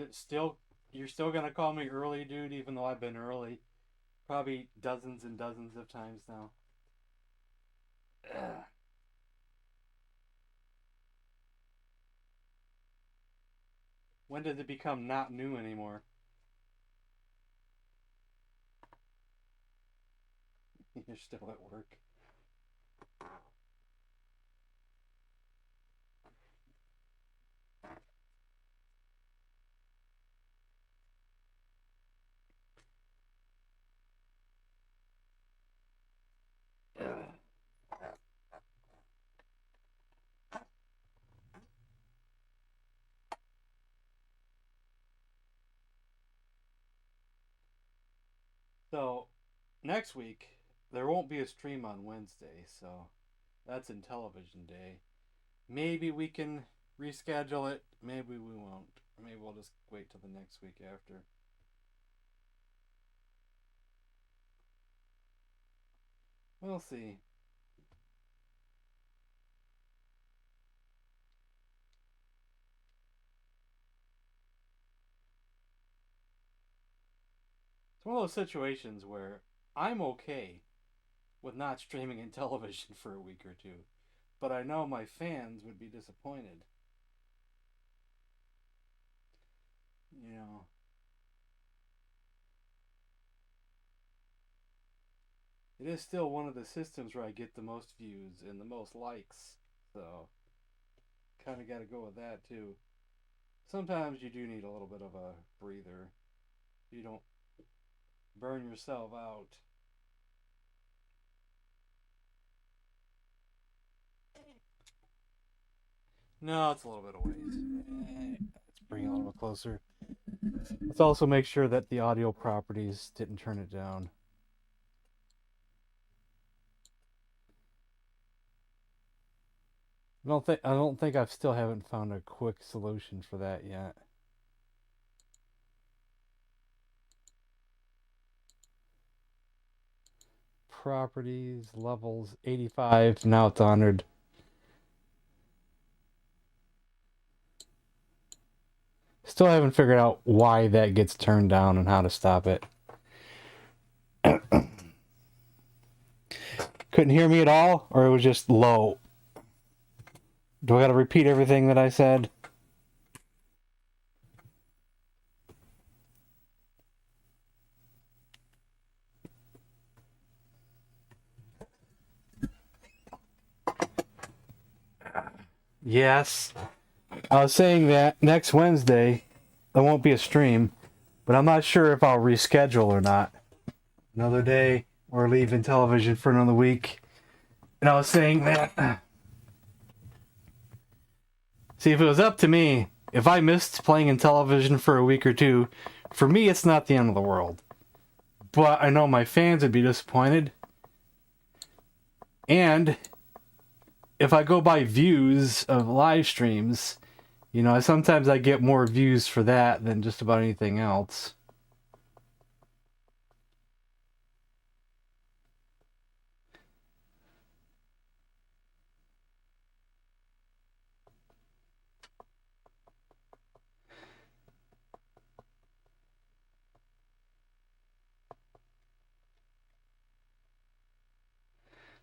it still? You're still gonna call me early, dude, even though I've been early, probably dozens and dozens of times now. Ugh. When did it become not new anymore? You're still at work. Ugh. So, next week, there won't be a stream on Wednesday, so that's Intellivision Day. Maybe we can reschedule it. Maybe we won't. Maybe we'll just wait till the next week after. We'll see. It's one of those situations where I'm okay with not streaming Intellivision for a week or two, but I know my fans would be disappointed. You know, it is still one of the systems where I get the most views and the most likes, so kind of got to go with that too. Sometimes you do need a little bit of a breather. You don't burn yourself out. No, it's a little bit of ways. Let's bring it a little bit closer. Let's also make sure that the audio properties didn't turn it down. I don't think I've still haven't found a quick solution for that yet. Properties, levels, 85, now it's 100. Still haven't figured out why that gets turned down and how to stop it. Couldn't hear me at all, or it was just low? Do I gotta repeat everything that I said? Yes. I was saying that next Wednesday there won't be a stream, but I'm not sure if I'll reschedule or not. Another day or leave Intellivision for another week. And I was saying that. See, if it was up to me, if I missed playing Intellivision for a week or two, for me it's not the end of the world. But I know my fans would be disappointed. And if I go by views of live streams, you know, sometimes I get more views for that than just about anything else.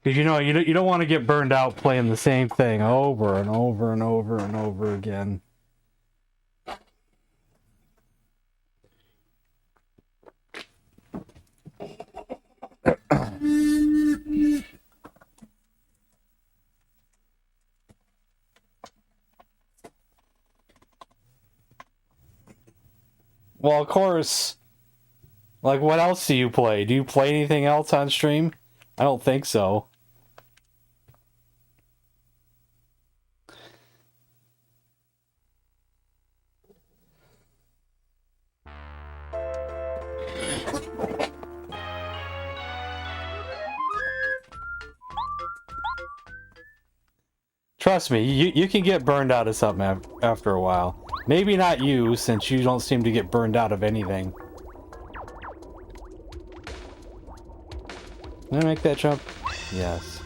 Because you don't want to get burned out playing the same thing over and over and over and over again. Well, of course. Like, what else do you play? Do you play anything else on stream? I don't think so. Trust me, you can get burned out of something after a while. Maybe not you, since you don't seem to get burned out of anything. Can I make that jump? Yes.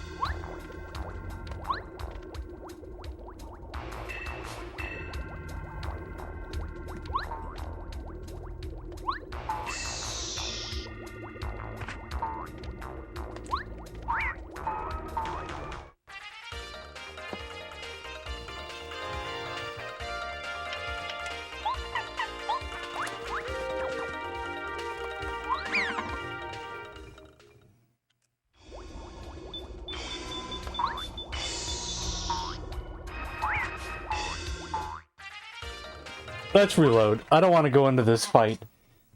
Let's reload. I don't want to go into this fight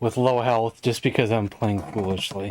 with low health just because I'm playing foolishly.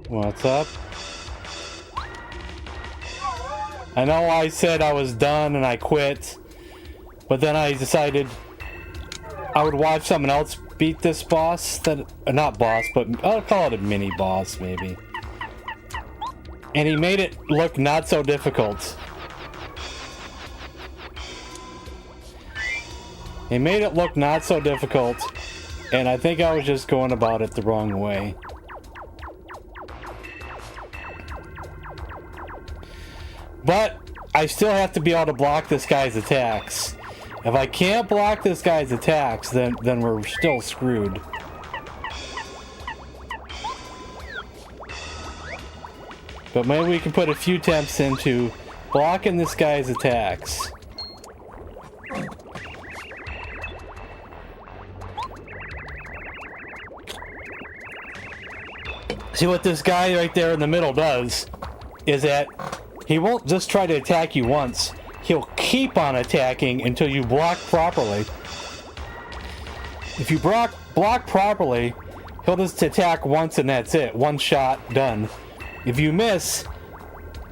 What's up? I know I said I was done and I quit, but then I decided I would watch someone else beat this boss, not boss, but I'll call it a mini boss maybe. And he made it look not so difficult. He made it look not so difficult, and I think I was just going about it the wrong way. But I still have to be able to block this guy's attacks. If I can't block this guy's attacks, then we're still screwed. But maybe we can put a few attempts into blocking this guy's attacks. See what this guy right there in the middle does is that he won't just try to attack you once. He'll keep on attacking until you block properly. If you block properly, he'll just attack once and that's it. One shot, done. If you miss,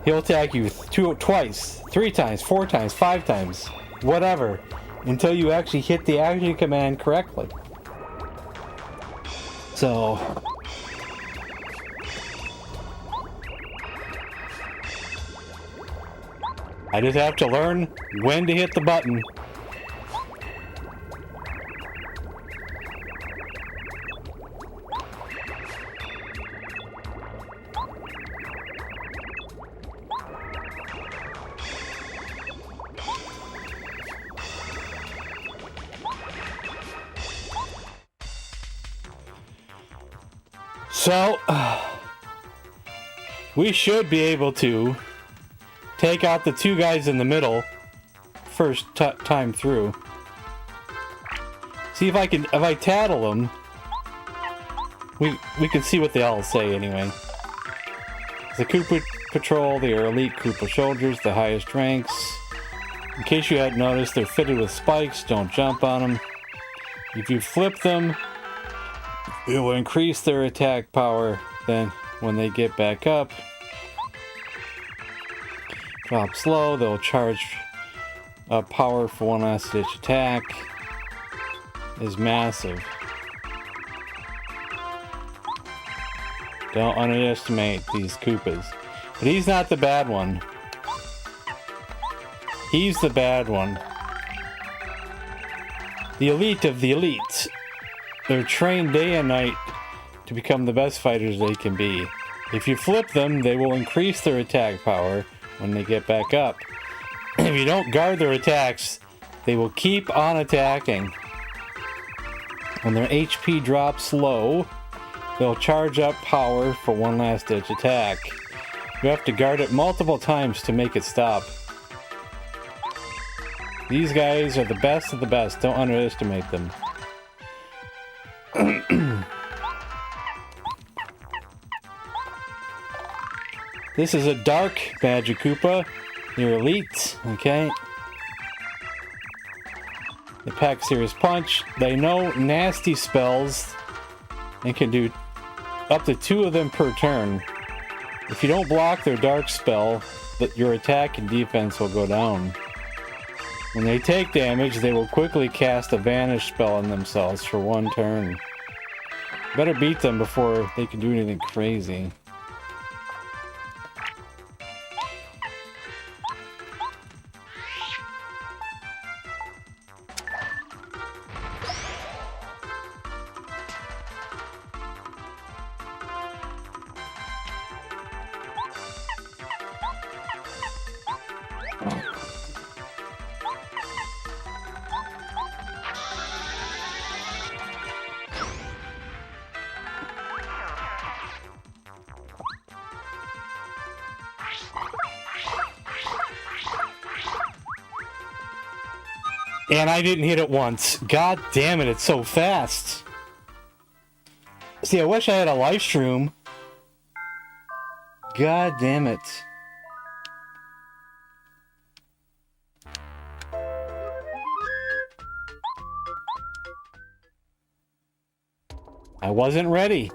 he'll attack you twice, 3 times, 4 times, 5 times, whatever, until you actually hit the action command correctly. So I just have to learn when to hit the button. So, we should be able to take out the 2 guys in the middle first time through. See if I tattle them, we can see what they all say anyway. The Koopa Patrol. They are elite Koopa soldiers, the highest ranks. In case you hadn't noticed, they're fitted with spikes. Don't jump on them. If you flip them, it will increase their attack power. Then, when they get back up, drop slow. They'll charge up power for one last ditch attack. Is massive. Don't underestimate these Koopas. But he's not the bad one. He's the bad one. The elite of the elite. They're trained day and night to become the best fighters they can be. If you flip them, they will increase their attack power when they get back up. If you don't guard their attacks, they will keep on attacking. When their HP drops low, they'll charge up power for one last ditch attack. You have to guard it multiple times to make it stop. These guys are the best of the best. Don't underestimate them. This is a dark Magic Koopa. They're elite, okay? They pack serious punch. They know nasty spells and can do up to 2 of them per turn. If you don't block their dark spell, your attack and defense will go down. When they take damage, they will quickly cast a vanish spell on themselves for 1 turn. Better beat them before they can do anything crazy. And I didn't hit it once. God damn it, it's so fast. See, I wish I had a live stream. God damn it. I wasn't ready.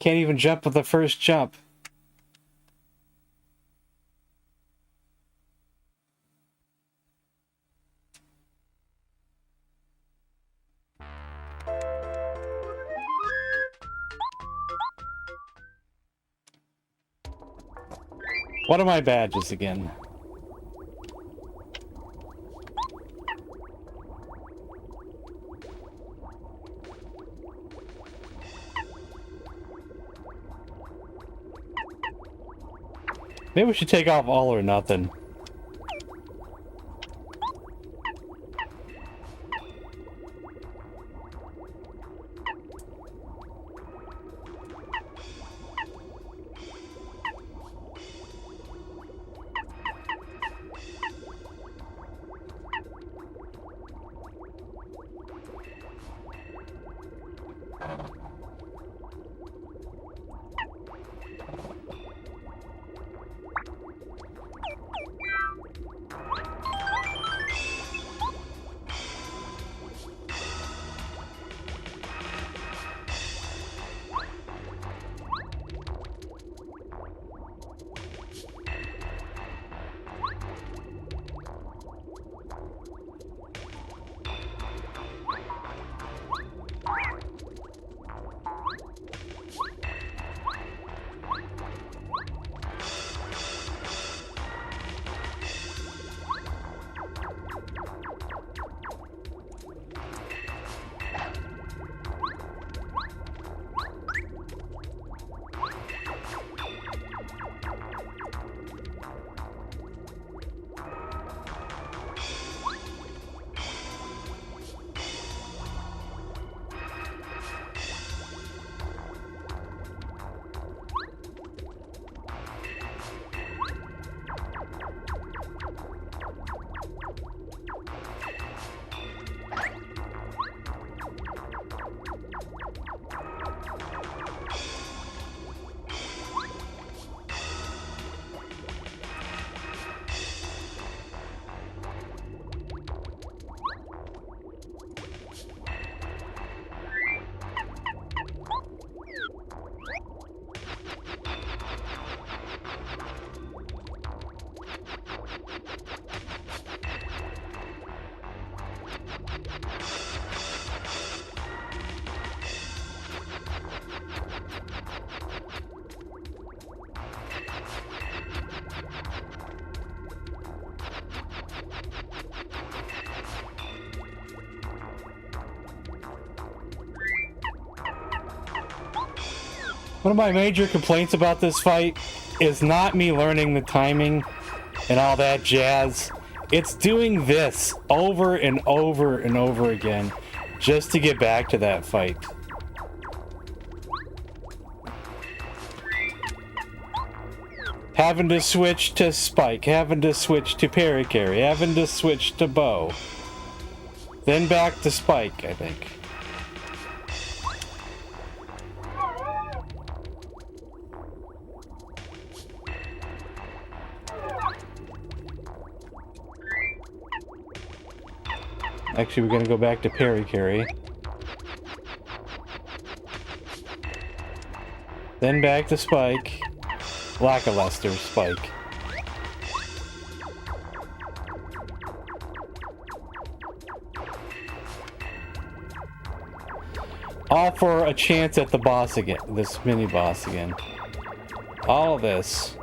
Can't even jump with the first jump. What are my badges again? Maybe we should take off all or nothing. One of my major complaints about this fight is not me learning the timing and all that jazz. It's doing this over and over and over again just to get back to that fight. Having to switch to Spike, having to switch to Parry-Carry, having to switch to Bow. Then back to Spike, I think. Actually, we're gonna go back to Parry-Carry. Then back to Spike. Lackluster Spike. All for a chance at the boss again, this mini boss again. All this.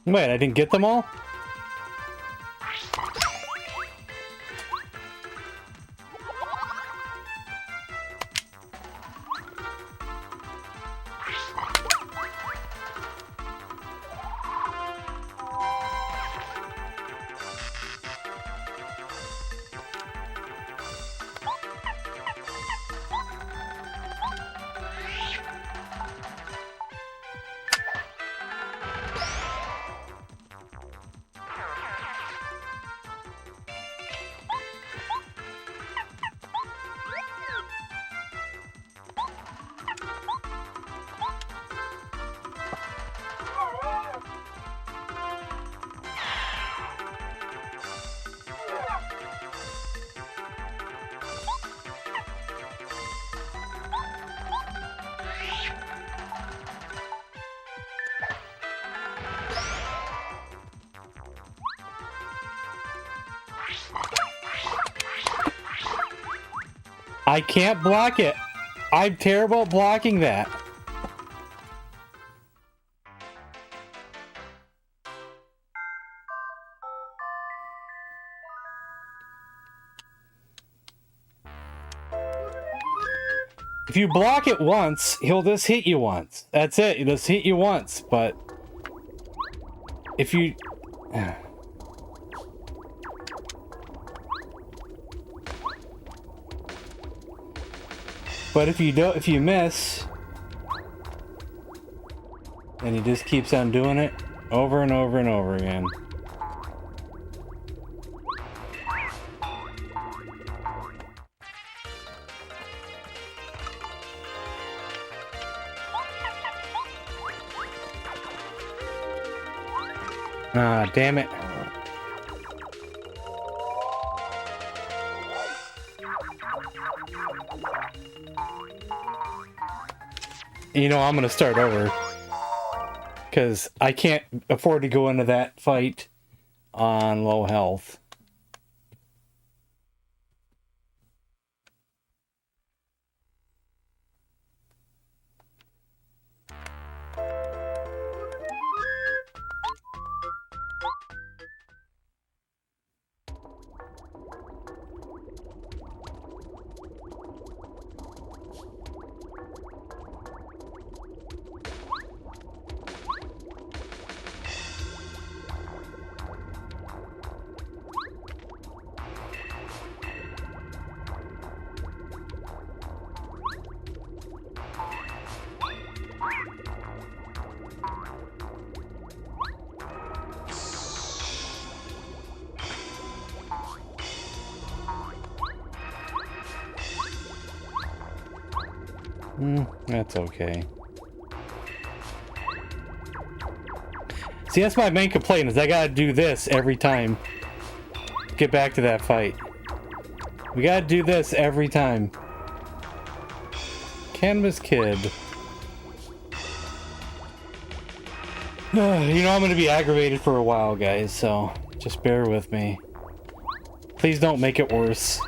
Wait, I didn't get them all? I can't block it. I'm terrible at blocking that. If you block it once, he'll just hit you once. That's it. He'll just hit you once. But if you... But if you don't, if you miss, then he just keeps on doing it over and over and over again. Ah, damn it. You know, I'm gonna start over because I can't afford to go into that fight on low health. That's okay. See, that's my main complaint, is I gotta do this every time. Get back to that fight. We gotta do this every time. Cannabis Kid. You know I'm gonna be aggravated for a while, guys, so just bear with me. Please don't make it worse.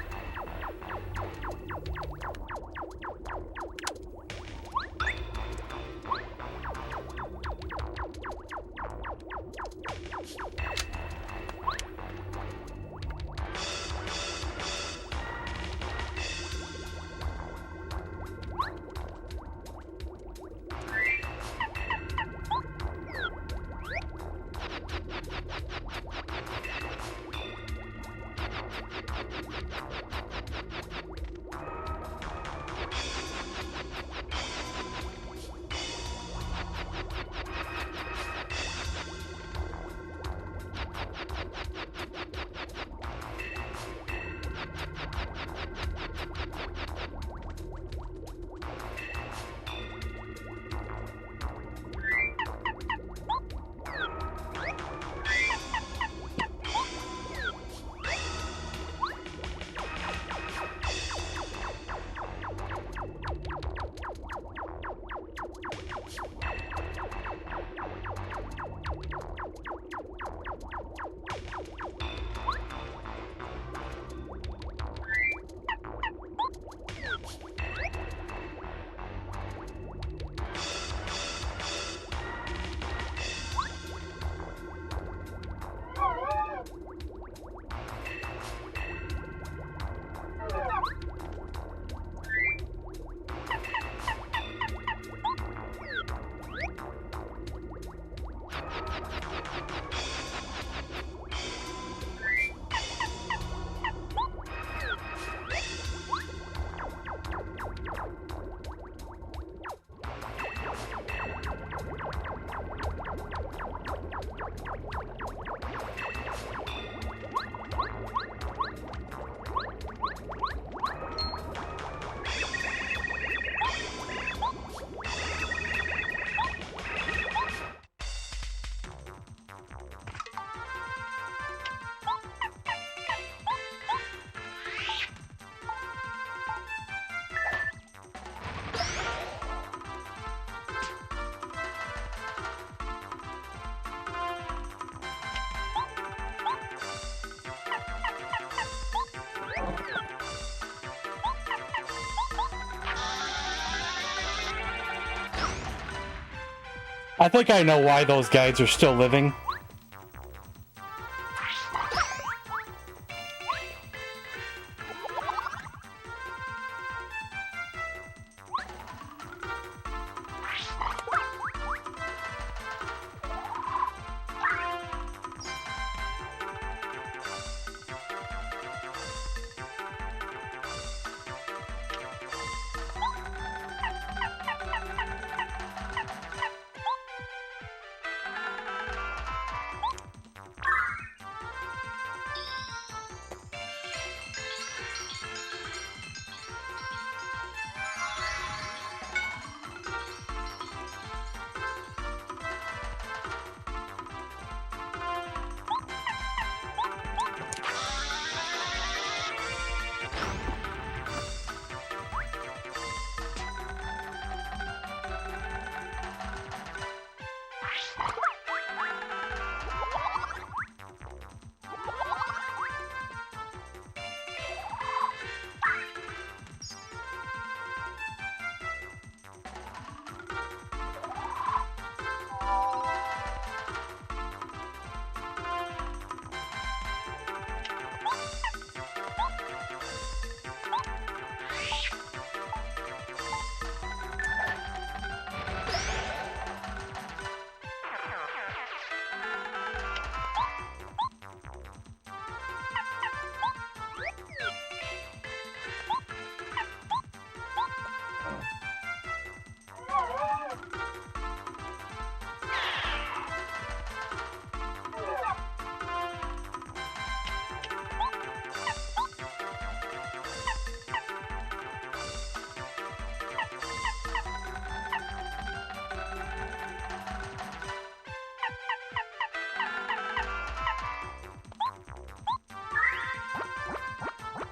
I think I know why those guys are still living.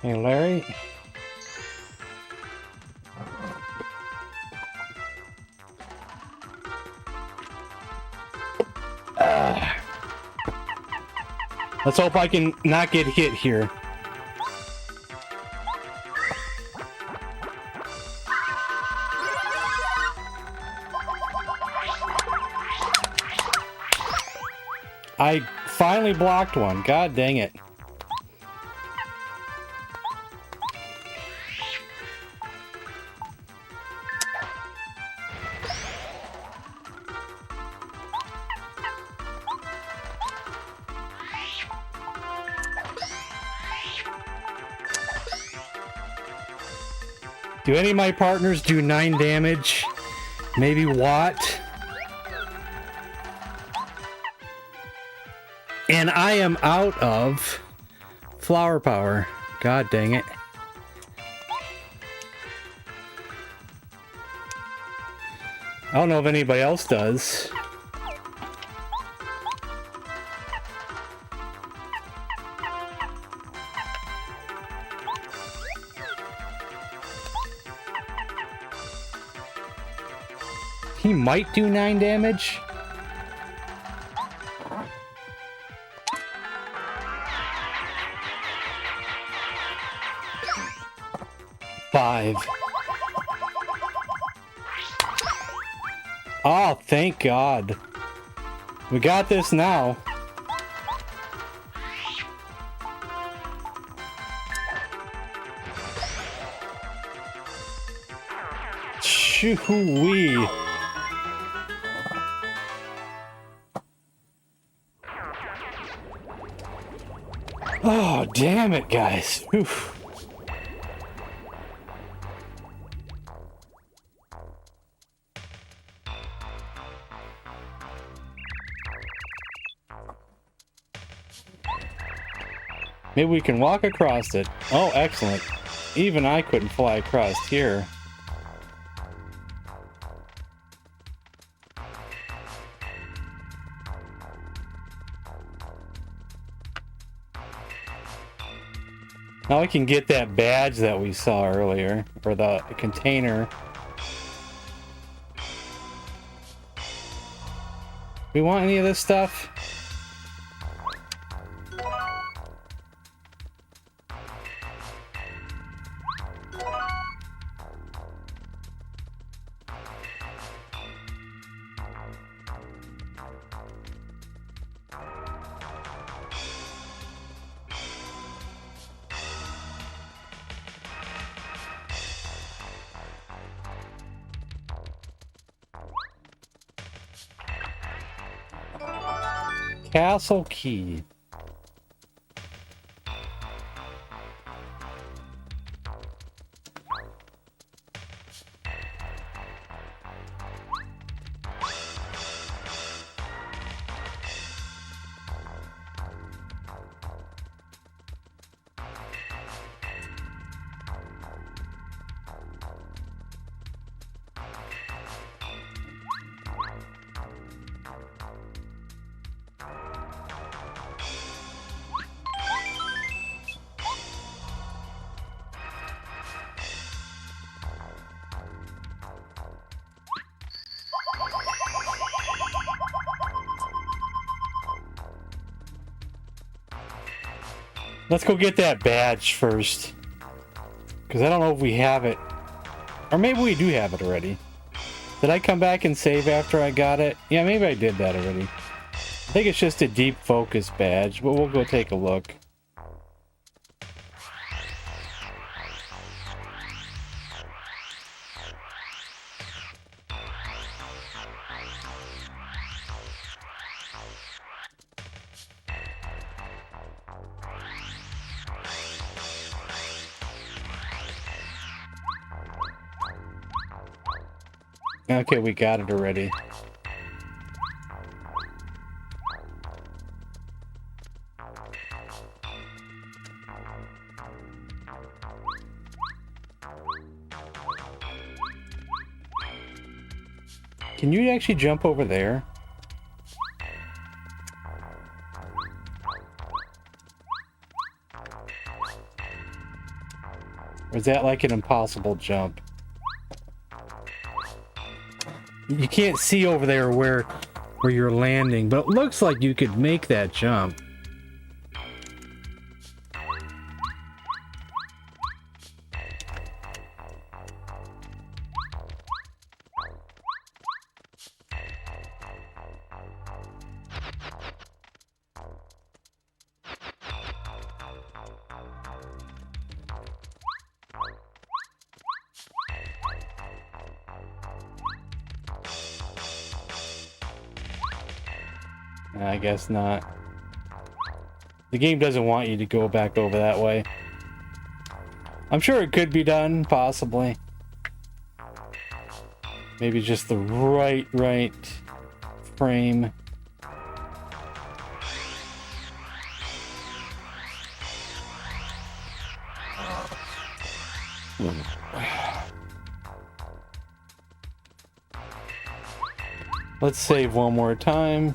Hey, Larry. Let's hope I can not get hit here. I finally blocked one. God dang it. Do any of my partners do 9 damage? Maybe Watt? And I am out of flower power. God dang it. I don't know if anybody else does. He might do 9 damage. Five. Oh, thank God. We got this now. Shoo-wee. Oh, damn it, guys. Oof. Maybe we can walk across it. Oh, excellent. Even I couldn't fly across here. Now we can get that badge that we saw earlier, or the container. We want any of this stuff? Castle key. Let's go get that badge first. Because I don't know if we have it. Or maybe we do have it already. Did I come back and save after I got it? Yeah, maybe I did that already. I think it's just a deep focus badge, but we'll go take a look. Okay, we got it already. Can you actually jump over there? is that like an impossible jump? You can't see over there where you're landing, but it looks like you could make that jump. I guess not. The game doesn't want you to go back over that way. I'm sure it could be done, possibly. Maybe just the right frame. Let's save one more time.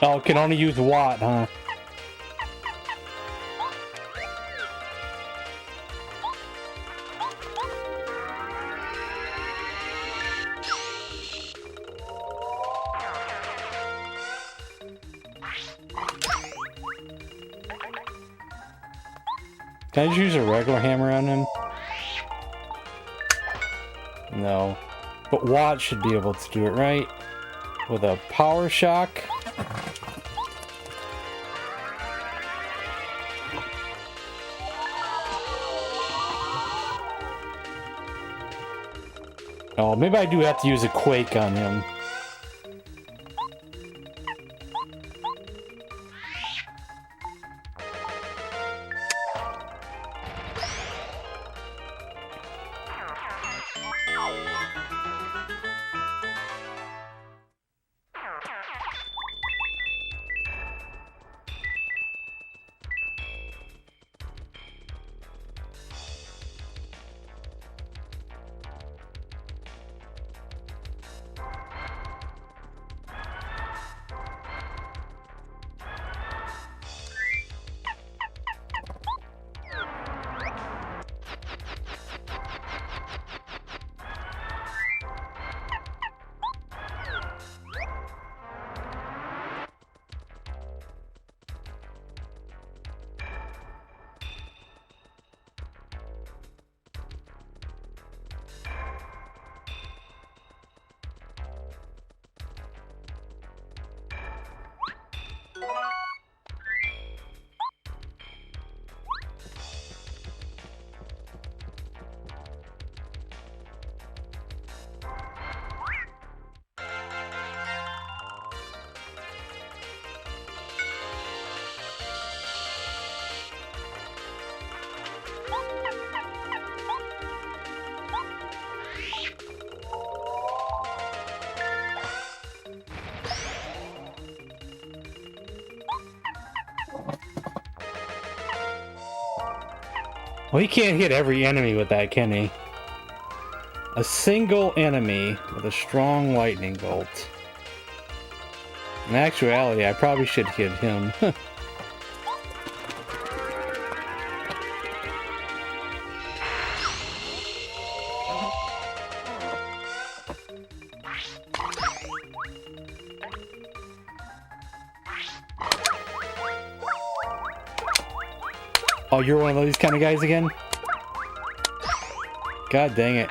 Oh, can only use Watt, huh? Can I just use a regular hammer on him? No. But Watt should be able to do it, right? With a power shock. Oh, maybe I do have to use a quake on him. Well, he can't hit every enemy with that, can he? A single enemy with a strong lightning bolt. In actuality, I probably should hit him. Oh, you're one of these kind of guys again? God dang it.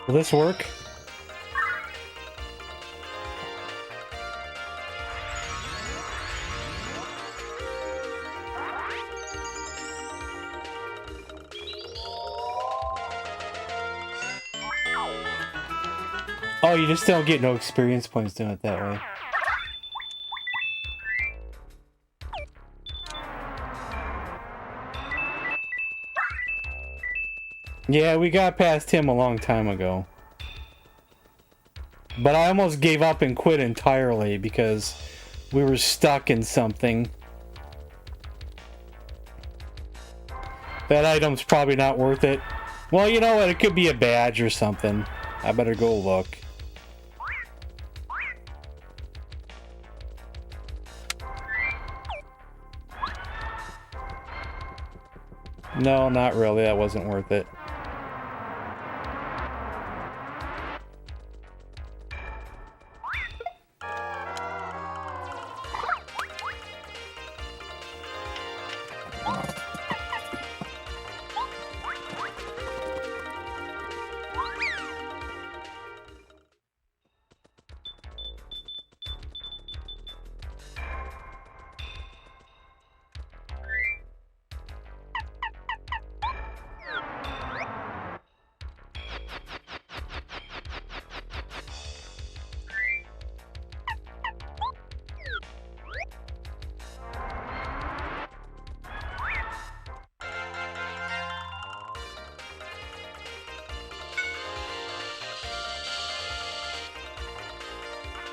Will this work? Oh, you just don't get no experience points doing it that way. Yeah, we got past him a long time ago. But I almost gave up and quit entirely because we were stuck in something. That item's probably not worth it. Well, you know what? It could be a badge or something. I better go look. No, not really. That wasn't worth it.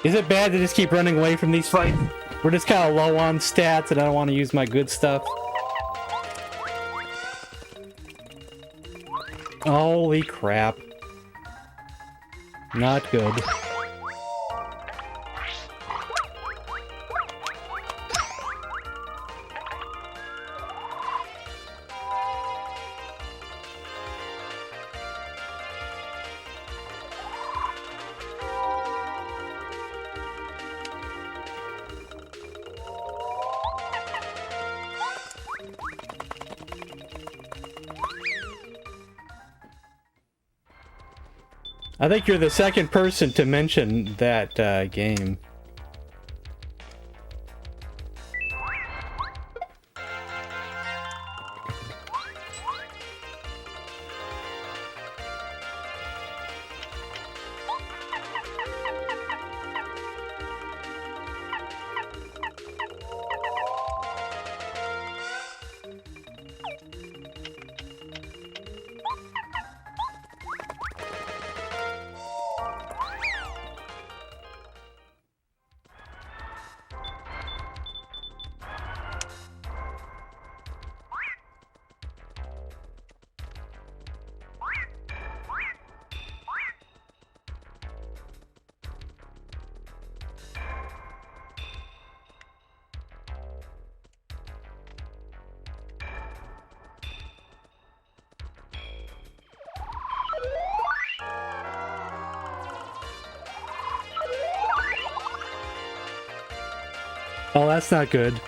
Is it bad to just keep running away from these fights? We're just kind of low on stats and I don't want to use my good stuff. Holy crap. Not good. I think you're the second person to mention that game. Oh, that's not good.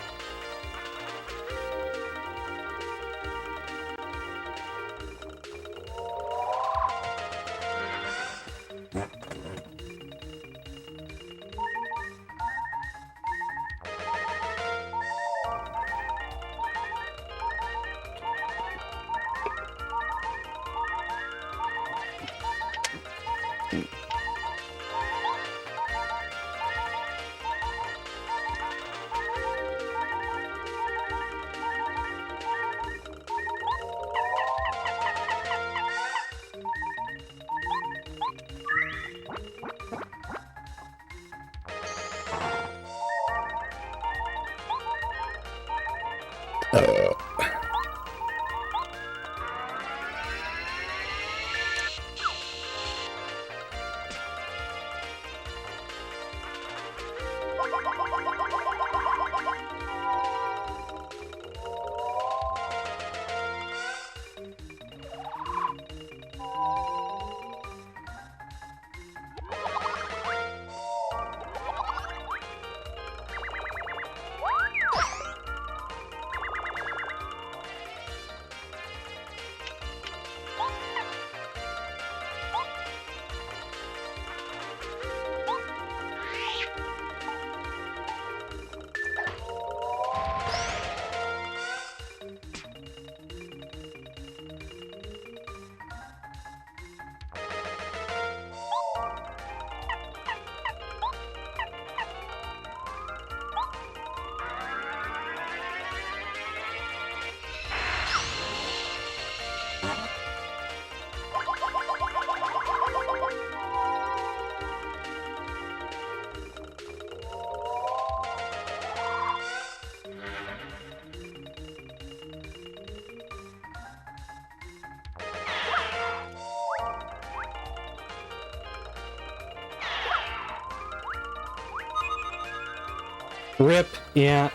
Rip, yeah.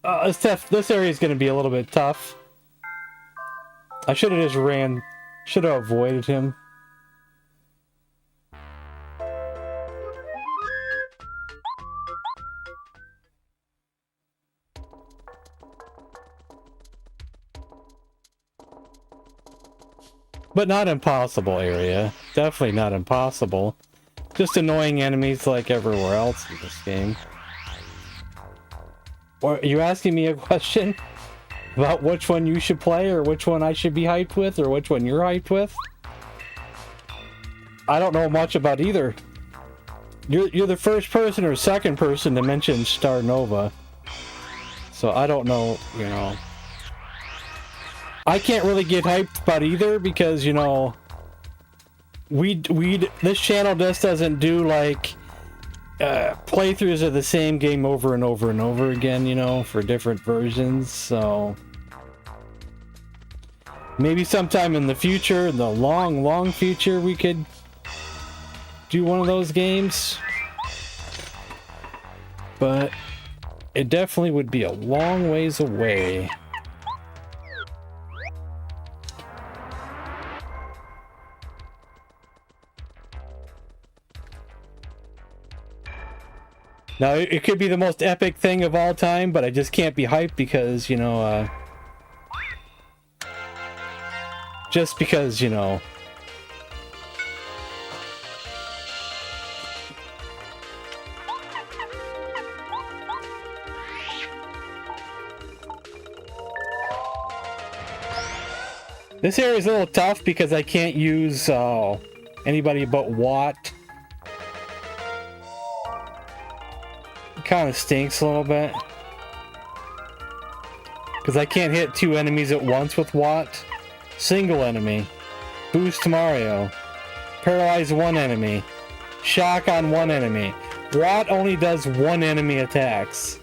This area is going to be a little bit tough. I should have just ran. Should have avoided him. But not impossible area. Definitely not impossible. Just annoying enemies like everywhere else in this game. Or are you asking me a question about which one you should play, or which one I should be hyped with, or which one you're hyped with? I don't know much about either. You're the first person or second person to mention Star Nova. So I don't know, you know. I can't really get hyped about either because, you know, this channel just doesn't do like playthroughs of the same game over and over and over again, you know, for different versions. So maybe sometime in the future, in the long future, we could do one of those games. But it definitely would be a long ways away. Now, it could be the most epic thing of all time, but I just can't be hyped because, you know, just because, you know, This area is a little tough because I can't use anybody but Watt. It kind of stinks a little bit. Because I can't hit 2 enemies at once with Watt. Single enemy. Boost Mario. Paralyze 1 enemy. Shock on 1 enemy. Watt only does 1 enemy attacks.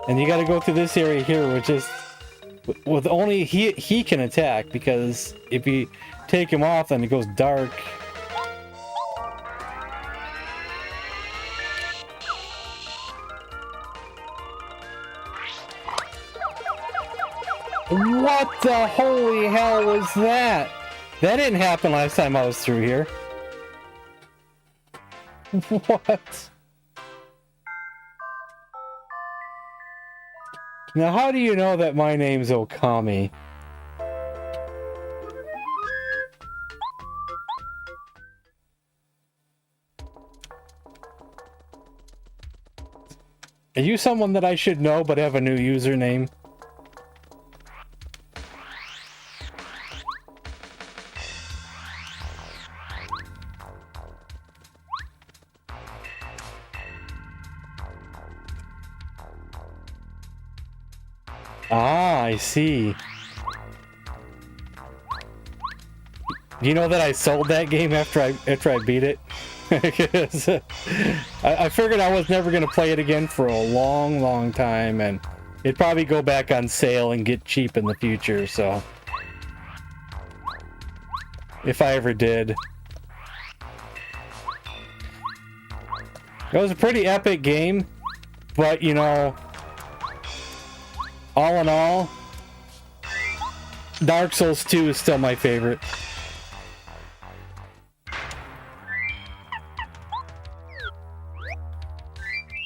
And you gotta go through this area here, which is... with only he can attack, because if you take him off, then it goes dark. What the holy hell was that? That didn't happen last time I was through here. What? Now, how do you know that my name's Okami? Are you someone that I should know but have a new username? Ah, I see. You know that I sold that game after I beat it? Because I figured I was never going to play it again for a long time, and it'd probably go back on sale and get cheap in the future, so... if I ever did. It was a pretty epic game, but, you know... all in all, Dark Souls 2 is still my favorite.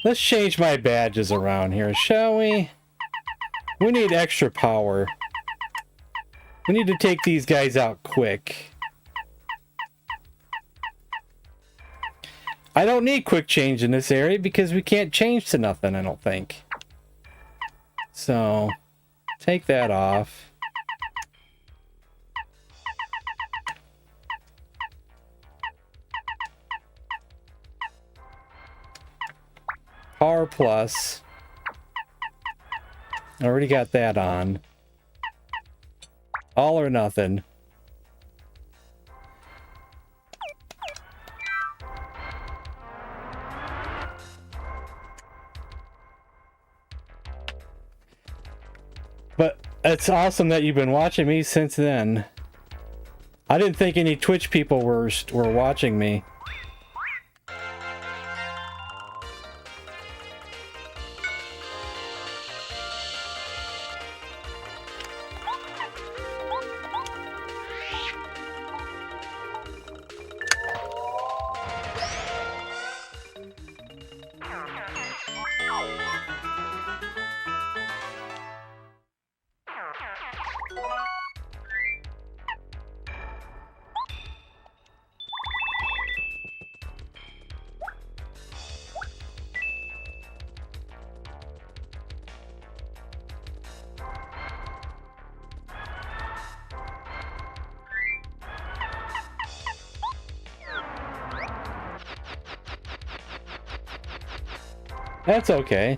Let's change my badges around here, shall we? We need extra power. We need to take these guys out quick. I don't need quick change in this area because we can't change to nothing, I don't think. So, take that off. Power plus. Already got that on. All or nothing. But it's awesome that you've been watching me since then. I didn't think any Twitch people were watching me. That's okay.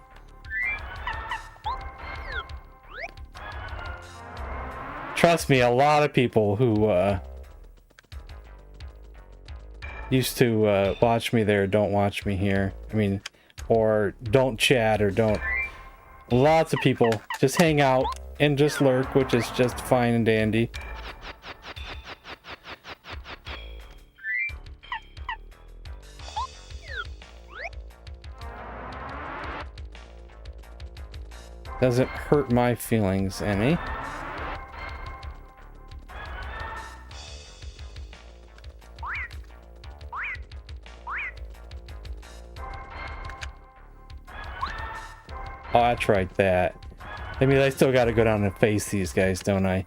Trust me, a lot of people who used to watch me there don't watch me here. I mean, or don't chat or don't... Lots of people just hang out and just lurk, which is just fine and dandy. Doesn't hurt my feelings any. Oh, that's right, that. I mean, I still gotta go down and face these guys, don't I?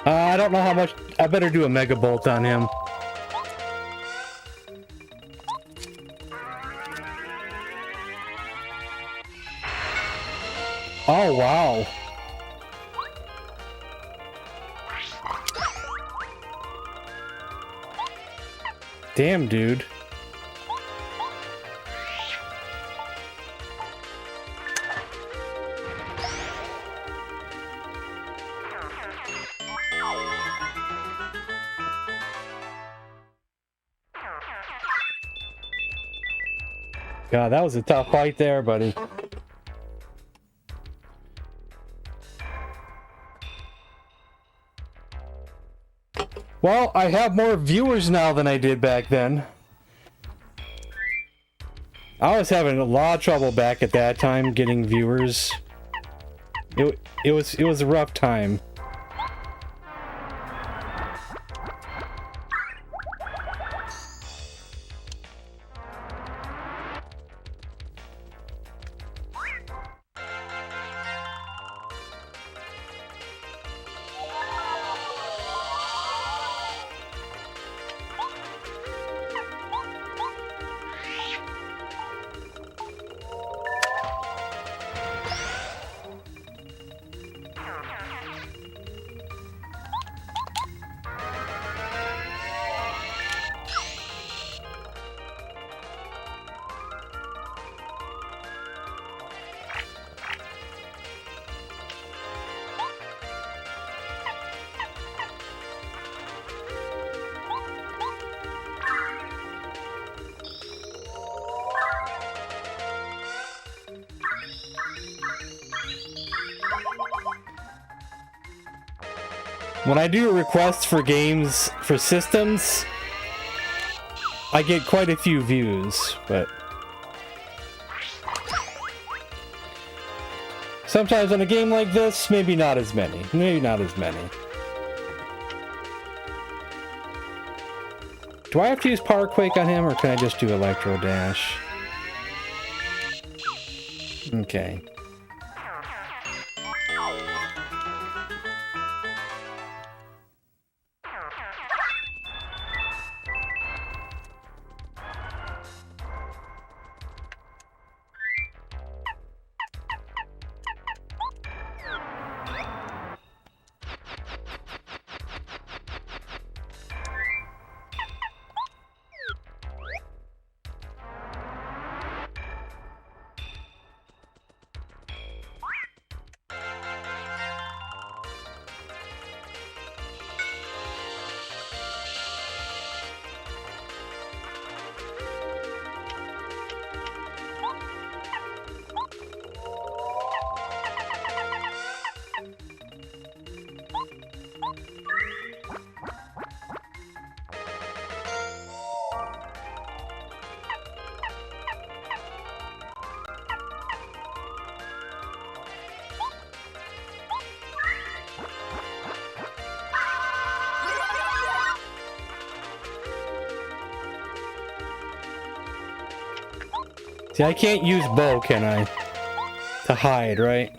I don't know how much. I better do a Mega Bolt on him. Oh, wow. Damn, dude. God, that was a tough fight there, buddy. Well, I have more viewers now than I did back then. I was having a lot of trouble back at that time getting viewers. It was a rough time. When I do requests for games for systems, I get quite a few views, but sometimes on a game like this, maybe not as many. Maybe not as many. Do I have to use Power Quake on him, or can I just do Electro Dash? Okay. See, I can't use bow, can I? To hide, right?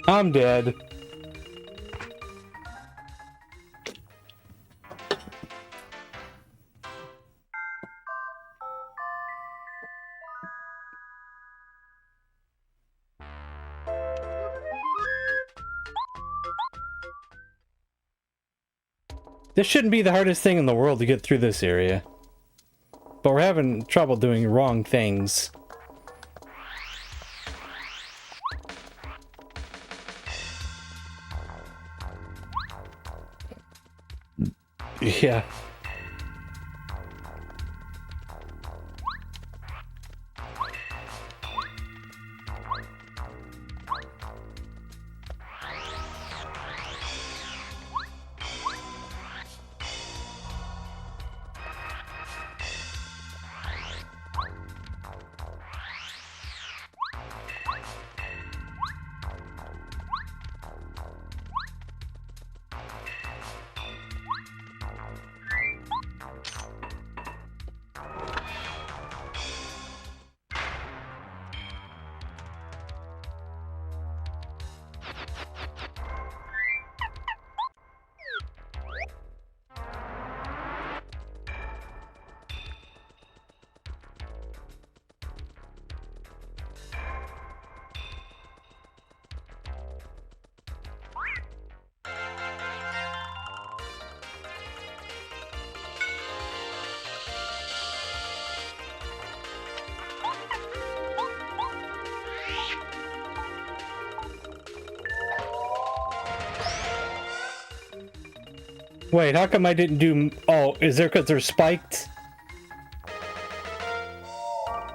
I'm dead. This shouldn't be the hardest thing in the world to get through this area. But we're having trouble doing wrong things. Yeah. Wait, how come I didn't do... Oh, is there because they're spiked?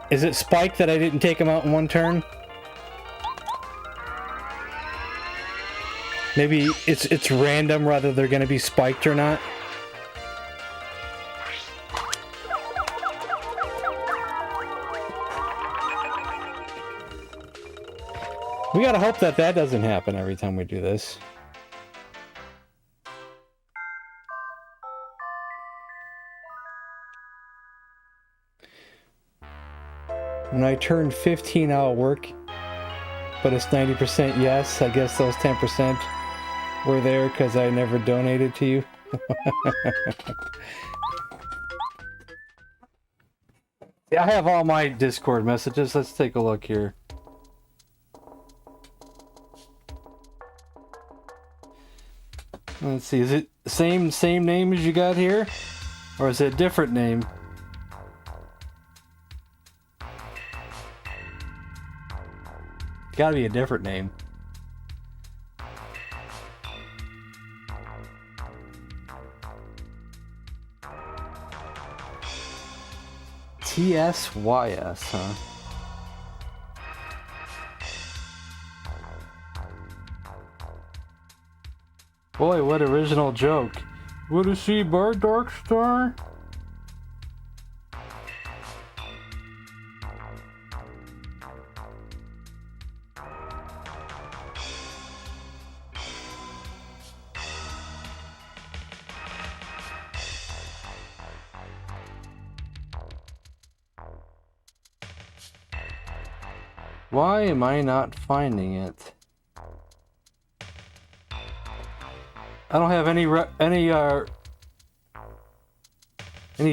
Is it spiked that I didn't take them out in one turn? Maybe it's random whether they're going to be spiked or not. We gotta hope that that doesn't happen every time we do this. When I turn 15, I'll work, but it's 90% yes. I guess those 10% were there because I never donated to you. Yeah, I have all my Discord messages. Let's take a look here. Let's see, is it the same name as you got here? Or is it a different name? Gotta be a different name. TSYS, huh? Boy, what original joke. What is she, Bar Dark Star? Why am I not finding it? I don't have any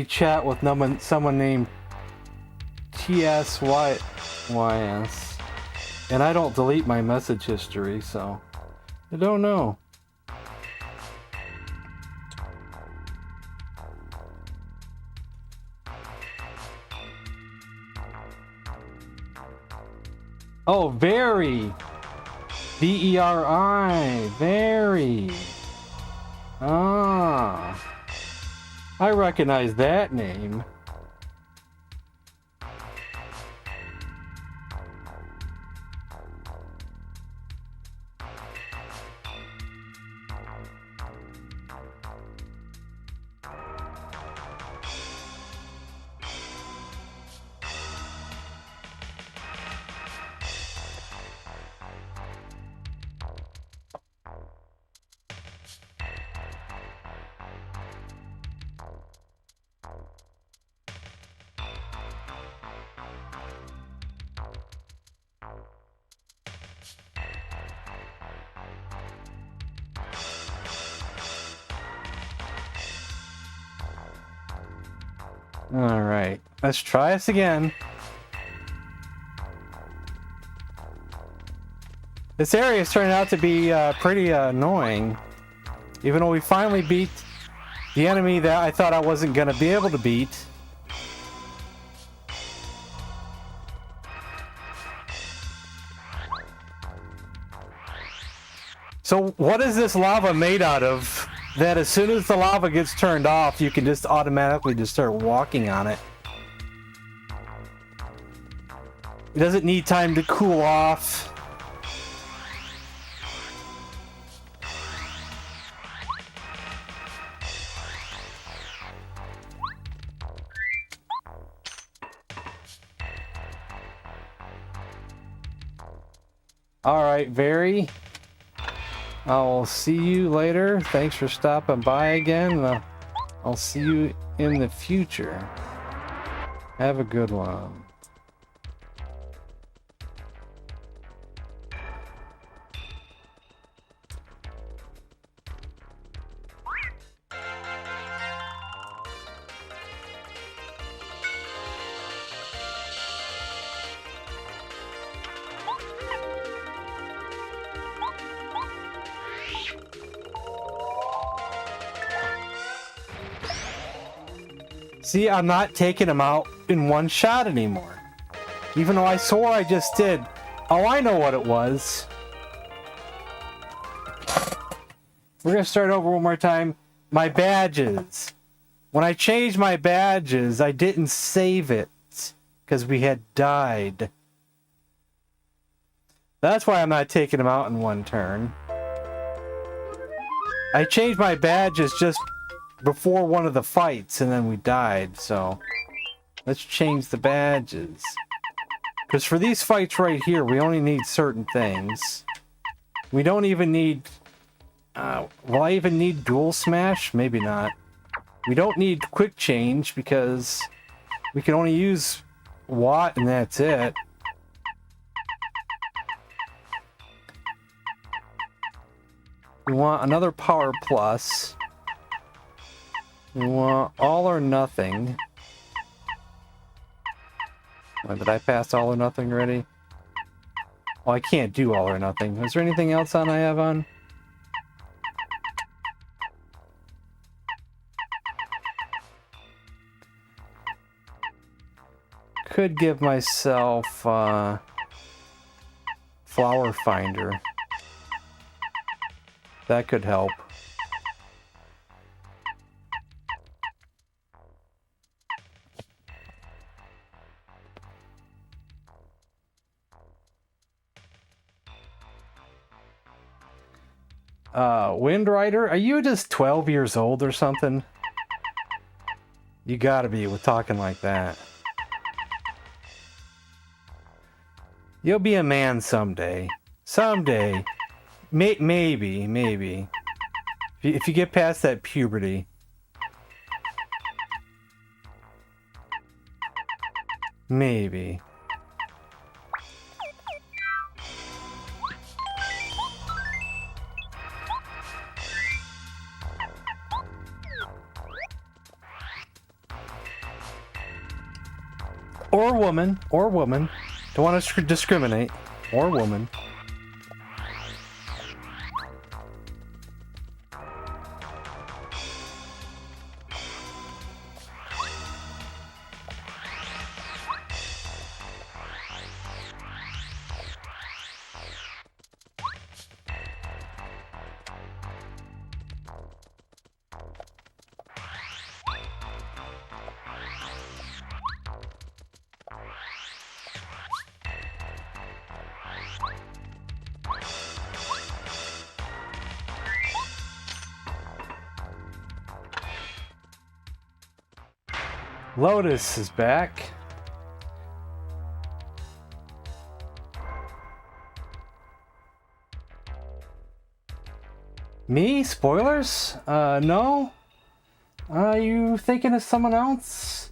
chat with someone named TSYS, and I don't delete my message history, so I don't know. Oh, very. VERI, very. Ah, I recognize that name. Alright, let's try this again. This area is turning out to be pretty annoying. Even though we finally beat the enemy that I thought I wasn't going to be able to beat. So what is this lava made out of? That as soon as the lava gets turned off, you can just automatically just start walking on it. It doesn't need time to cool off. Alright, Very. I'll see you later. Thanks for stopping by again. I'll see you in the future. Have a good one. See, I'm not taking him out in one shot anymore. Even though I swore I just did. Oh, I know what it was. We're gonna start over one more time. My badges. When I changed my badges, I didn't save it because we had died. That's why I'm not taking him out in one turn. I changed my badges just before one of the fights, and then we died, so let's change the badges. Because for these fights right here, we only need certain things. We don't even need... will I even need dual smash? Maybe not. We don't need quick change, because we can only use Watt, and that's it. We want another Power Plus. We want all or nothing. Wait, did I pass all or nothing already? Well, I can't do all or nothing. Is there anything else on I have on? Could give myself Flower Finder. That could help. Wind Rider, are you just 12 years old or something? You gotta be with talking like that. You'll be a man someday. Someday. Maybe. If you get past that puberty. Maybe. Or woman. Don't want to discriminate. Or woman. Lotus is back. Me? Spoilers? No? Are you thinking of someone else?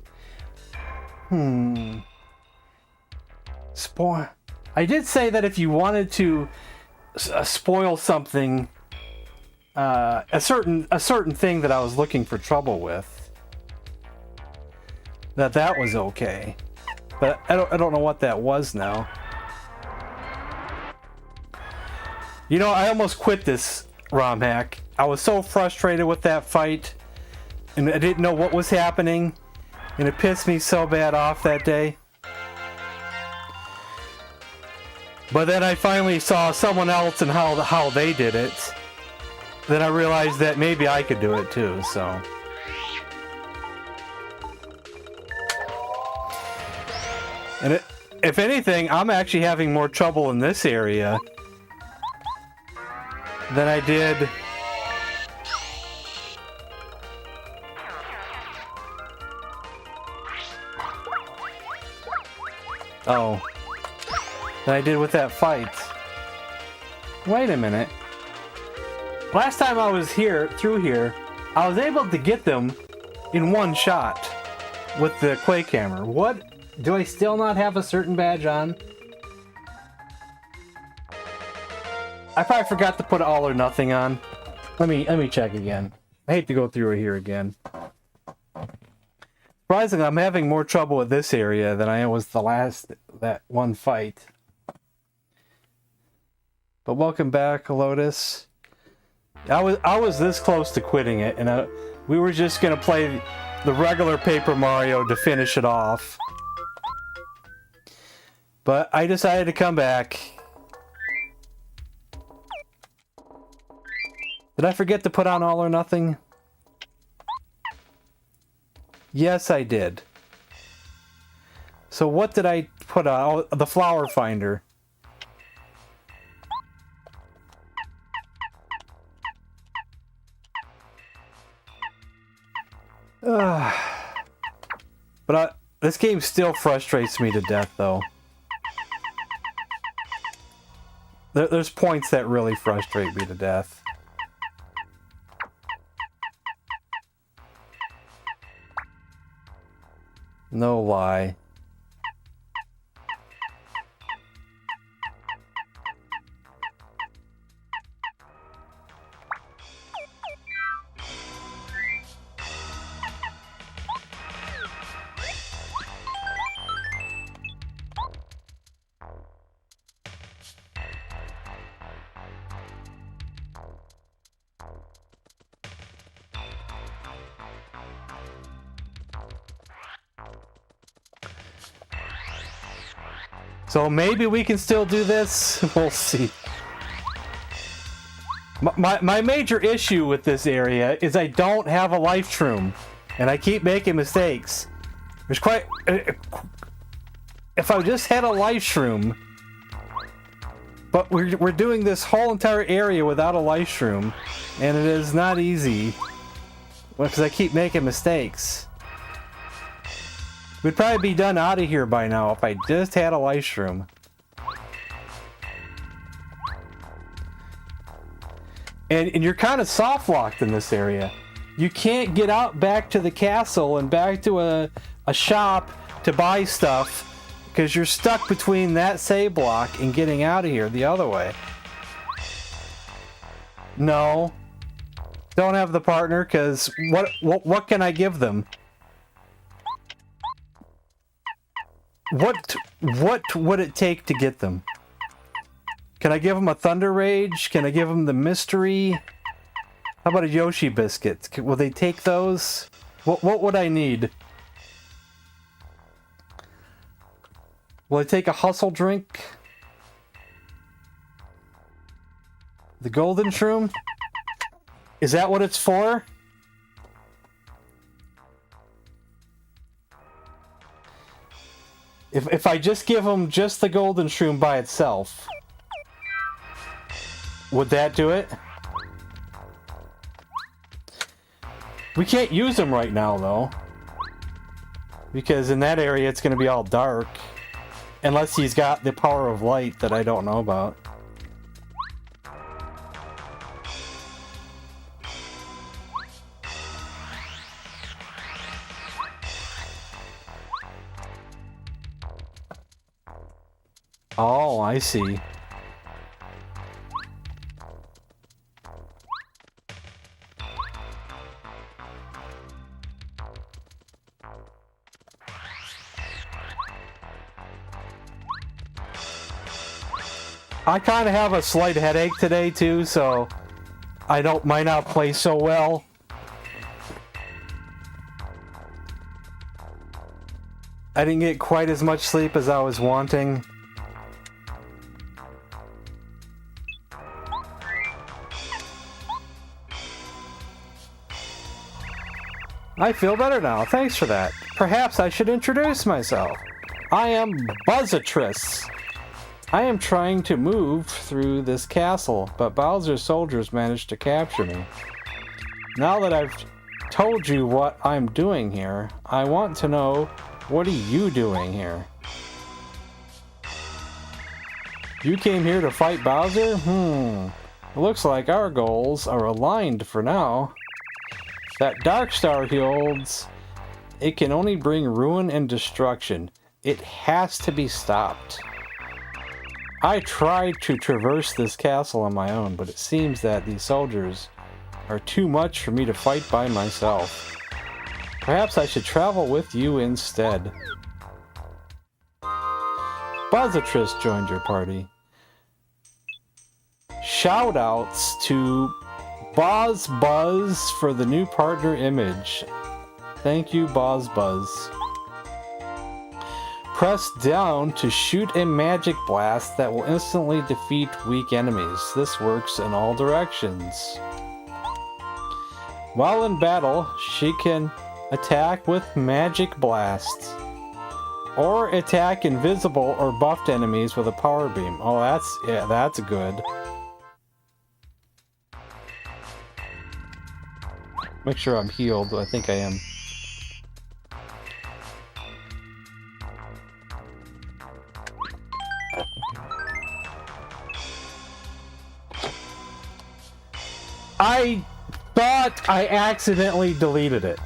Spoil. I did say that if you wanted to spoil something, a certain thing that I was looking for trouble with. that was okay. But I don't know what that was now. You know, I almost quit this ROM hack. I was so frustrated with that fight, and I didn't know what was happening, and it pissed me so bad off that day. But then I finally saw someone else and how they did it. Then I realized that maybe I could do it too, so. And if anything, I'm actually having more trouble in this area than I did. Oh. Than I did with that fight. Wait a minute. Last time I was through here, I was able to get them in one shot with the Quake Hammer. What? Do I still not have a certain badge on? I probably forgot to put all or nothing on. Let me check again. I hate to go through it here again. Surprisingly, I'm having more trouble with this area than I was that one fight. But welcome back, Lotus. I was this close to quitting it, and we were just gonna play the regular Paper Mario to finish it off. But I decided to come back. Did I forget to put on all or nothing? Yes, I did. So what did I put on? Oh, the flower finder. But this game still frustrates me to death, though. There's points that really frustrate me to death. No lie. So maybe we can still do this. We'll see. My major issue with this area is I don't have a life shroom, and I keep making mistakes. There's quite. If I just had a life shroom, but we're doing this whole entire area without a life shroom, and it is not easy because I keep making mistakes. We'd probably be done out of here by now if I just had a life shroom. And you're kind of soft locked in this area. You can't get out back to the castle and back to a shop to buy stuff because you're stuck between that save block and getting out of here the other way. No. Don't have the partner because what can I give them? What would it take to get them? Can I give them a Thunder Rage? Can I give them the Mystery? How about a Yoshi Biscuit? Will they take those? What would I need? Will I take a Hustle Drink? The Golden Shroom? Is that what it's for? If I just give them just the Golden Shroom by itself, would that do it? We can't use them right now, though. Because in that area, it's going to be all dark. Unless he's got the power of light that I don't know about. Oh, I see. I kind of have a slight headache today too, so might not play so well. I didn't get quite as much sleep as I was wanting. I feel better now, thanks for that. Perhaps I should introduce myself. I am Buzzatrice. I am trying to move through this castle, but Bowser's soldiers managed to capture me. Now that I've told you what I'm doing here, I want to know, what are you doing here? You came here to fight Bowser? It looks like our goals are aligned for now. That Dark Star he holds, it can only bring ruin and destruction. It has to be stopped. I tried to traverse this castle on my own, but it seems that these soldiers are too much for me to fight by myself. Perhaps I should travel with you instead. Buzzatrice joined your party. Shoutouts to Buzz for the new partner image. Thank you, Buzz. Press down to shoot a magic blast that will instantly defeat weak enemies. This works in all directions. While in battle, she can attack with magic blasts, or attack invisible or buffed enemies with a power beam. Oh, that's good. Make sure I'm healed. I think I am. I thought I accidentally deleted it,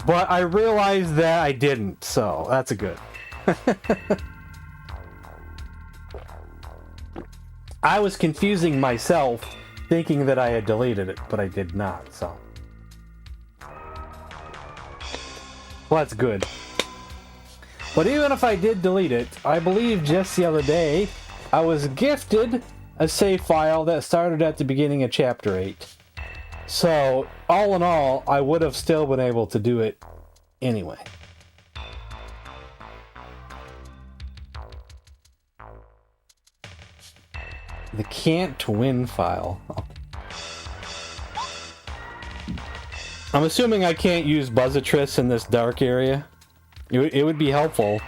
but I realized that I didn't, so that's a good. I was confusing myself, thinking that I had deleted it, but I did not, so. Well, that's good. But even if I did delete it, I believe just the other day, I was gifted a save file that started at the beginning of Chapter 8. So, all in all, I would have still been able to do it anyway. The can't win file. I'm assuming I can't use Buzzatrice in this dark area. It would be helpful.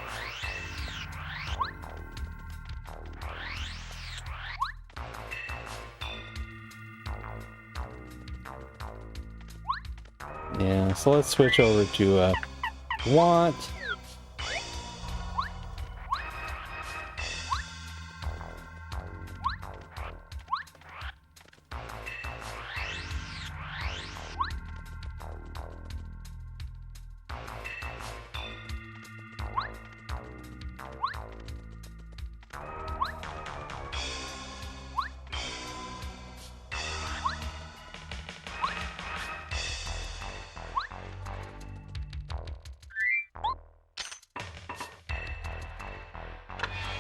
Yeah, so let's switch over to want.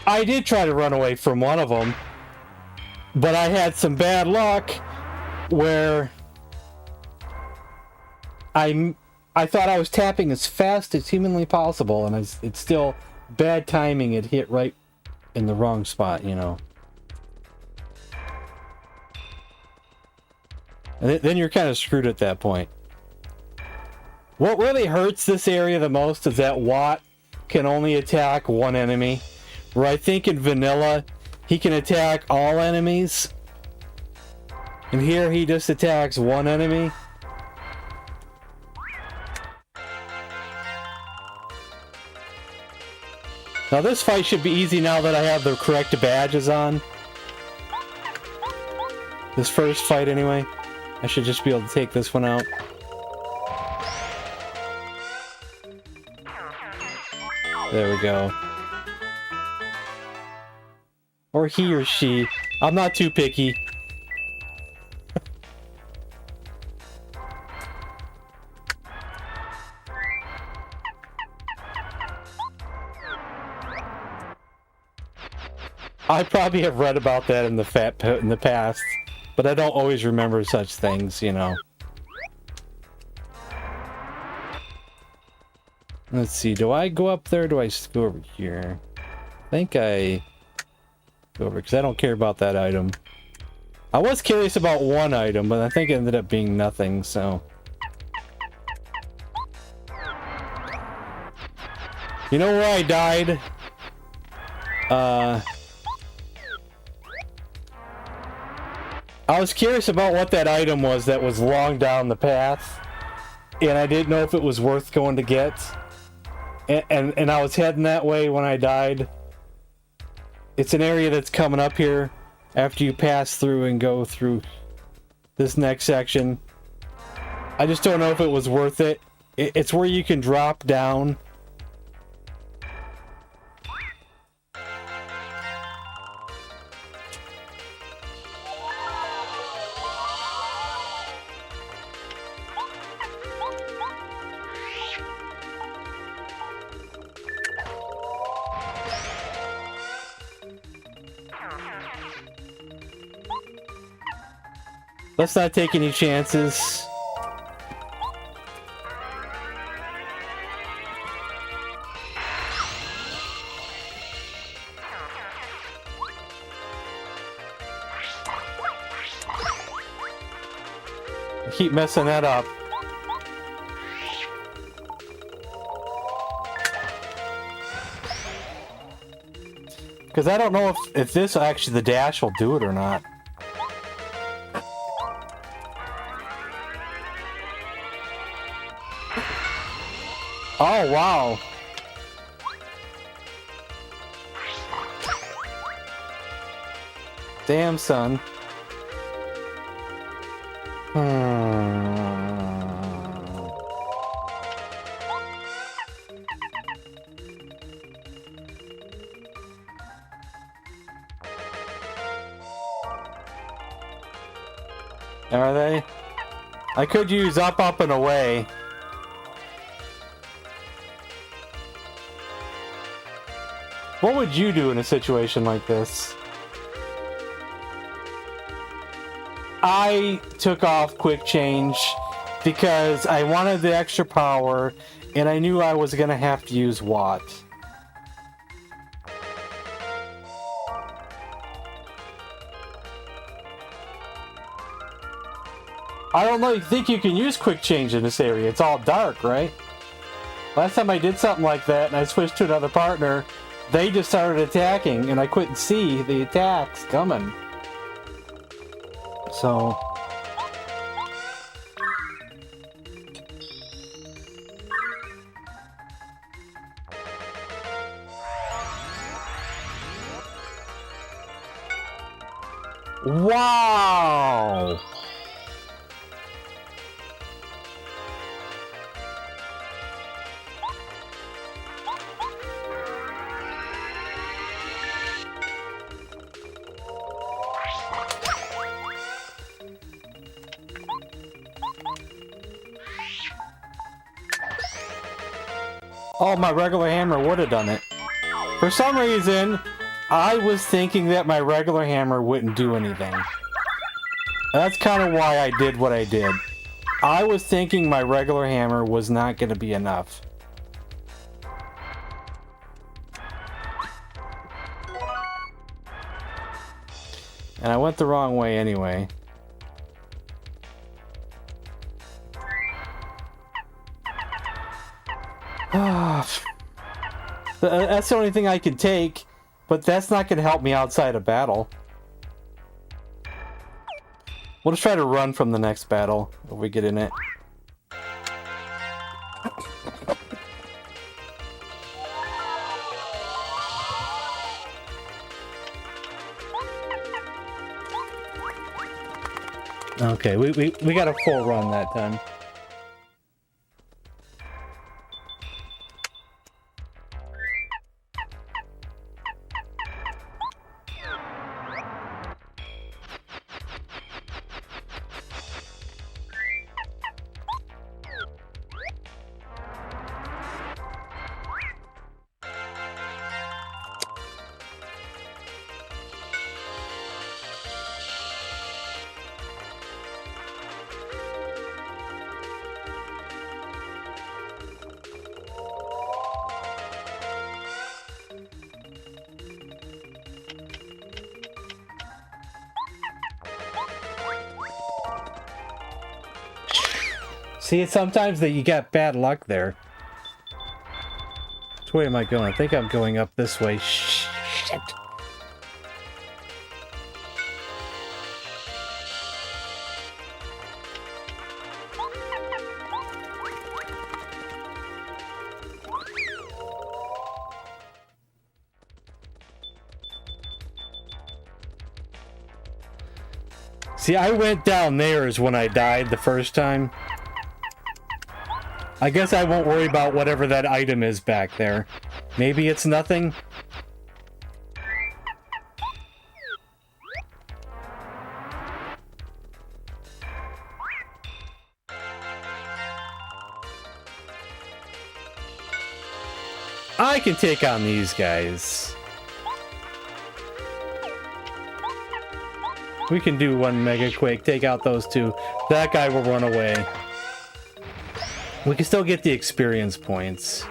I did try to run away from one of them, but I had some bad luck where I thought I was tapping as fast as humanly possible, and it's still bad timing. It hit right in the wrong spot, you know. And then you're kind of screwed at that point. What really hurts this area the most is that Watt can only attack one enemy. Where I think in vanilla, he can attack all enemies. And here he just attacks one enemy. Now this fight should be easy now that I have the correct badges on. This first fight anyway. I should just be able to take this one out. There we go. Or he or she. I'm not too picky. I probably have read about that in the past, but I don't always remember such things, you know. Let's see, do I go up there or do I just go over here? I think I go over, because I don't care about that item. I was curious about one item, but I think it ended up being nothing, so... You know where I died? I was curious about what that item was that was long down the path, and I didn't know if it was worth going to get. And I was heading that way when I died. It's an area that's coming up here after you pass through and go through this next section. I just don't know if it was worth it. It's where you can drop down. Let's not take any chances. I keep messing that up. Because I don't know if this actually, the dash will do it or not. Oh, wow. Damn, son. Are they? I could use up, up, and away. What would you do in a situation like this? I took off quick change because I wanted the extra power and I knew I was gonna have to use Watt. I don't know, you think you can use quick change in this area? It's all dark, right? Last time I did something like that and I switched to another partner, they just started attacking and I couldn't see the attacks coming. So... Wow! Oh, my regular hammer would have done it. For some reason, I was thinking that my regular hammer wouldn't do anything. That's kind of why I did what I did. I was thinking my regular hammer was not going to be enough. And I went the wrong way anyway. That's the only thing I can take, but that's not going to help me outside of battle. We'll just try to run from the next battle if we get in it. Okay, we got a full run that time. See, sometimes that you get bad luck there. Which way am I going? I think I'm going up this way. Shit. See, I went down there is when I died the first time. I guess I won't worry about whatever that item is back there. Maybe it's nothing? I can take on these guys. We can do one Mega Quake, take out those two. That guy will run away. We can still get the experience points.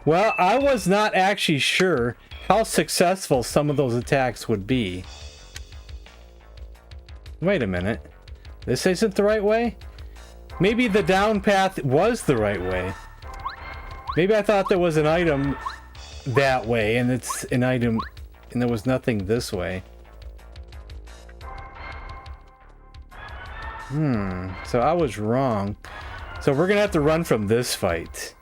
Well, I was not actually sure how successful some of those attacks would be. Wait a minute. This isn't the right way? Maybe the down path was the right way. Maybe I thought there was an item that way, and it's an item, and there was nothing this way. So I was wrong. So we're gonna have to run from this fight.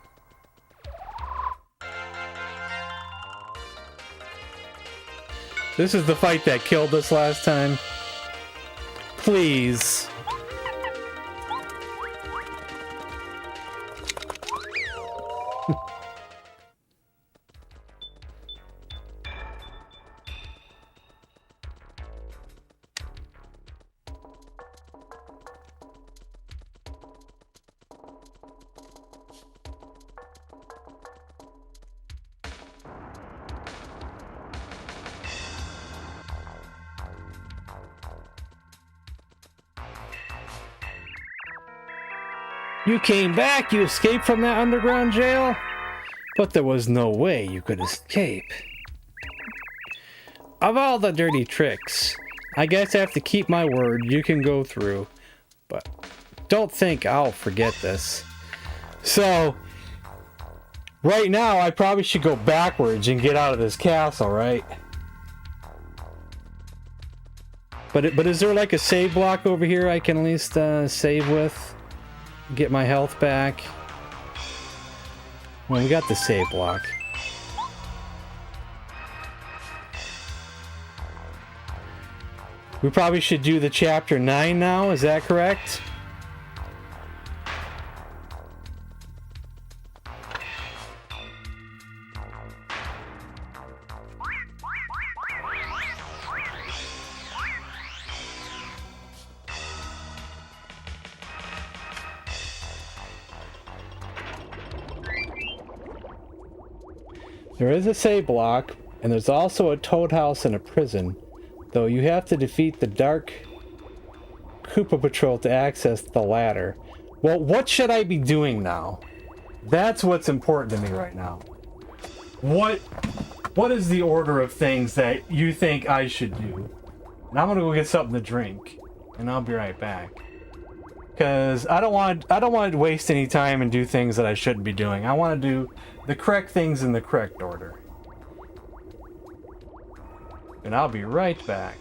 This is the fight that killed us last time. Please. You came back, you escaped from that underground jail? But there was no way you could escape. Of all the dirty tricks, I guess I have to keep my word, you can go through. But don't think I'll forget this. So, right now I probably should go backwards and get out of this castle, right? But is there like a save block over here I can at least save with? Get my health back. Well, we got the save block. We probably should do the chapter 9 now, is that correct? There is a save block, and there's also a toad house and a prison, though you have to defeat the Dark Koopa Patrol to access the latter. Well, what should I be doing now? That's what's important to me right now. What is the order of things that you think I should do? And I'm gonna go get something to drink, and I'll be right back. Because I don't want to waste any time and do things that I shouldn't be doing. I want to do the correct things in the correct order. And I'll be right back.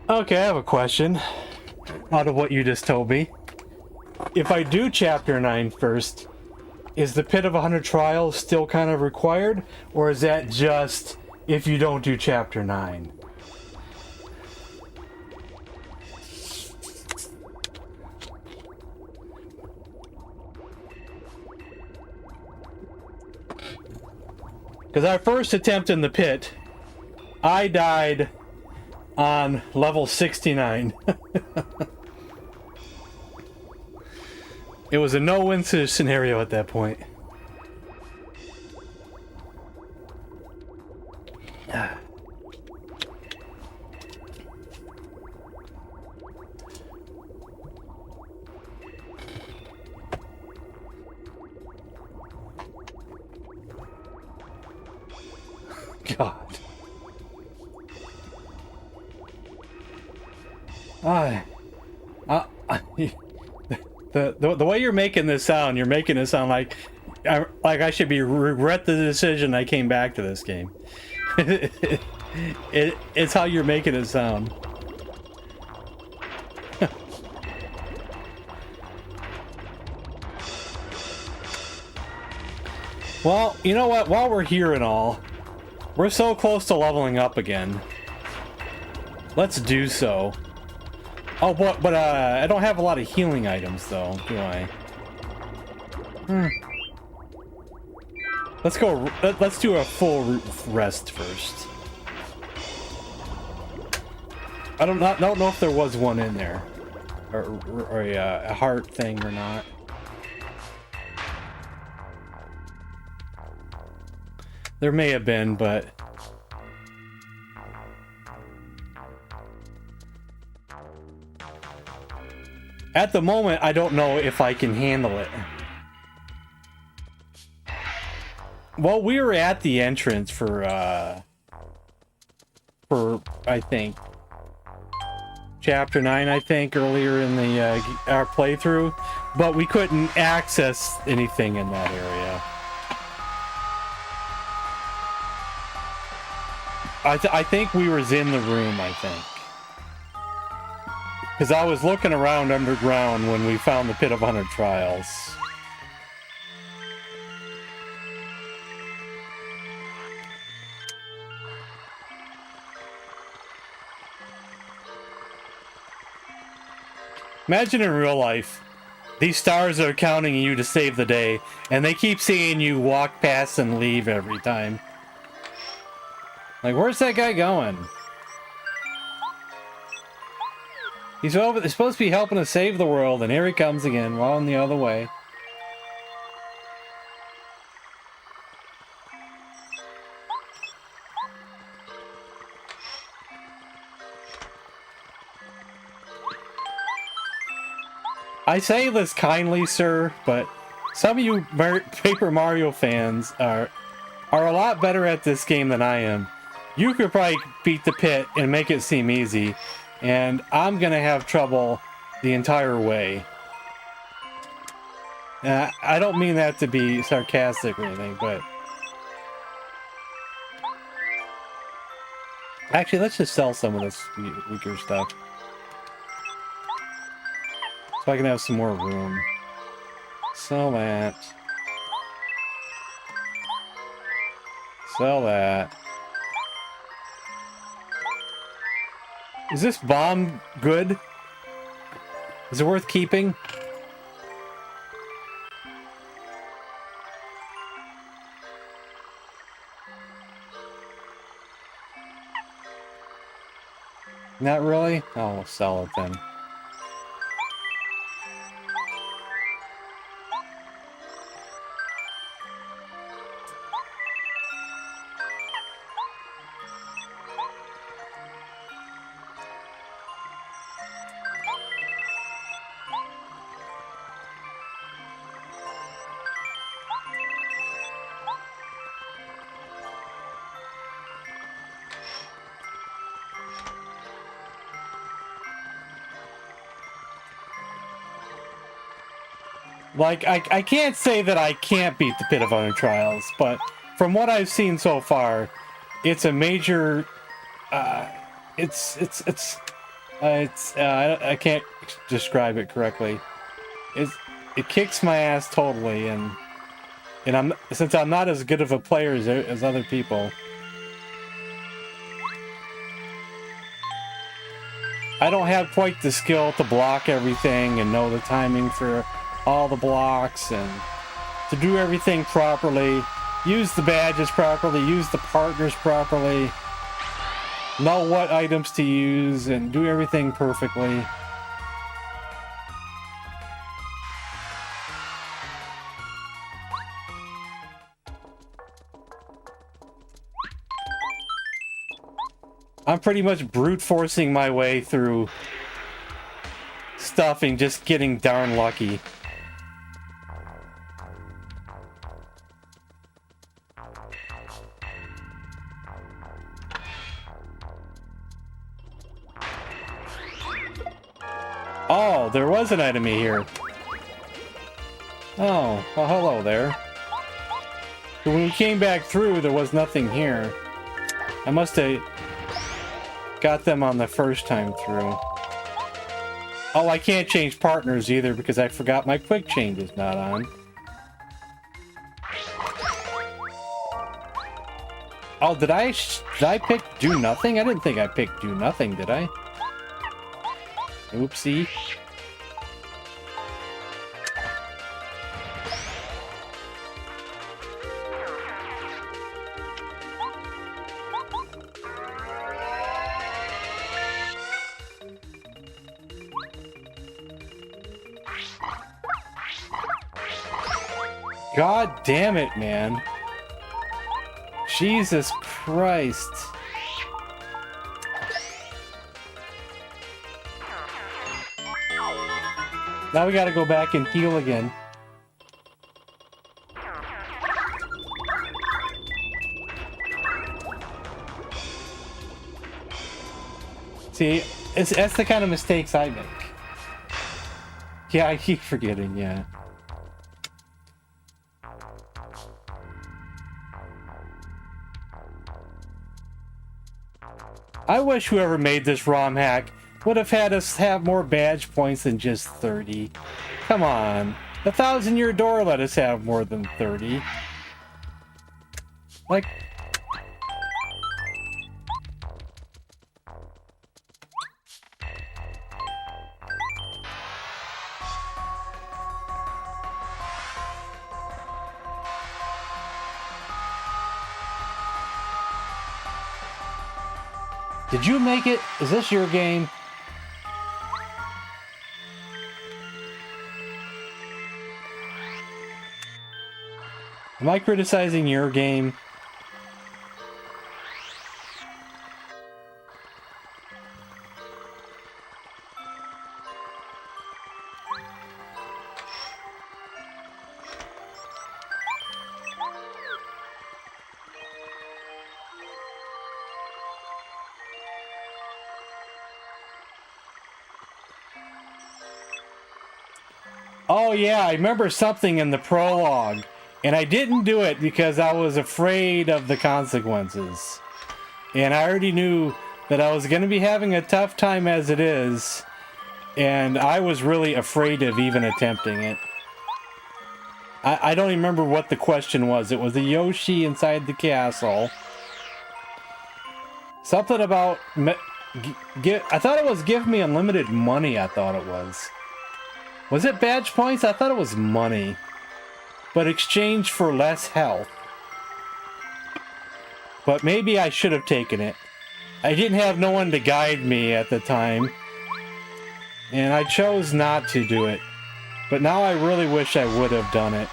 Okay, I have a question out of what you just told me. If I do Chapter 9 first, is the Pit of 100 Trials still kind of required? Or is that just if you don't do Chapter 9? Because our first attempt in the pit, I died on level 69. It was a no-win scenario at that point. God. The way you're making this sound, you're making it sound like I should be regret the decision I came back to this game. It's how you're making it sound. Well, you know what? While we're here and all, we're so close to leveling up again. Let's do so. Oh, but I don't have a lot of healing items, though, do I? Let's go. Let's do a full rest first. I don't know if there was one in there, or a heart thing or not. There may have been, but at the moment, I don't know if I can handle it. Well, we were at the entrance for I think Chapter 9, I think, earlier in the our playthrough, but we couldn't access anything in that area. I think we was in the room, I think. Because I was looking around underground when we found the Pit of 100 Trials. Imagine in real life, these stars are counting you to save the day, and they keep seeing you walk past and leave every time. Like, where's that guy going? He's supposed to be helping us save the world, and here he comes again, rolling the other way. I say this kindly, sir, but some of you Paper Mario fans are a lot better at this game than I am. You could probably beat the pit and make it seem easy, and I'm gonna have trouble the entire way. I don't mean that to be sarcastic or anything, but Actually, let's just sell some of this weaker stuff. So I can have some more room. Sell that. Sell that. Is this bomb good? Is it worth keeping? Not really? Oh, we'll sell it then. Like, I can't say that I can't beat the Pit of Honor Trials, but from what I've seen so far, it's a major, I can't describe it correctly. It kicks my ass totally, and since I'm not as good of a player as other people, I don't have quite the skill to block everything and know the timing for all the blocks and to do everything properly, use the badges properly, use the partners properly, know what items to use, and do everything perfectly. I'm pretty much brute forcing my way through stuff and just getting darn lucky. Oh, there was an enemy here. Oh, well, hello there. When we came back through, there was nothing here. I must have got them on the first time through. Oh, I can't change partners either because I forgot my quick change is not on. Oh, did I pick do nothing? I didn't think I picked do nothing, did I? Oopsie. God damn it, man. Jesus Christ. Now we gotta go back and heal again. See, that's the kind of mistakes I make. Yeah, I keep forgetting, yeah. I wish whoever made this ROM hack would have had us have more badge points than just 30. Come on. The 1,000-year door let us have more than 30. Like... Did you make it? Is this your game? Am I criticizing your game? Oh yeah, I remember something in the prologue, and I didn't do it because I was afraid of the consequences. And I already knew that I was going to be having a tough time as it is, and I was really afraid of even attempting it. I don't even remember what the question was. It was a Yoshi inside the castle. Something about... I thought it was give me unlimited money, I thought it was. Was it badge points? I thought it was money. But exchange for less health. But maybe I should have taken it. I didn't have no one to guide me at the time. And I chose not to do it. But now I really wish I would have done it.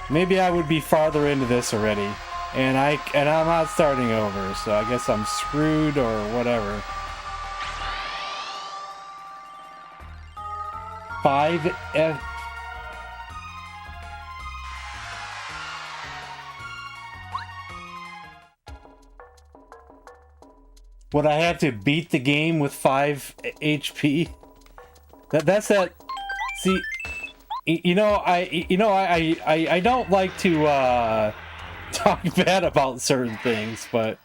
Maybe I would be farther into this already. And I'm not starting over, so I guess I'm screwed or whatever. 5F. Would I have to beat the game with 5 HP? That's that. See, I don't like to talk bad about certain things, but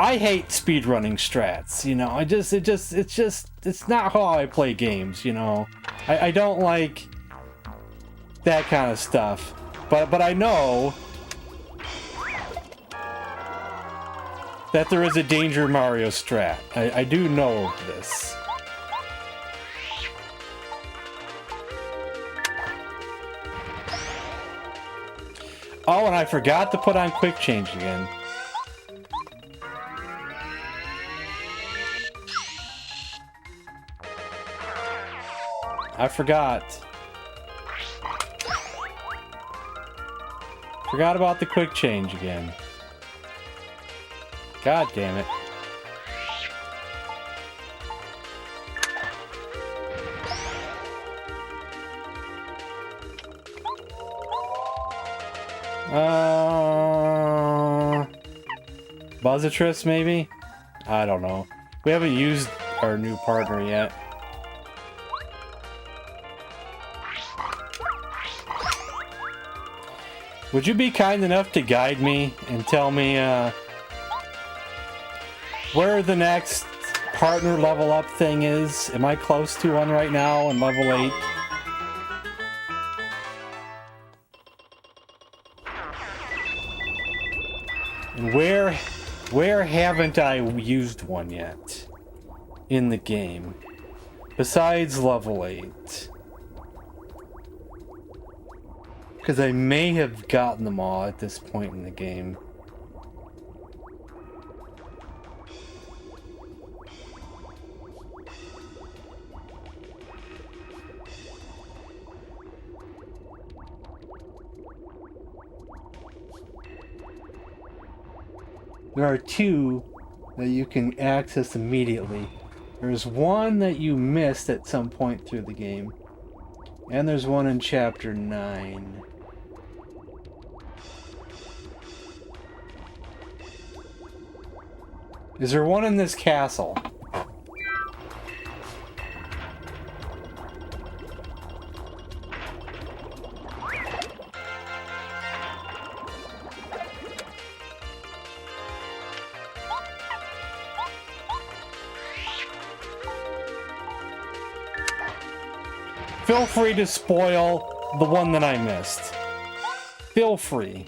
I hate speedrunning strats. It's not how I play games. I don't like that kind of stuff. But I know that there is a Danger Mario strat. I do know this. Oh, and I forgot to put on quick change again. I forgot. Forgot about the quick change again. God damn it. Buzzatress, maybe? I don't know. We haven't used our new partner yet. Would you be kind enough to guide me and tell me where the next partner level up thing is? Am I close to one right now in level 8? And where haven't I used one yet in the game besides level 8? Because I may have gotten them all at this point in the game. There are 2 that you can access immediately. There's one that you missed at some point through the game. And there's one in Chapter 9. Is there one in this castle? Feel free to spoil the one that I missed. Feel free.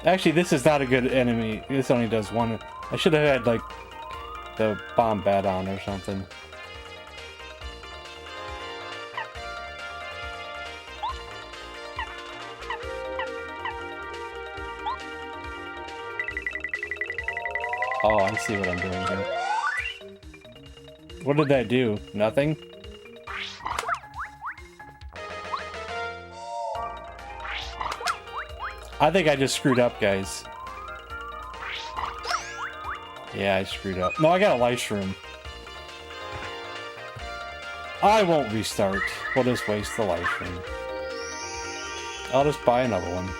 Actually, this is not a good enemy. This only does one. I should have had, like, the bomb bat on or something. Oh, I see what I'm doing here. What did that do? Nothing? I think I just screwed up, guys. Yeah, I screwed up. No, I got a life shroom. I won't restart. We'll just waste the life shroom. I'll just buy another one.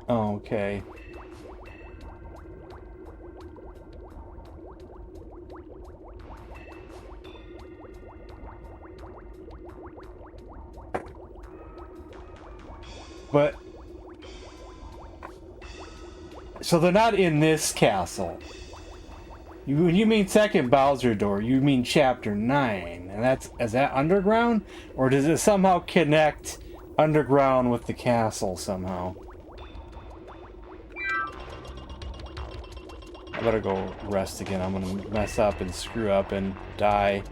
Oh, okay. But so they're not in this castle. When you mean second Bowser door, you mean chapter 9, and is that underground, or does it somehow connect underground with the castle somehow? I better go rest again. I'm gonna mess up and screw up and die.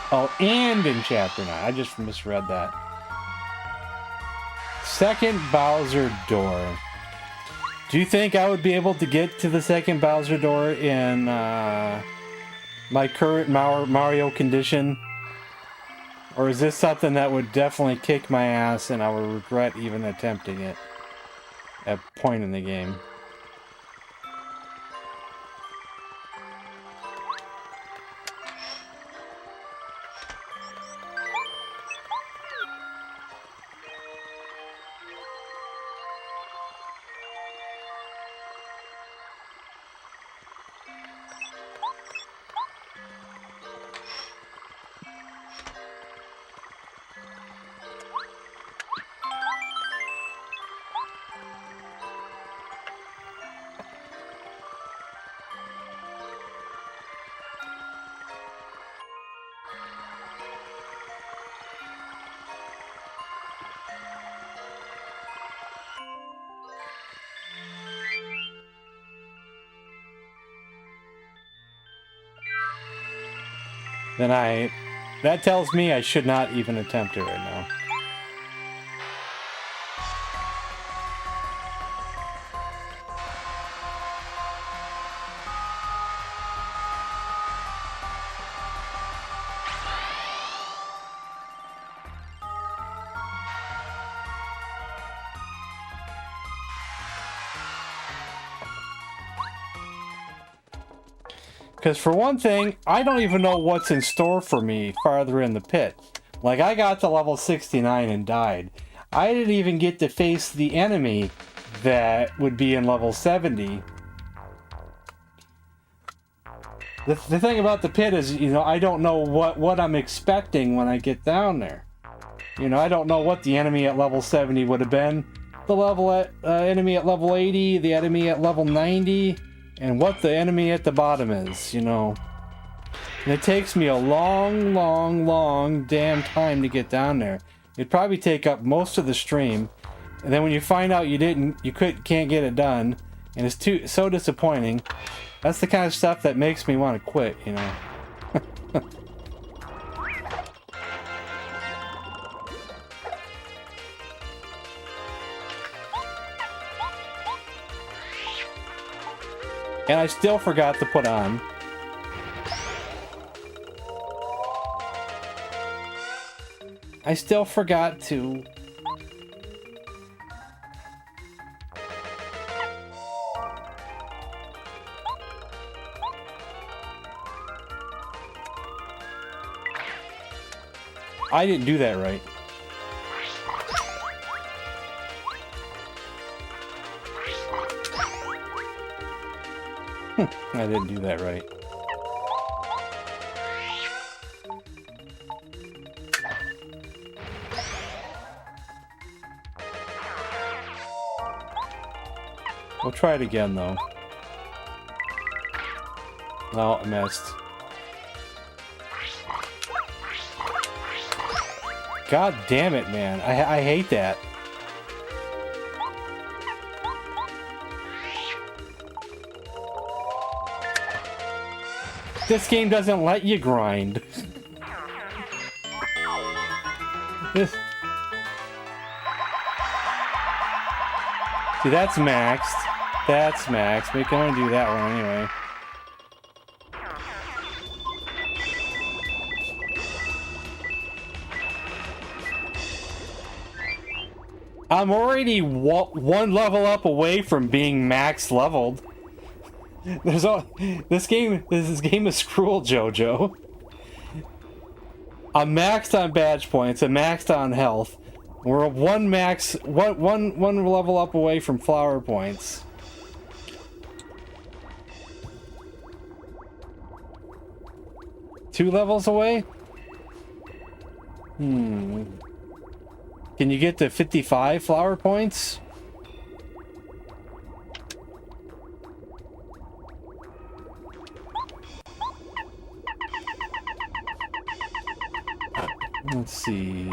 Oh, and in chapter 9. I just misread that. Second Bowser door. Do you think I would be able to get to the second Bowser door in my current Mario condition? Or is this something that would definitely kick my ass and I would regret even attempting it at a point in the game? Then that tells me I should not even attempt it right now. Because for one thing, I don't even know what's in store for me farther in the pit. Like, I got to level 69 and died. I didn't even get to face the enemy that would be in level 70. The thing about the pit is, you know, I don't know what I'm expecting when I get down there. You know, I don't know what the enemy at level 70 would have been. The enemy at level 80, the enemy at level 90... and what the enemy at the bottom is, you know. And it takes me a long, long, long damn time to get down there. It'd probably take up most of the stream. And then when you find out you can't get it done, and it's so disappointing. That's the kind of stuff that makes me want to quit, you know. And I still forgot to put on. I still forgot to. I didn't do that right. I didn't do that right. We'll try it again, though. No, I missed. God damn it, man. I hate that. This game doesn't let you grind. See, that's maxed. That's max. We can only do that one anyway. I'm already one level up away from being max leveled. This game is cruel, JoJo. I'm maxed on badge points and maxed on health. We're one level up away from flower points. Two levels away? Can you get to 55 flower points? Let's see.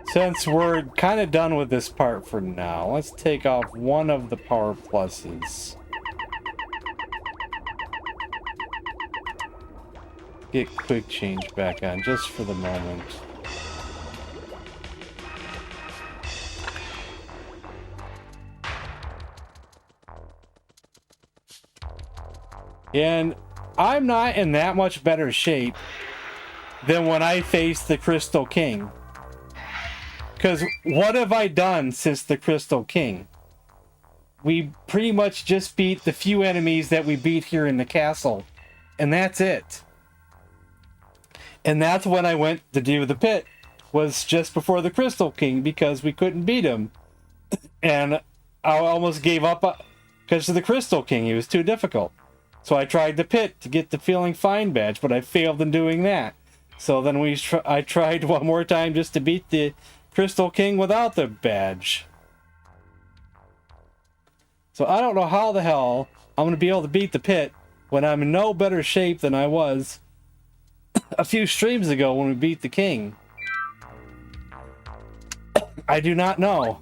Since we're kind of done with this part for now, let's take off one of the power pluses. Get quick change back on just for the moment. And I'm not in that much better shape than when I faced the Crystal King. Because what have I done since the Crystal King? We pretty much just beat the few enemies that we beat here in the castle. And that's it. And that's when I went to do the pit. Was just before the Crystal King because we couldn't beat him. And I almost gave up because of the Crystal King. He was too difficult. So I tried the pit to get the Feeling Fine badge, but I failed in doing that. So then I tried one more time just to beat the Crystal King without the badge. So I don't know how the hell I'm going to be able to beat the pit when I'm in no better shape than I was a few streams ago when we beat the king. I do not know.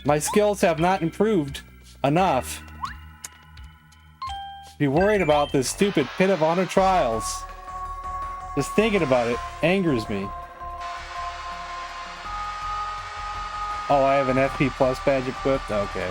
My skills have not improved enough to be worried about this stupid Pit of Honor trials. Just thinking about it angers me. Oh, I have an FP Plus badge equipped? Okay.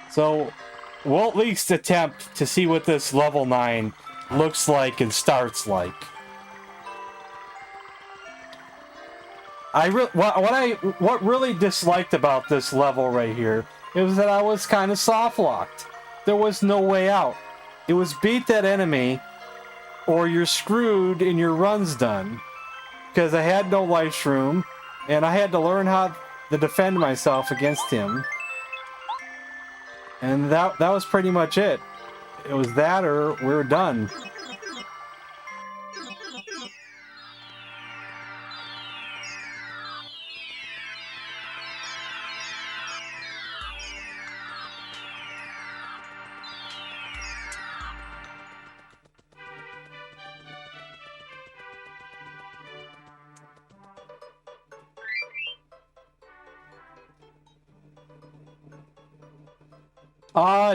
So, we'll at least attempt to see what this level 9 looks like and starts like. What really disliked about this level right here is that I was kind of soft locked. There was no way out. It was beat that enemy or you're screwed and your run's done. Because I had no life shroom and I had to learn how to defend myself against him. And that was pretty much it. It was that or we were done.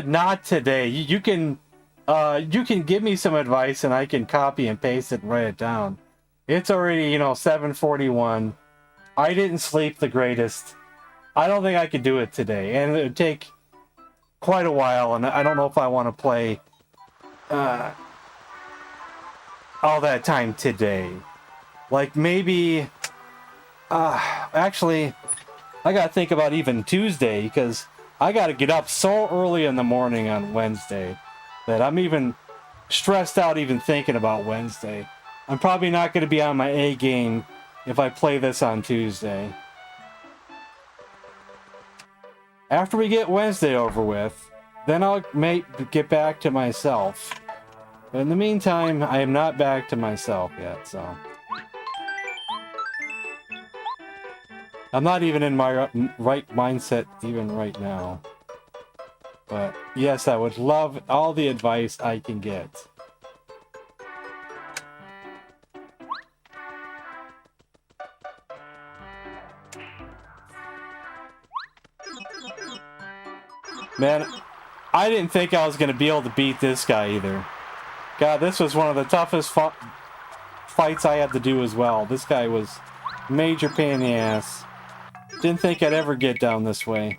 Not today. You can give me some advice and I can copy and paste it and write it down. It's already, 7:41. I didn't sleep the greatest. I don't think I could do it today. And it would take quite a while, and I don't know if I want to play all that time today. Like, maybe... actually, I gotta think about even Tuesday, because I gotta get up so early in the morning on Wednesday that I'm even stressed out even thinking about Wednesday. I'm probably not gonna be on my A game if I play this on Tuesday. After we get Wednesday over with, then I'll get back to myself. But in the meantime, I am not back to myself yet, so... I'm not even in my right mindset even right now. But yes, I would love all the advice I can get. Man, I didn't think I was going to be able to beat this guy either. God, this was one of the toughest fights I had to do as well. This guy was major pain in the ass. Didn't think I'd ever get down this way.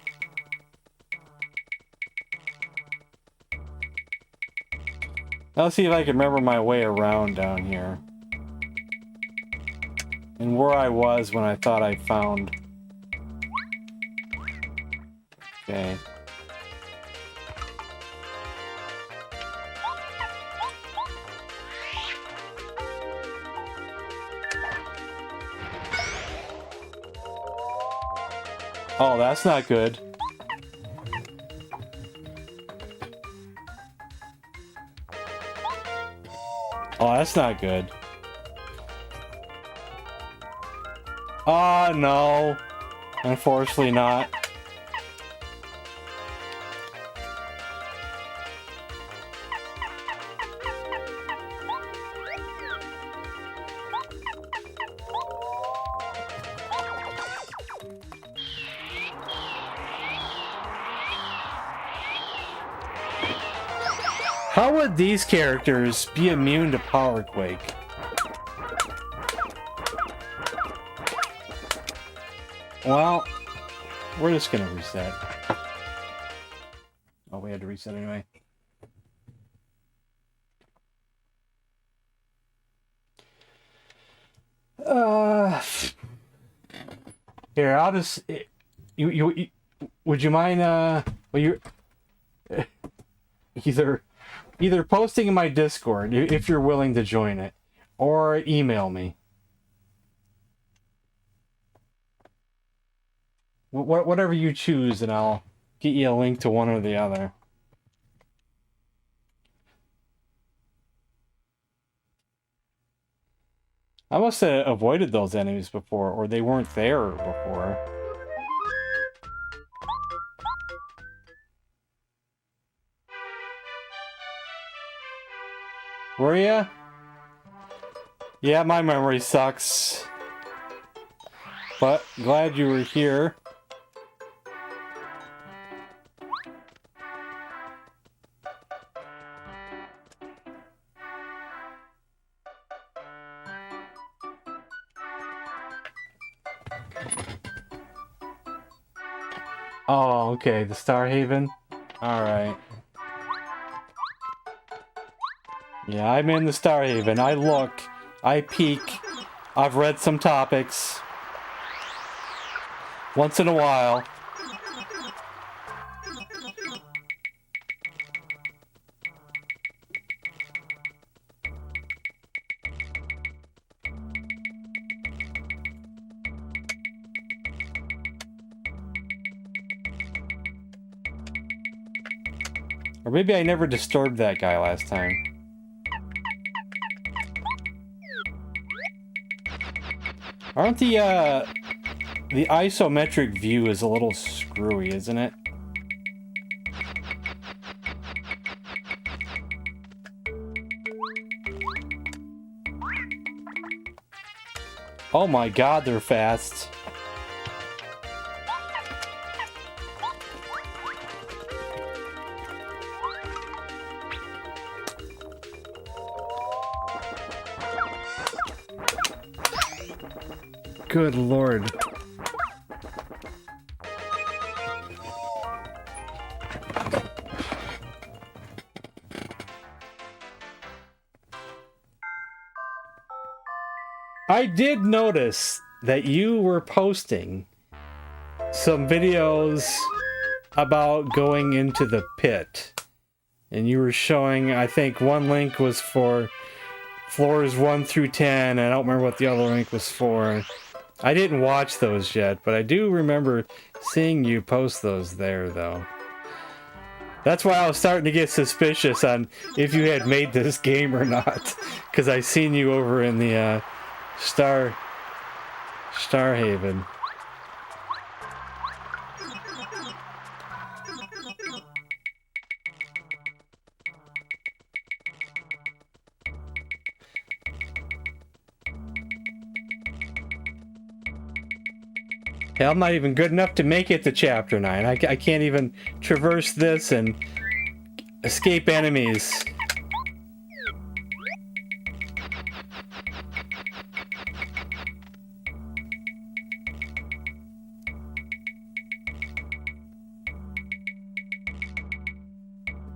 Let's see if I can remember my way around down here. And where I was when I thought I found... Okay. Oh, that's not good. Oh, that's not good. Oh, no. Unfortunately not. How would these characters be immune to Power Quake? Well, we're just gonna reset. Oh, we had to reset anyway. Here, I'll just... You would you mind, well, you're... Either posting in my Discord, if you're willing to join it, or email me. Whatever you choose, and I'll get you a link to one or the other. I must have avoided those enemies before, or they weren't there before. Were ya? Yeah, my memory sucks. But glad you were here. Oh, okay, the Star Haven. Alright. Yeah, I'm in the Star Haven. I look, I peek, I've read some topics. Once in a while. Or maybe I never disturbed that guy last time. Aren't the isometric view is a little screwy, isn't it? Oh my god, they're fast. Good lord. I did notice that you were posting some videos about going into the pit. And you were showing, I think one link was for floors 1 through 10. I don't remember what the other link was for. I didn't watch those yet, but I do remember seeing you post those there, though. That's why I was starting to get suspicious on if you had made this game or not. Because I seen you over in the Star Haven. Hell, I'm not even good enough to make it to Chapter 9. I can't even traverse this and escape enemies.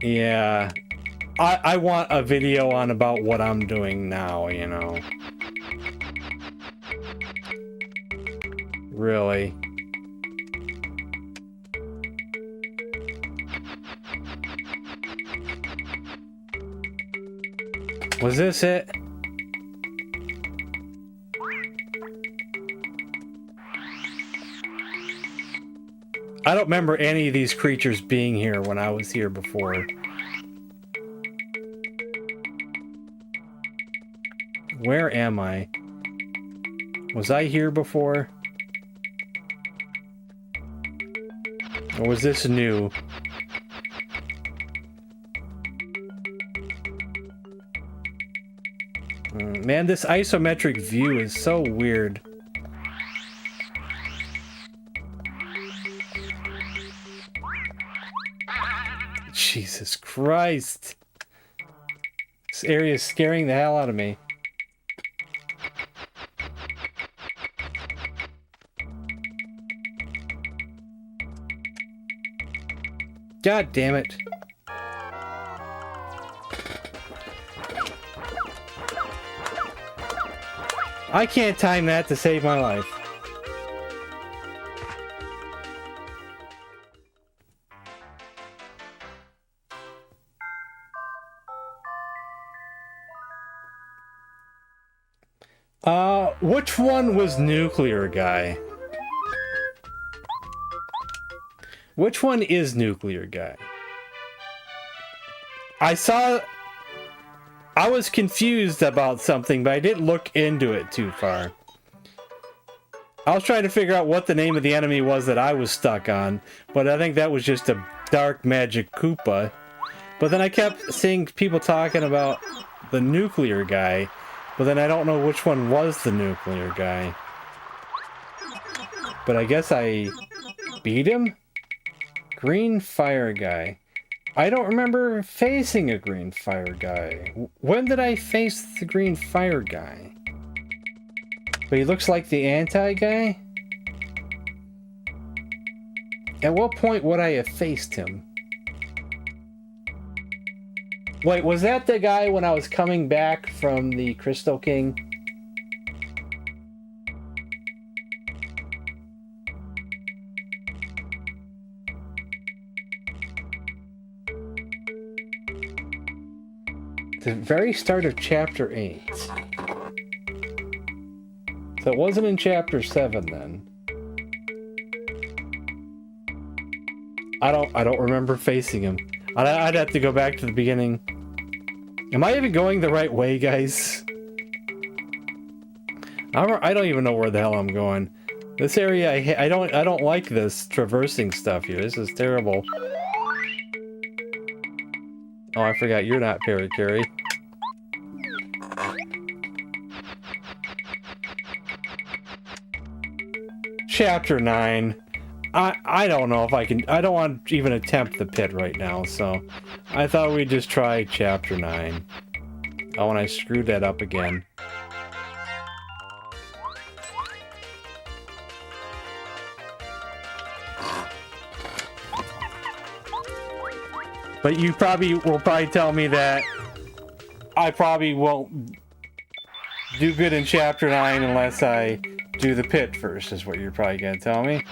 Yeah. I want a video on about what I'm doing now, you know. Really. Was this it? I don't remember any of these creatures being here when I was here before. Where am I? Was I here before? Or was this new? Man, this isometric view is so weird. Jesus Christ. This area is scaring the hell out of me. God damn it. I can't time that to save my life. Which one was Nuclear Guy? Which one is Nuclear Guy? I was confused about something, but I didn't look into it too far. I was trying to figure out what the name of the enemy was that I was stuck on, but I think that was just a dark magic Koopa. But then I kept seeing people talking about the Nuclear Guy, but then I don't know which one was the Nuclear Guy. But I guess I beat him? Green Fire Guy. I don't remember facing a Green Fire Guy. When did I face the Green Fire Guy? But he looks like the anti-guy? At what point would I have faced him? Wait, was that the guy when I was coming back from the Crystal King? The very start of Chapter 8. So it wasn't in Chapter 7 then. I don't remember facing him. I'd have to go back to the beginning. Am I even going the right way, guys? I don't even know where the hell I'm going. This area, I don't like this traversing stuff here. This is terrible. Oh, I forgot you're not Parakarry. Chapter 9. I don't know if I can... I don't want to even attempt the pit right now, so... I thought we'd just try Chapter 9. Oh, and I screwed that up again. But you will probably tell me that I probably won't do good in Chapter 9 unless I do the pit first, is what you're probably gonna tell me.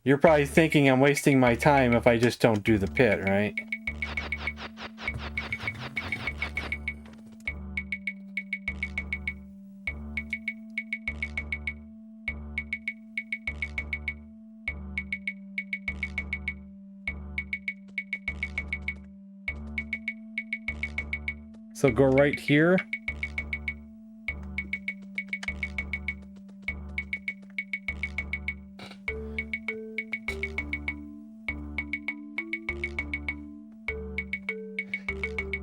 You're probably thinking I'm wasting my time if I just don't do the pit, right? So go right here.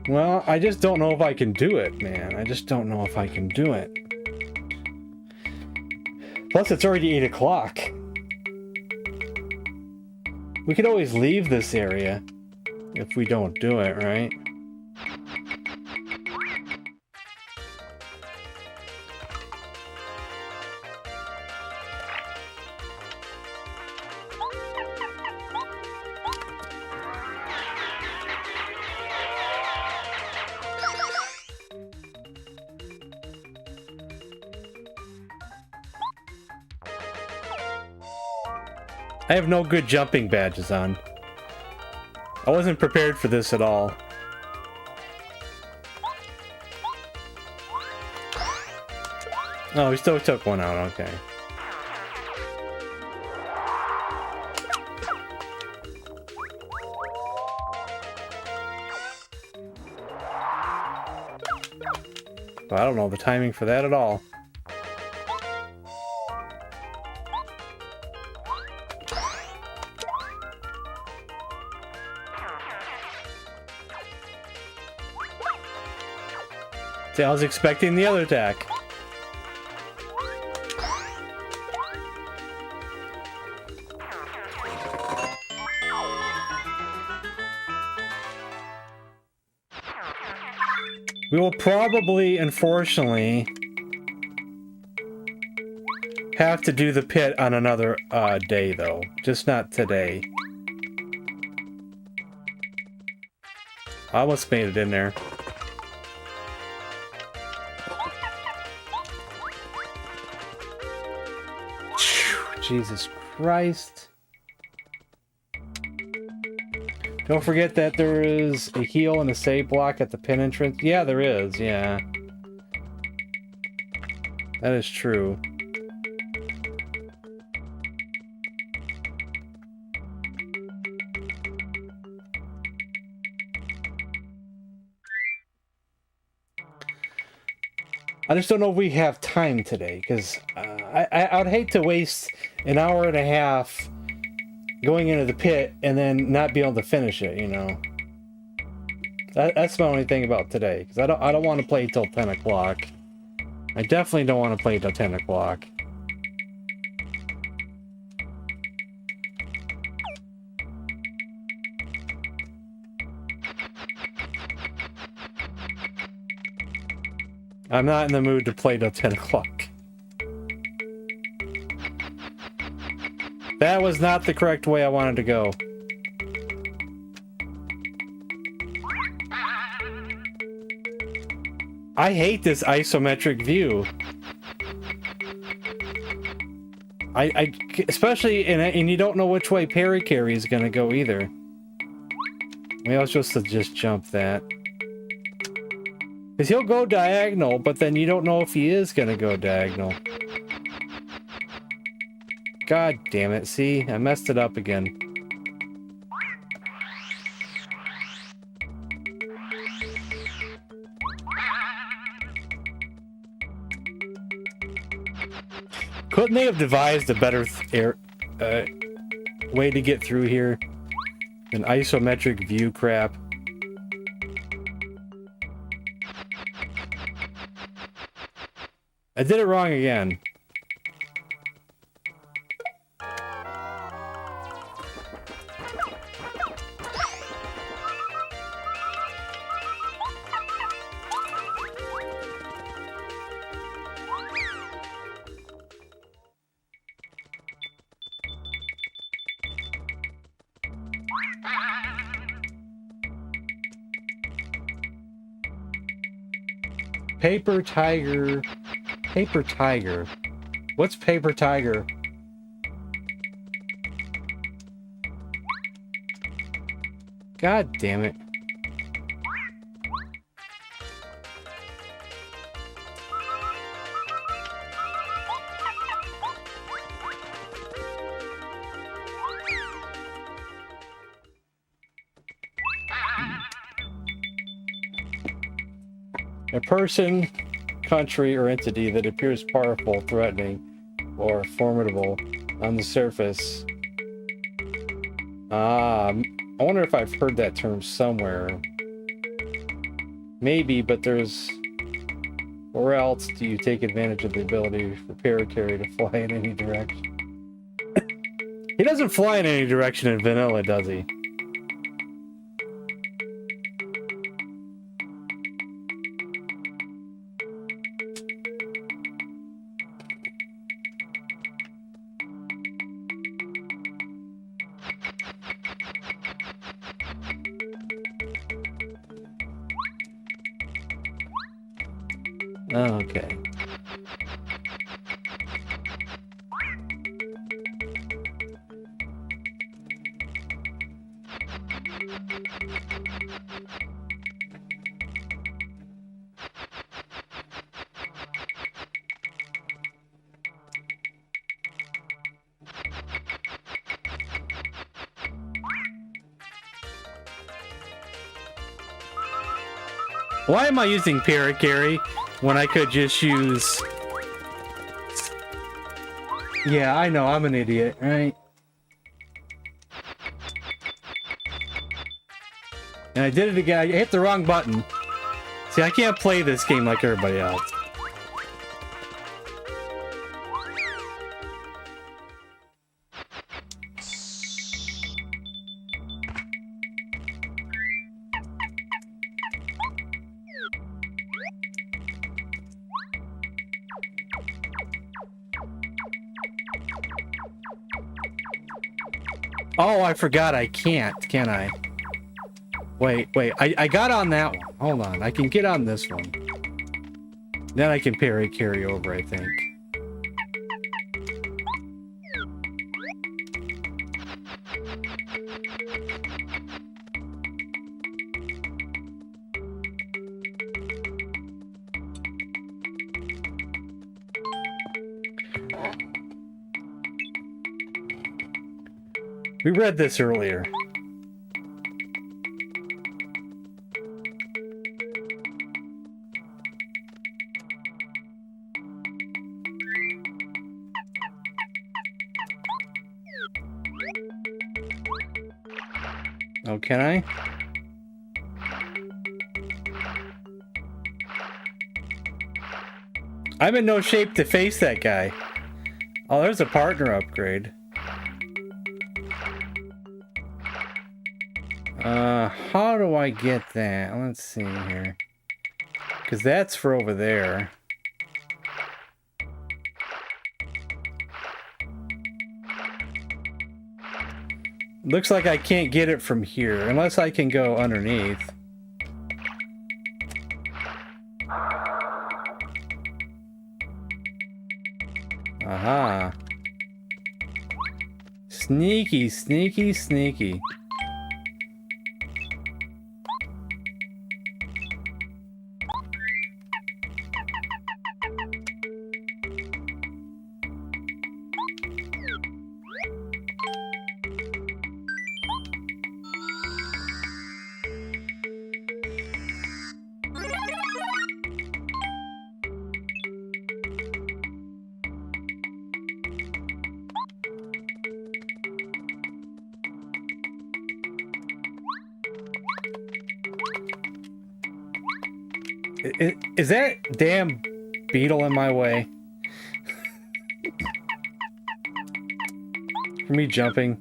Well, I just don't know if I can do it, man. I just don't know if I can do it. Plus, it's already 8 o'clock. We could always leave this area if we don't do it, right? I have no good jumping badges on. I wasn't prepared for this at all. Oh, we still took one out, okay. Well, I don't know the timing for that at all. See, I was expecting the other attack. We will probably, unfortunately, have to do the pit on another day, though. Just not today. I almost made it in there. Jesus Christ. Don't forget that there is a heal and a save block at the pin entrance. Yeah, there is, yeah. That is true. I just don't know if we have time today, because I would hate to waste an hour and a half going into the pit and then not be able to finish it, you know. That's my only thing about today, because I don't want to play till 10 o'clock. I definitely don't want to play till 10 o'clock. I'm not in the mood to play till 10 o'clock. That was not the correct way I wanted to go. I hate this isometric view. Especially, and you don't know which way parry is gonna go either. Maybe I was supposed to just jump that. Because he'll go diagonal, but then you don't know if he is gonna go diagonal. God damn it, see? I messed it up again. Couldn't they have devised a better way to get through here? An isometric view crap. I did it wrong again. Paper Tiger. Paper Tiger. What's Paper Tiger? God damn it. A person, country, or entity that appears powerful, threatening, or formidable on the surface. I wonder if I've heard that term somewhere. Maybe, but there's... Or else do you take advantage of the ability for Paracarry to fly in any direction? He doesn't fly in any direction in vanilla, does he? Oh, okay. Why am I using Paracarry when I could just use... Yeah, I know, I'm an idiot, right? And I did it again. I hit the wrong button. See, I can't play this game like everybody else. Oh, I forgot I can't, can I? Wait, I got on that one. Hold on, I can get on this one. Then I can carry over, I think. We read this earlier. Oh, can I? I'm in no shape to face that guy. Oh, there's a partner upgrade. How do I get that? Let's see here. Because that's for over there. Looks like I can't get it from here, unless I can go underneath. Aha. Sneaky, sneaky, sneaky. Is that damn beetle in my way? For me jumping?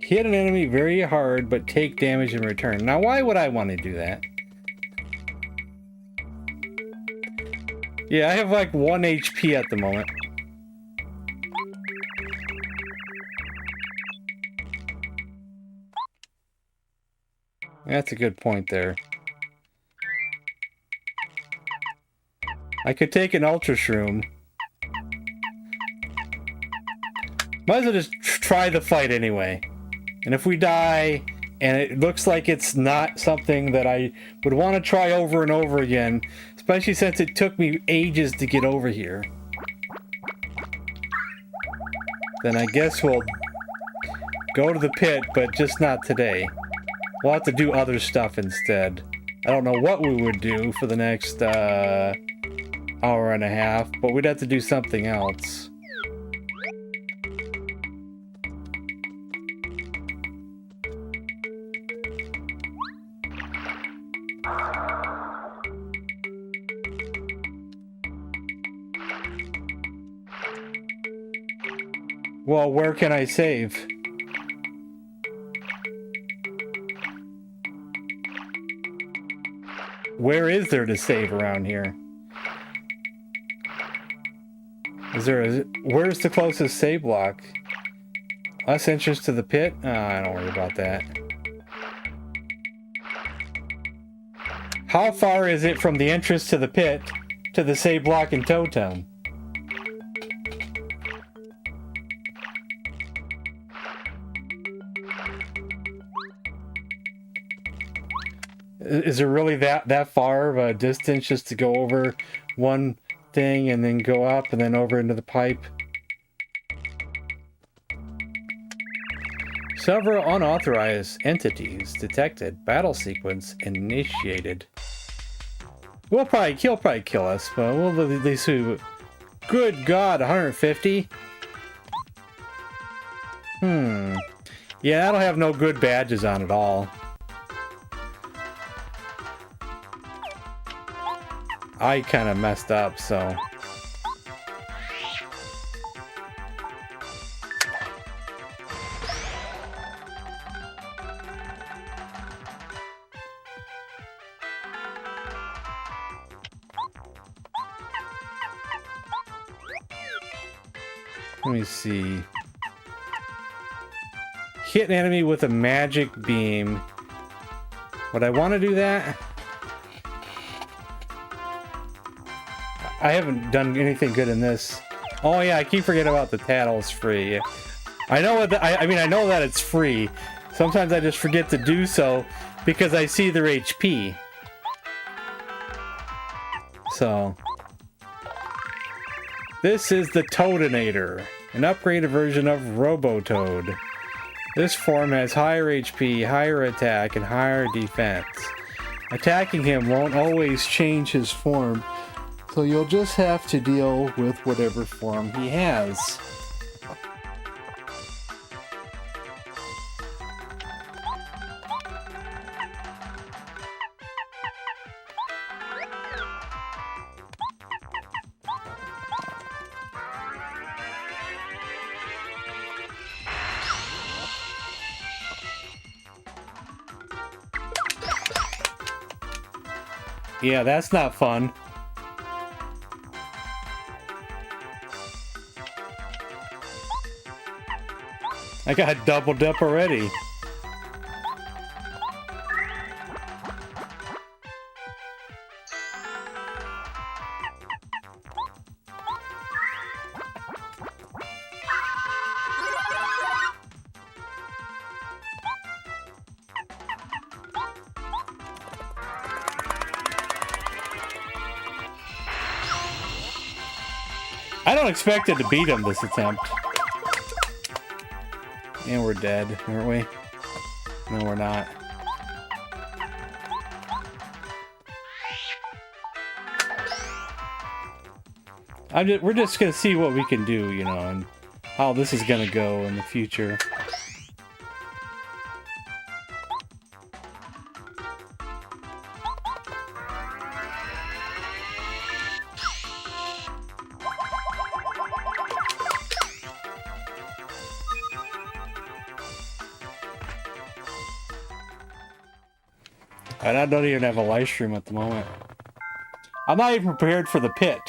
Hit an enemy very hard, but take damage in return. Now, why would I want to do that? Yeah, I have like 1 HP at the moment. That's a good point there. I could take an Ultra Shroom. Might as well just try the fight anyway. And if we die, and it looks like it's not something that I would want to try over and over again, especially since it took me ages to get over here, then I guess we'll go to the pit, but just not today. We'll have to do other stuff instead. I don't know what we would do for the next hour and a half, but we'd have to do something else. Well, where can I save? Where is there to save around here? Is there a... Where's the closest save block? Less entrance to the pit? I don't worry about that. How far is it from the entrance to the pit to the save block in Toad Town? Is it really that far of a distance just to go over one thing and then go up and then over into the pipe? Several unauthorized entities detected. Battle sequence initiated. He'll probably kill us, but we'll at least see. Good God, 150? Yeah, that'll have no good badges on at all. I kind of messed up, so... Let me see. Hit an enemy with a magic beam. Would I want to do that? I haven't done anything good in this. Oh yeah, I keep forgetting about the Tattle's free. I know what I mean, I know that it's free. Sometimes I just forget to do so because I see their HP. So... This is the Toadinator, an upgraded version of Robotoad. This form has higher HP, higher attack, and higher defense. Attacking him won't always change his form, so you'll just have to deal with whatever form he has. Yeah, that's not fun. I got doubled up already. I don't expect it to beat him this attempt. And we're dead, aren't we? No, we're not. We're just gonna see what we can do, you know, and how this is gonna go in the future. And I don't even have a live stream at the moment. I'm not even prepared for the pit.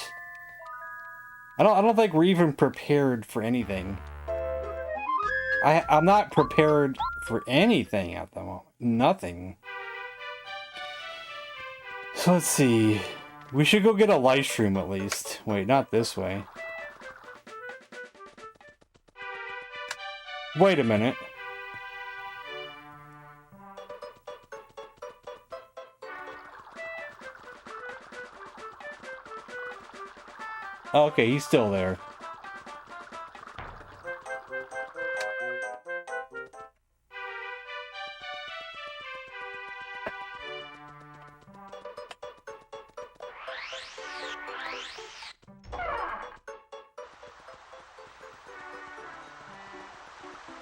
I don't think we're even prepared for anything. I'm not prepared for anything at the moment. Nothing. So let's see. We should go get a live stream at least. Wait, not this way. Wait a minute. Okay, he's still there.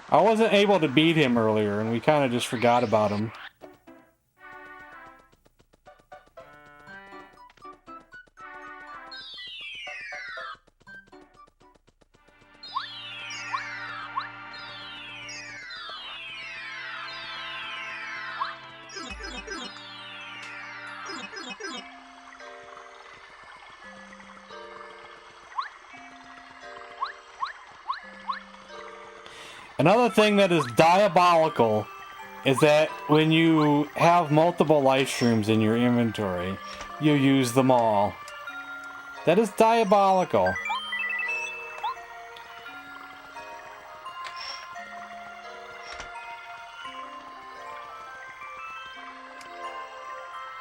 I wasn't able to beat him earlier, and we kind of just forgot about him. Another thing that is diabolical is that when you have multiple life streams in your inventory, you use them all. That is diabolical.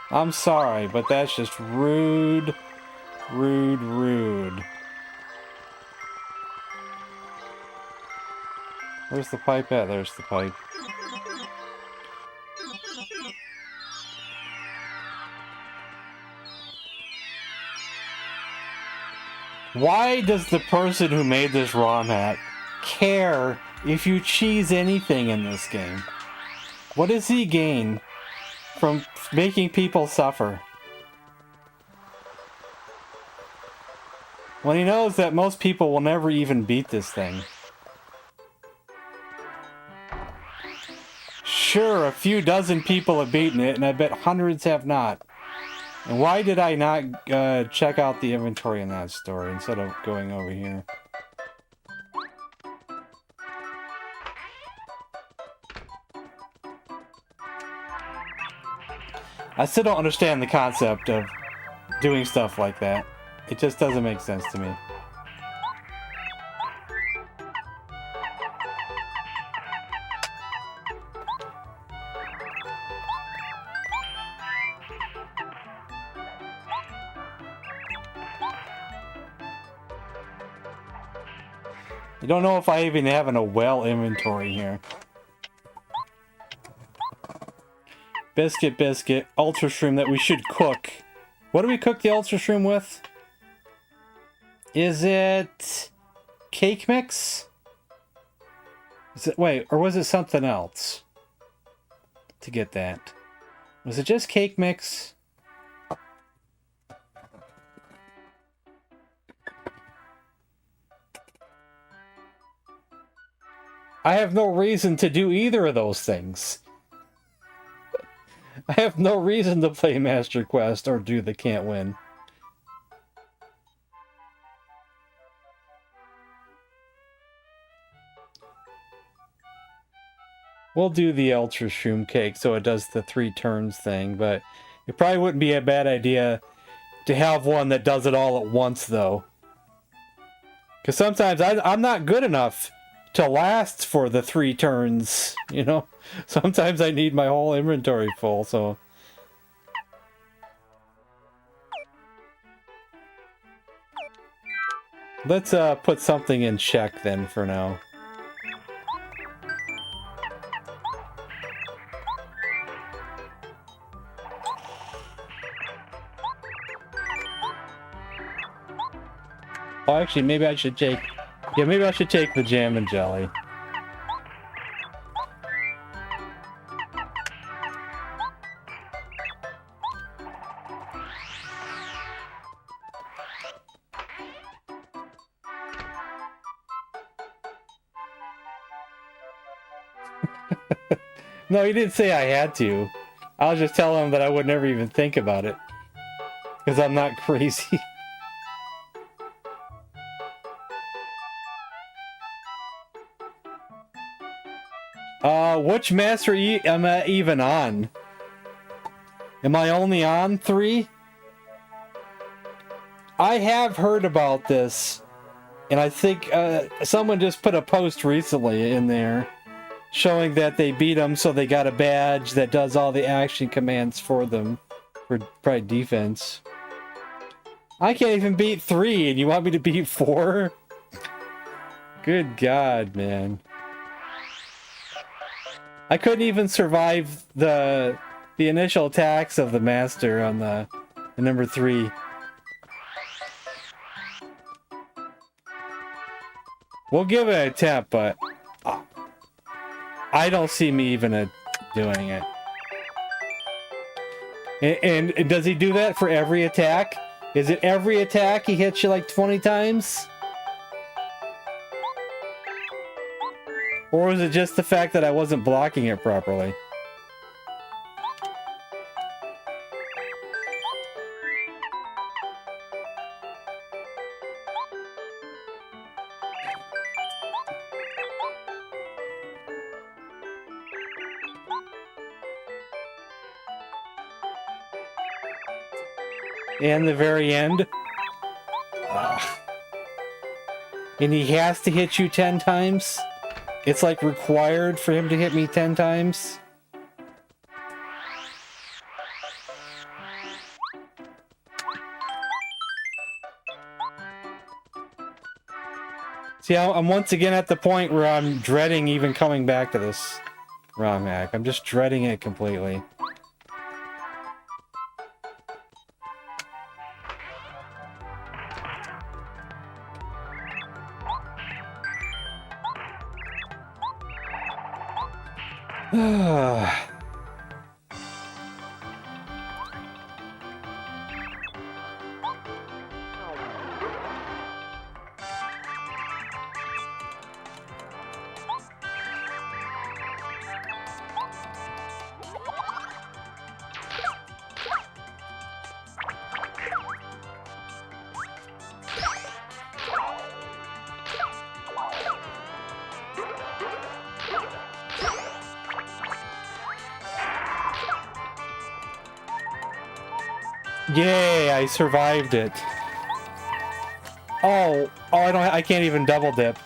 I'm sorry, but that's just rude, rude, rude. Where's the pipe at? There's the pipe. Why does the person who made this ROM hack care if you cheese anything in this game? What does he gain from making people suffer? When he knows that most people will never even beat this thing. Sure, a few dozen people have beaten it, and I bet hundreds have not. And why did I not check out the inventory in that store instead of going over here? I still don't understand the concept of doing stuff like that. It just doesn't make sense to me. I don't know if I even have a well inventory here. Biscuit, Ultra Shroom that we should cook. What do we cook the Ultra Shroom with? Is it cake mix? Is it, wait, or was it something else to get that? Was it just cake mix? I have no reason to do either of those things. I have no reason to play Master Quest or do the Can't Win. We'll do the Ultra Shroom Cake so it does the 3 turns thing, but it probably wouldn't be a bad idea to have one that does it all at once, though. Because sometimes I'm not good enough to last for the 3 turns, you know? Sometimes I need my whole inventory full, so... Let's put something in check then for now. Oh, actually, maybe I should take... Yeah, maybe I should take the jam and jelly. No, he didn't say I had to. I was just telling him that I would never even think about it. Because I'm not crazy. Which master am I even on? Am I only on 3? I have heard about this, and I think someone just put a post recently in there showing that they beat them, so they got a badge that does all the action commands for them for probably defense. I can't even beat 3, and you want me to beat 4? Good God, man. I couldn't even survive the initial attacks of the master on the number 3. We'll give it an attempt, but I don't see me even doing it. And does he do that for every attack? Is it every attack he hits you like 20 times? Or was it just the fact that I wasn't blocking it properly? And the very end. And he has to hit you 10 times? It's like required for him to hit me 10 times? See, I'm once again at the point where I'm dreading even coming back to this ROM hack. I'm just dreading it completely. Yay, I survived it. Oh, I can't even double dip.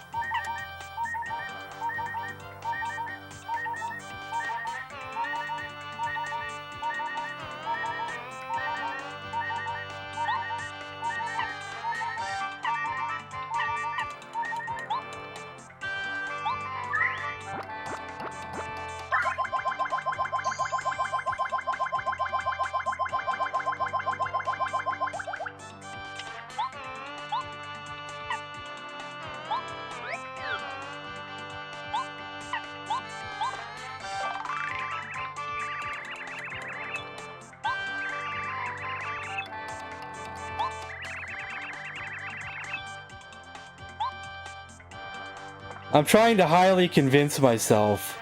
I'm trying to highly convince myself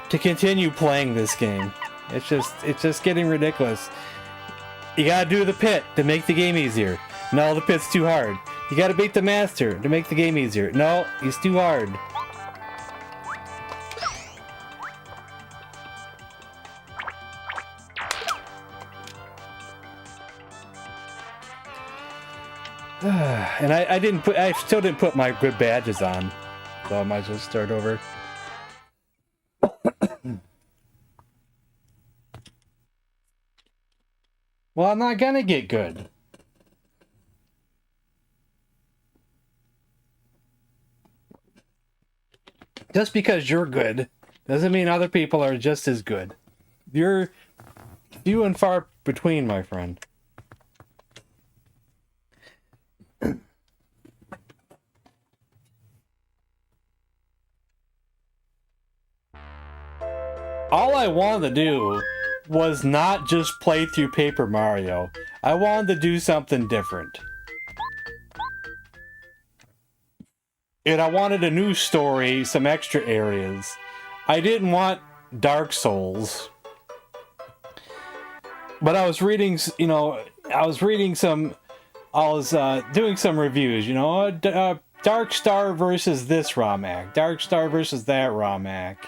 to continue playing this game. It's just getting ridiculous. You gotta do the pit to make the game easier. No, the pit's too hard. You gotta beat the master to make the game easier. No, he's too hard. And I still didn't put my good badges on. So I might as well start over. Well, I'm not gonna get good. Just because you're good doesn't mean other people are just as good. You're few and far between, my friend. All I wanted to do was not just play through Paper Mario. I wanted to do something different. And I wanted a new story, some extra areas. I didn't want Dark Souls. But I was reading, doing some reviews, Dark Star versus this ROM hack, Dark Star versus that ROM hack.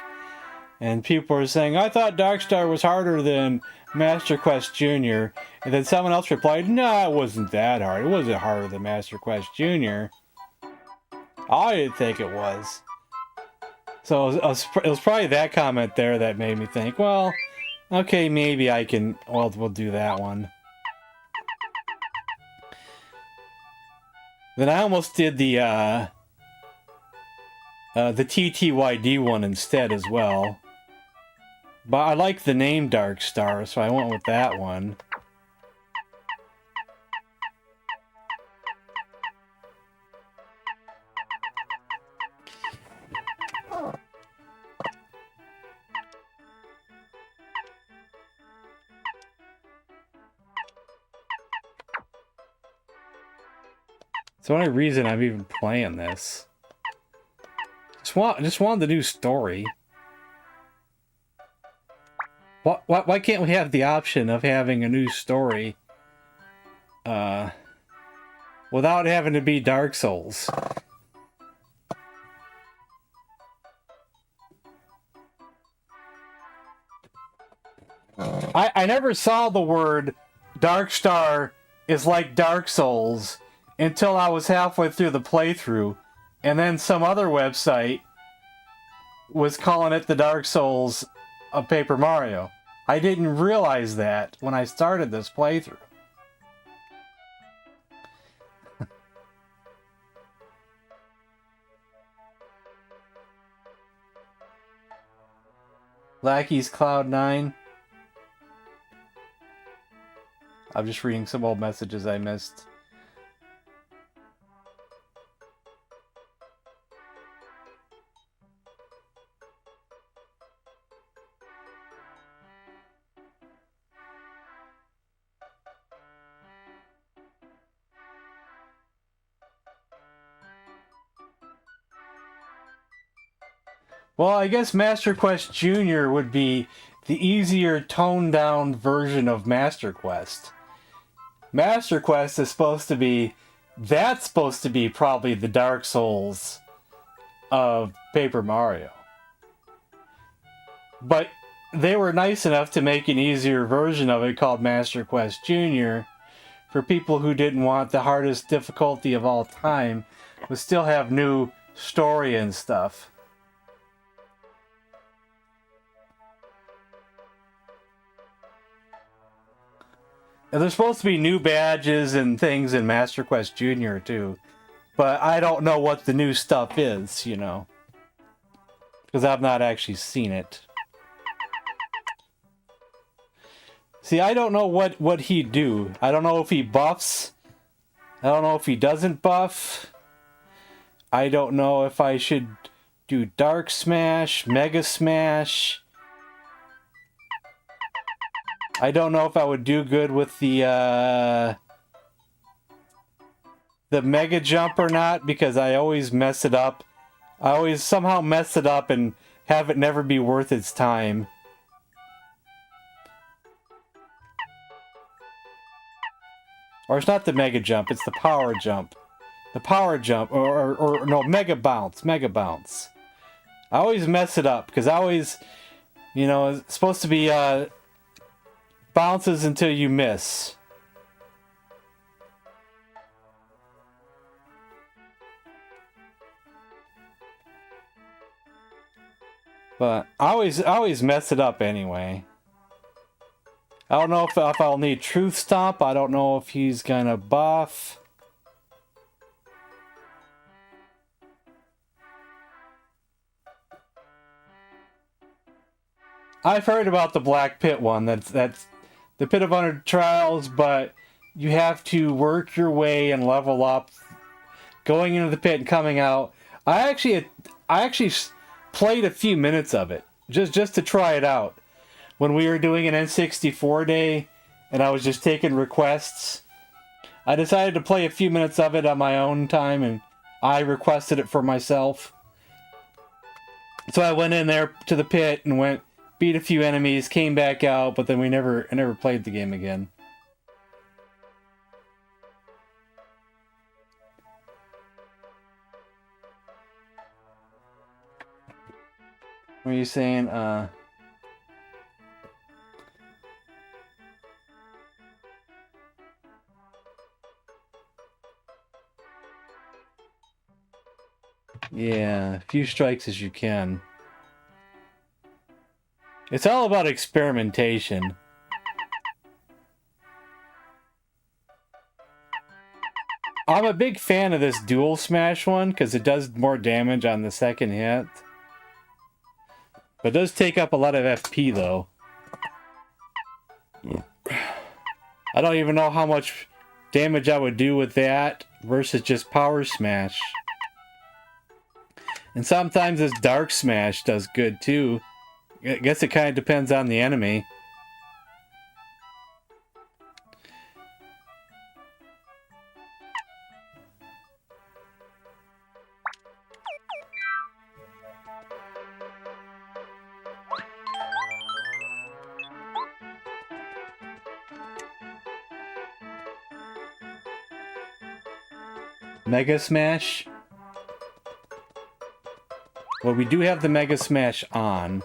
And people were saying, I thought Dark Star was harder than Master Quest Jr. And then someone else replied, no, it wasn't that hard. It wasn't harder than Master Quest Jr. I didn't think it was. So it was probably that comment there that made me think, well, okay, maybe we'll do that one. Then I almost did the TTYD one instead as well. But I like the name Dark Star, so I went with that one. It's the only reason I'm even playing this. Just wanted the new story. Why can't we have the option of having a new story without having to be Dark Souls? I never saw the word Dark Star is like Dark Souls until I was halfway through the playthrough, and then some other website was calling it the Dark Souls of Paper Mario. I didn't realize that when I started this playthrough. Lackey's Cloud 9. I'm just reading some old messages I missed. Well, I guess Master Quest Jr. would be the easier, toned-down version of Master Quest. Master Quest is supposed to be... That's supposed to be probably the Dark Souls of Paper Mario. But they were nice enough to make an easier version of it called Master Quest Jr. for people who didn't want the hardest difficulty of all time, but still have new story and stuff. And there's supposed to be new badges and things in Master Quest Jr. too. But I don't know what the new stuff is, you know. Because I've not actually seen it. See, I don't know what he'd do. I don't know if he buffs. I don't know if he doesn't buff. I don't know if I should do Dark Smash, Mega Smash. I don't know if I would do good with the Mega Jump or not, because I always mess it up. I always somehow mess it up and have it never be worth its time. Or it's not the Mega Jump, it's the Power Jump. The Power Jump, or no, Mega Bounce, Mega Bounce. I always mess it up, because I always, you know, it's supposed to be, bounces until you miss. But I always mess it up anyway. I don't know if I'll need Truth Stomp. I don't know if he's gonna buff. I've heard about the Black Pit one. That's the Pit of 100 Trials, but you have to work your way and level up, going into the pit and coming out. I actually played a few minutes of it just to try it out when we were doing an N64 day, and I was just taking requests. I decided to play a few minutes of it on my own time, and I requested it for myself. So I went in there to the pit and beat a few enemies, came back out, but then I never played the game again. What are you saying? Yeah, a few strikes as you can. It's all about experimentation. I'm a big fan of this dual smash one because it does more damage on the second hit. But it does take up a lot of FP though. I don't even know how much damage I would do with that versus just power smash. And sometimes this dark smash does good too. I guess it kind of depends on the enemy. Mega Smash. Well, we do have the Mega Smash on.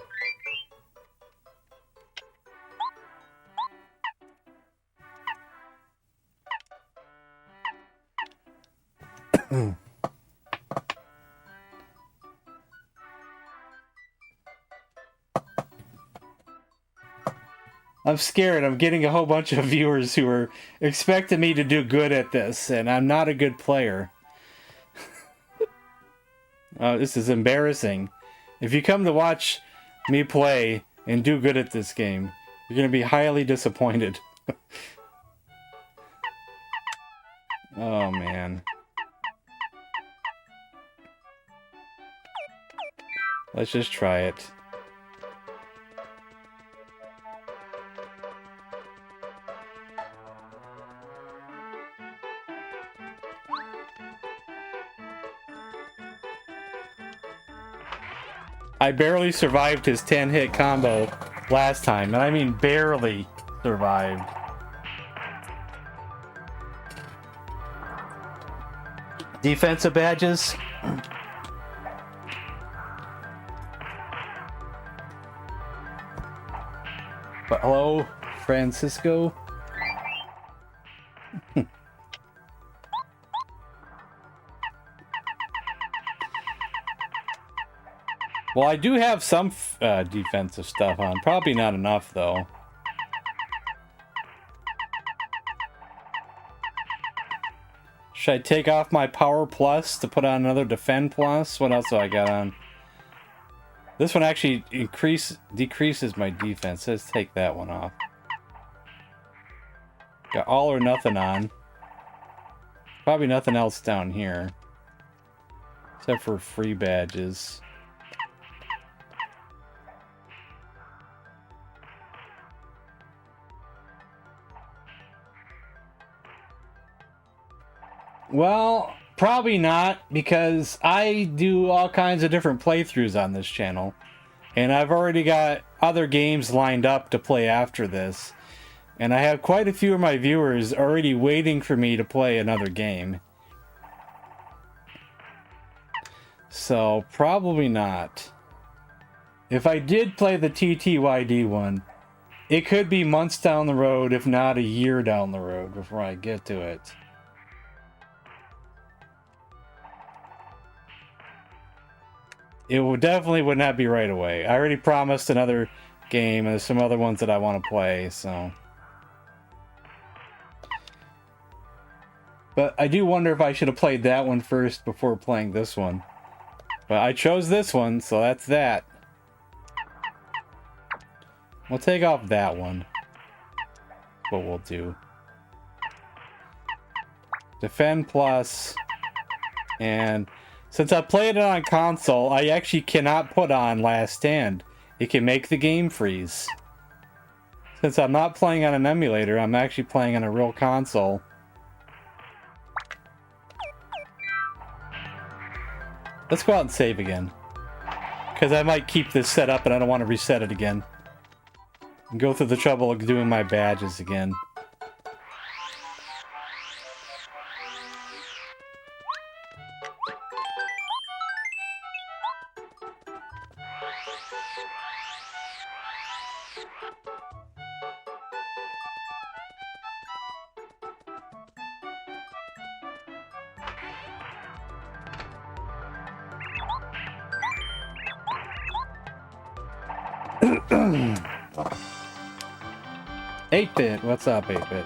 I'm scared. I'm getting a whole bunch of viewers who are expecting me to do good at this, and I'm not a good player. This is embarrassing. If you come to watch me play and do good at this game, you're going to be highly disappointed. Oh, man. Let's just try it. I barely survived his 10-hit combo last time, and I mean barely survived. Defensive badges. But hello, Francisco. Well, I do have some defensive stuff on. Probably not enough, though. Should I take off my Power Plus to put on another Defend Plus? What else do I got on? This one actually decreases my defense. Let's take that one off. Got All or Nothing on. Probably nothing else down here. Except for free badges. Well, probably not, because I do all kinds of different playthroughs on this channel. And I've already got other games lined up to play after this. And I have quite a few of my viewers already waiting for me to play another game. So, probably not. If I did play the TTYD one, it could be months down the road, if not a year down the road, before I get to it. It would not be right away. I already promised another game, and there's some other ones that I want to play, so. But I do wonder if I should have played that one first before playing this one. But I chose this one, so that's that. We'll take off that one. What we'll do. Defend Plus. And since I played it on console, I actually cannot put on Last Stand. It can make the game freeze. Since I'm not playing on an emulator, I'm actually playing on a real console. Let's go out and save again. Because I might keep this set up and I don't want to reset it again. And go through the trouble of doing my badges again. Eight-bit, what's up, 8-bit?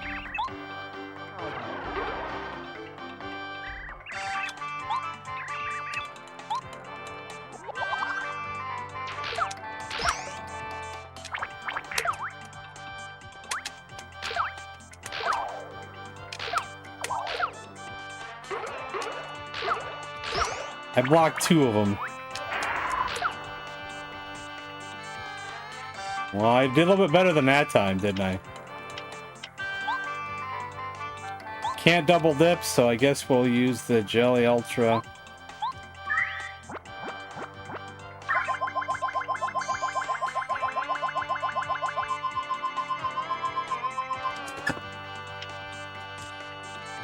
I blocked 2 of them. Well, I did a little bit better than that time, didn't I? Can't double dip, so I guess we'll use the Jelly Ultra.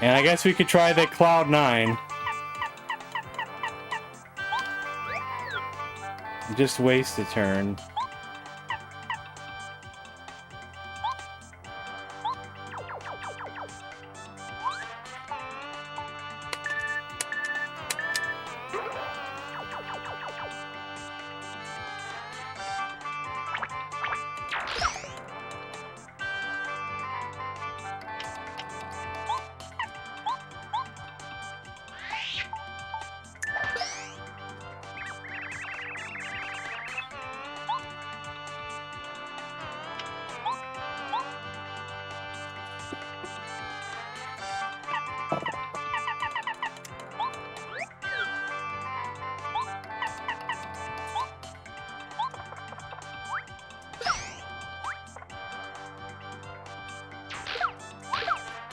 And I guess we could try the Cloud 9. Just waste a turn.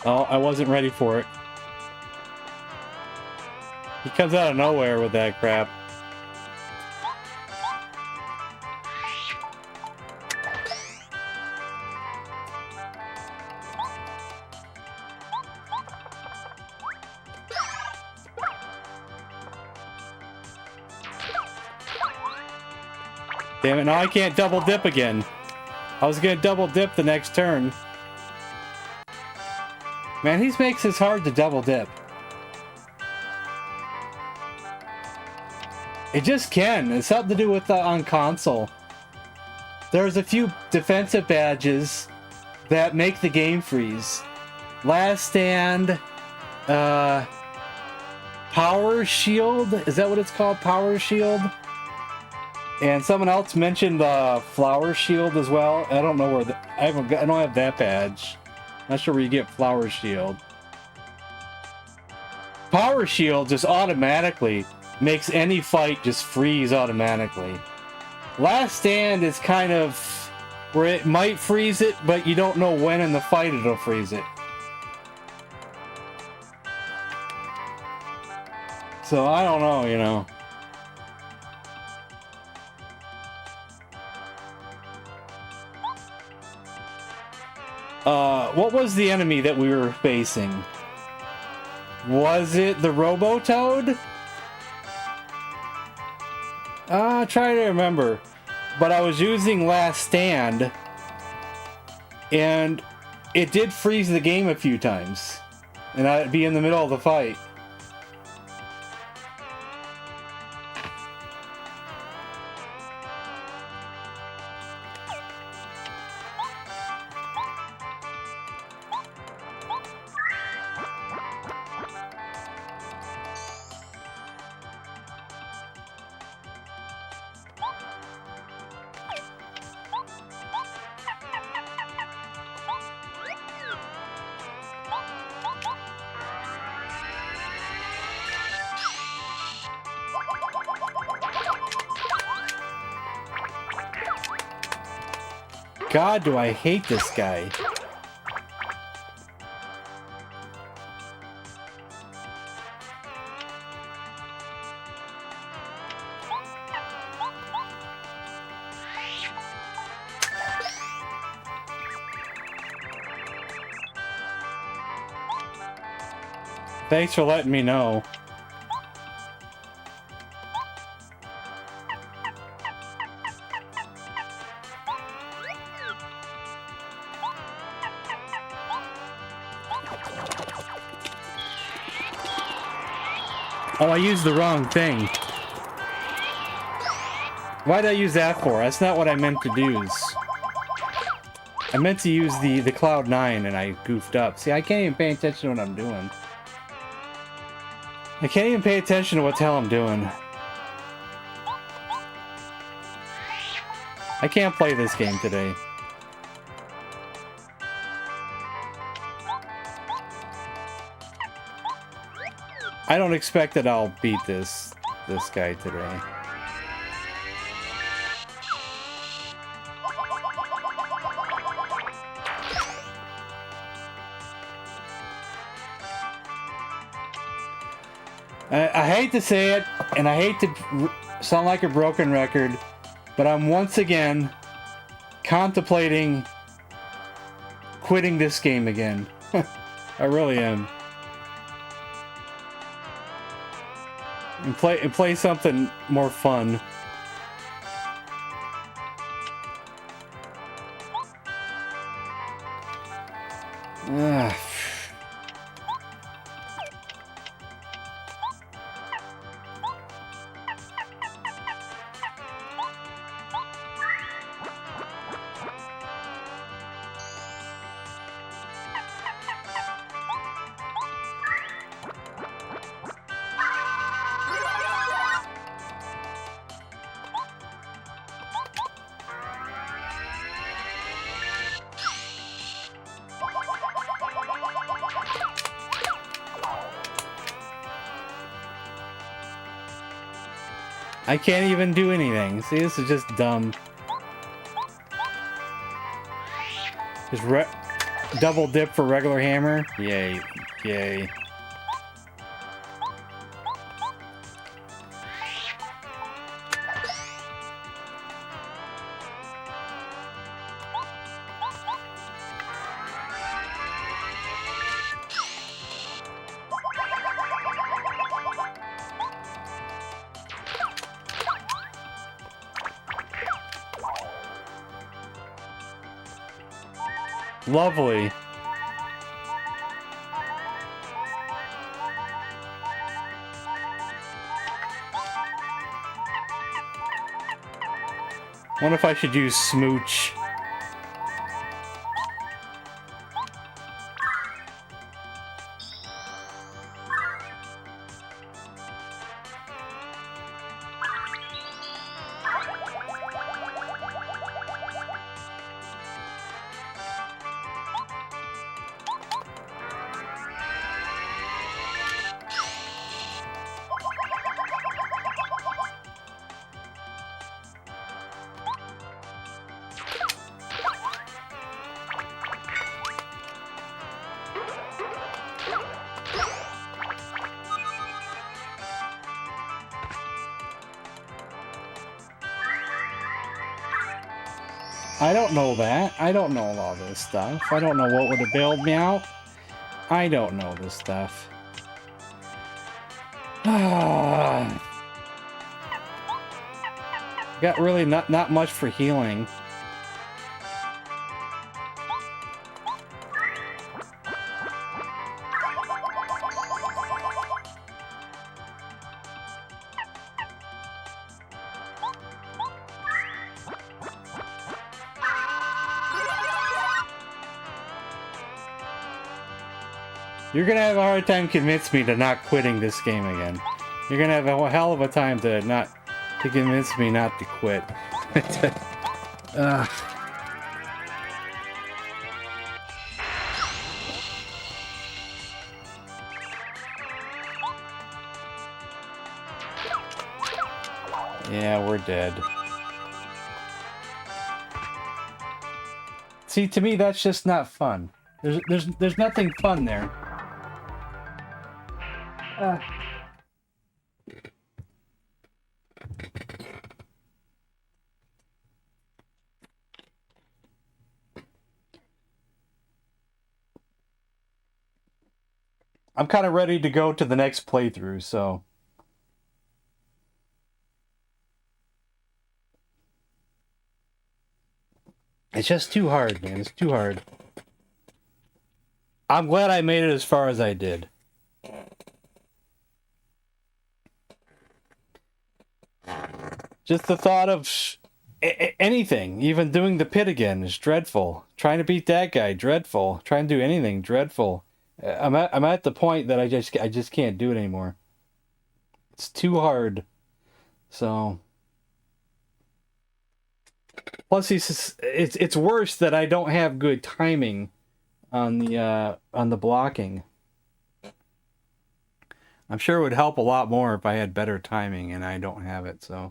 Oh, I wasn't ready for it. He comes out of nowhere with that crap. Damn it, now I can't double dip again. I was gonna double dip the next turn. Man, he makes this hard to double dip. It just can. It's something to do with on console. There's a few defensive badges that make the game freeze. Last Stand, Power Shield. Is that what it's called? Power Shield? And someone else mentioned the Flower Shield as well. I don't know where I don't have that badge. Not sure where you get Flower Shield. Power Shield just automatically makes any fight just freeze automatically. Last Stand is kind of where it might freeze it, but you don't know when in the fight it'll freeze it. So I don't know, you know. What was the enemy that we were facing? Was it the Robo-Toad? Try to remember. But I was using Last Stand, and it did freeze the game a few times. And I'd be in the middle of the fight. God, do I hate this guy. Thanks for letting me know. Oh, I used the wrong thing. Why did I use that for? That's not what I meant to use. I meant to use the Cloud9 and I goofed up. See, I can't even pay attention to what I'm doing. I can't even pay attention to what the hell I'm doing. I can't play this game today. I don't expect that I'll beat this guy today. I hate to say it, and I hate to sound like a broken record, but I'm once again contemplating quitting this game again. I really am. And play something more fun. Ugh. I can't even do anything. See, this is just dumb. Just double dip for regular hammer. Yay. Yay. Lovely. Wonder if I should use Smooch. I don't know that. I don't know all this stuff. I don't know what would have bailed me out. I don't know this stuff. Got really not much for healing. You're gonna have a hard time convincing me to not quitting this game again. You're gonna have a hell of a time to convince me not to quit. Yeah, we're dead. See, to me, that's just not fun. There's nothing fun there. I'm kind of ready to go to the next playthrough, so... It's just too hard, man. It's too hard. I'm glad I made it as far as I did. Just the thought of anything, even doing the pit again, is dreadful. Trying to beat that guy, dreadful. Trying to do anything, dreadful. I'm at the point that I just can't do it anymore. It's too hard. So... Plus, it's worse that I don't have good timing on the blocking. I'm sure it would help a lot more if I had better timing, and I don't have it, so...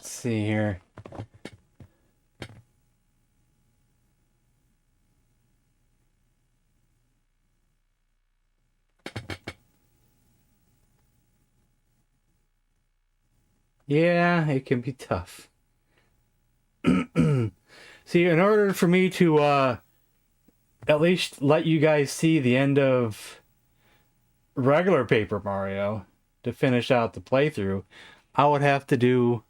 Let's see here. Yeah, it can be tough. See, in order for me to at least let you guys see the end of regular Paper Mario to finish out the playthrough, I would have to do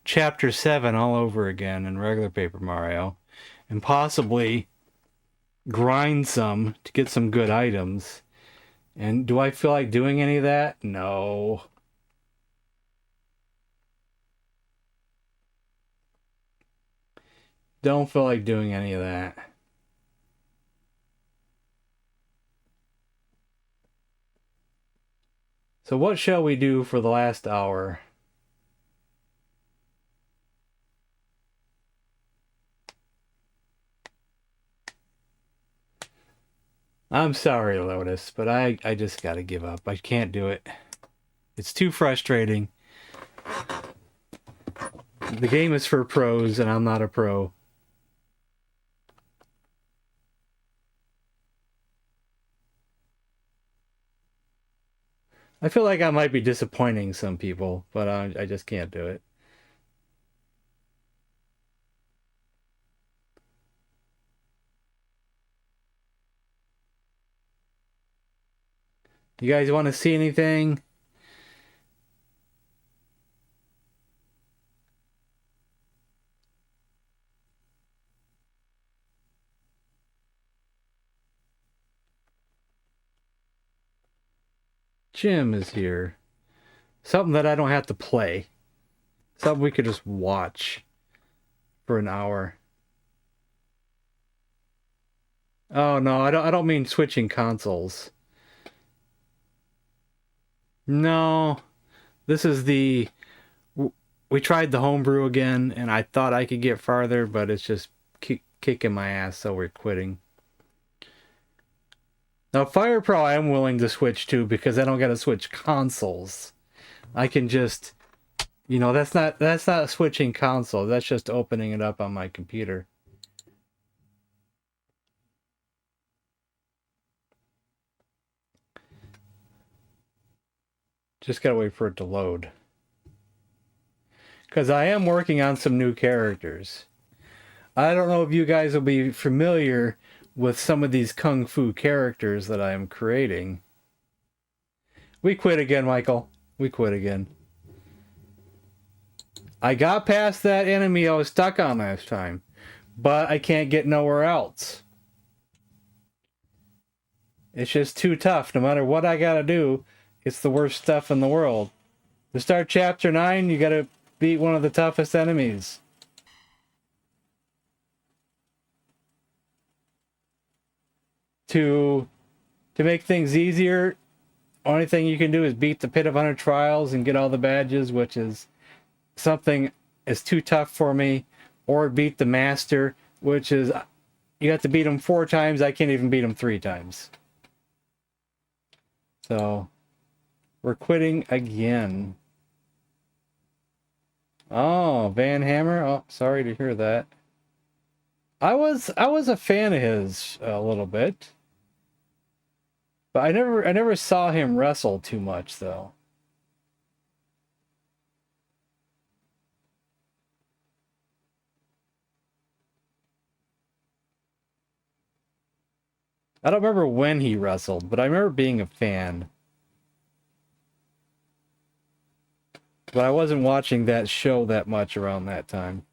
Chapter 7 all over again in regular Paper Mario and possibly grind some to get some good items. And do I feel like doing any of that? No. Don't feel like doing any of that. So what shall we do for the last hour? I'm sorry, Lotus, but I just gotta give up. I can't do it. It's too frustrating. The game is for pros, and I'm not a pro. I feel like I might be disappointing some people, but I just can't do it. You guys want to see anything? Jim is here. Something that I don't have to play. Something we could just watch for an hour. Oh no, I don't mean switching consoles. No. This is the we tried the homebrew again and I thought I could get farther, but it's just kicking my ass, so we're quitting. Now Fire Pro I am willing to switch to because I don't got to switch consoles. I can just that's not switching console. That's just opening it up on my computer. Just gotta wait for it to load. Because I am working on some new characters. I don't know if you guys will be familiar with some of these Kung Fu characters that I am creating. We quit again, Michael. We quit again. I got past that enemy I was stuck on last time, but I can't get nowhere else. It's just too tough. No matter what I gotta do, it's the worst stuff in the world. To start Chapter 9, you gotta beat one of the toughest enemies. To make things easier, only thing you can do is beat the Pit of 100 Trials and get all the badges, which is something is too tough for me. Or beat the Master, which is you have to beat him 4 times. I can't even beat him 3 times. So we're quitting again. Oh, Van Hammer. Oh, sorry to hear that. I was a fan of his a little bit. But I never saw him wrestle too much though. I don't remember when he wrestled, but I remember being a fan. But I wasn't watching that show that much around that time.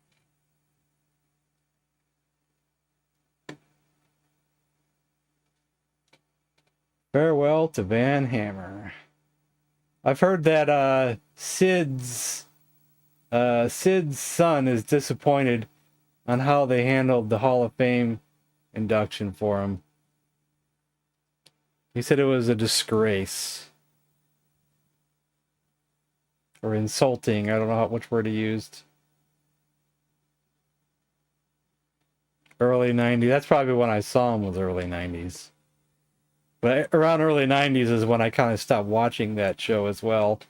Farewell to Van Hammer. I've heard that Sid's son is disappointed on how they handled the Hall of Fame induction for him. He said it was a disgrace. Or insulting. I don't know which word he used. Early 90s. That's probably when I saw him, was early 90s. But around early 90s is when I kind of stopped watching that show as well.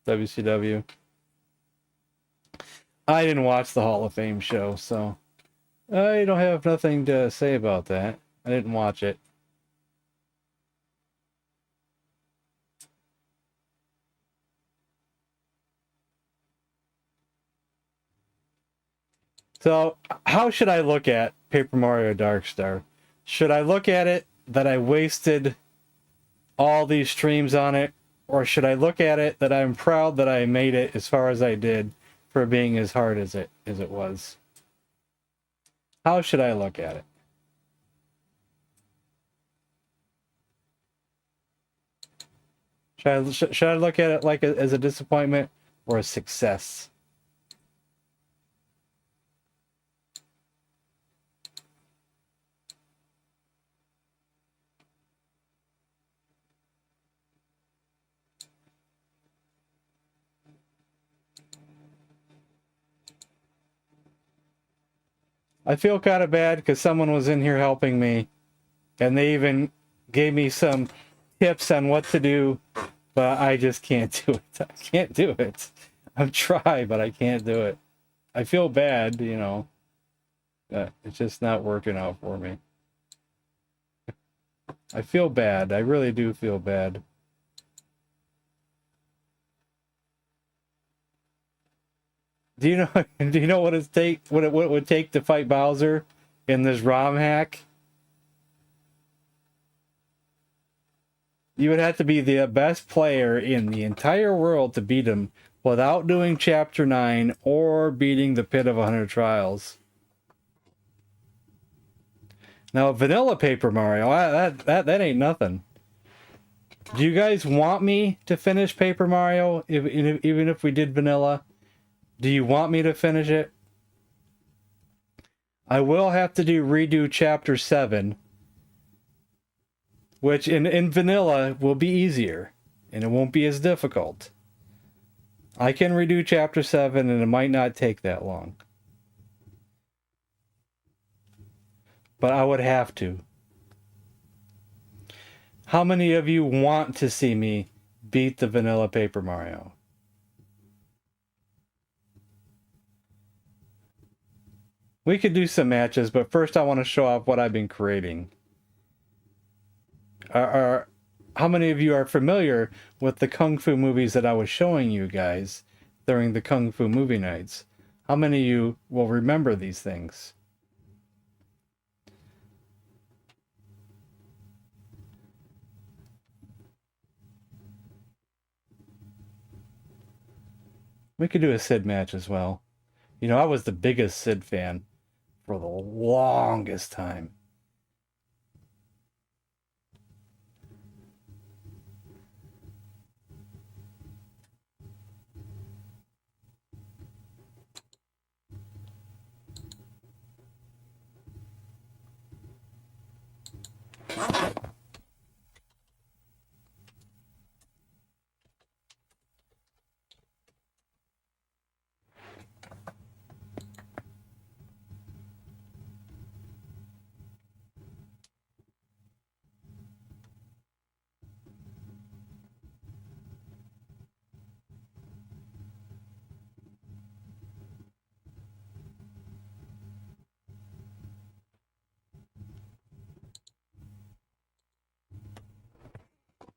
WCW. I didn't watch the Hall of Fame show, so I don't have nothing to say about that. I didn't watch it. So, how should I look at Paper Mario Darkstar? Should I look at it that I wasted all these streams on it, or should I look at it that I'm proud that I made it as far as I did for being as hard as it was? How should I look at it? Should I look at it like as a disappointment or a success? I feel kind of bad because someone was in here helping me, and they even gave me some tips on what to do, but I just can't do it. I can't do it. I've tried, but I can't do it. I feel bad, you know. It's just not working out for me. I feel bad. I really do feel bad. Do you know? Do you know what what it would take to fight Bowser in this ROM hack? You would have to be the best player in the entire world to beat him without doing Chapter 9 or beating the Pit of 100 Trials. Now, vanilla Paper Mario, that ain't nothing. Do you guys want me to finish Paper Mario, even if we did vanilla? Do you want me to finish it? I will have to redo Chapter 7, which in vanilla will be easier, and it won't be as difficult. I can redo Chapter 7, and it might not take that long. But I would have to. How many of you want to see me beat the vanilla Paper Mario? We could do some matches, but first I want to show off what I've been creating. How many of you are familiar with the Kung Fu movies that I was showing you guys during the Kung Fu movie nights? How many of you will remember these things? We could do a Sid match as well. You know, I was the biggest Sid fan for the longest time.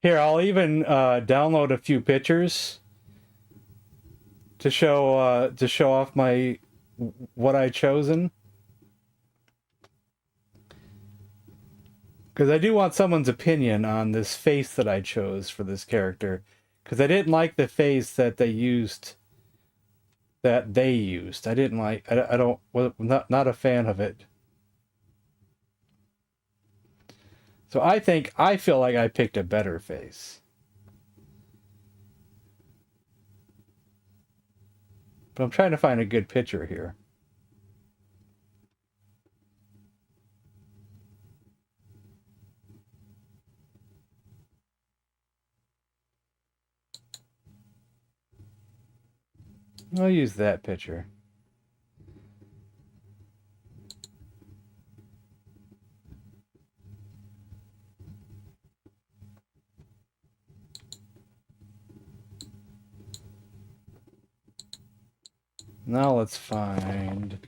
Here, I'll even download a few pictures to show off my what I chosen, because I do want someone's opinion on this face that I chose for this character, because I didn't like the face that they used. I didn't like. I don't. Well, not a fan of it. So I feel like I picked a better face. But I'm trying to find a good picture here. I'll use that picture. Now let's find...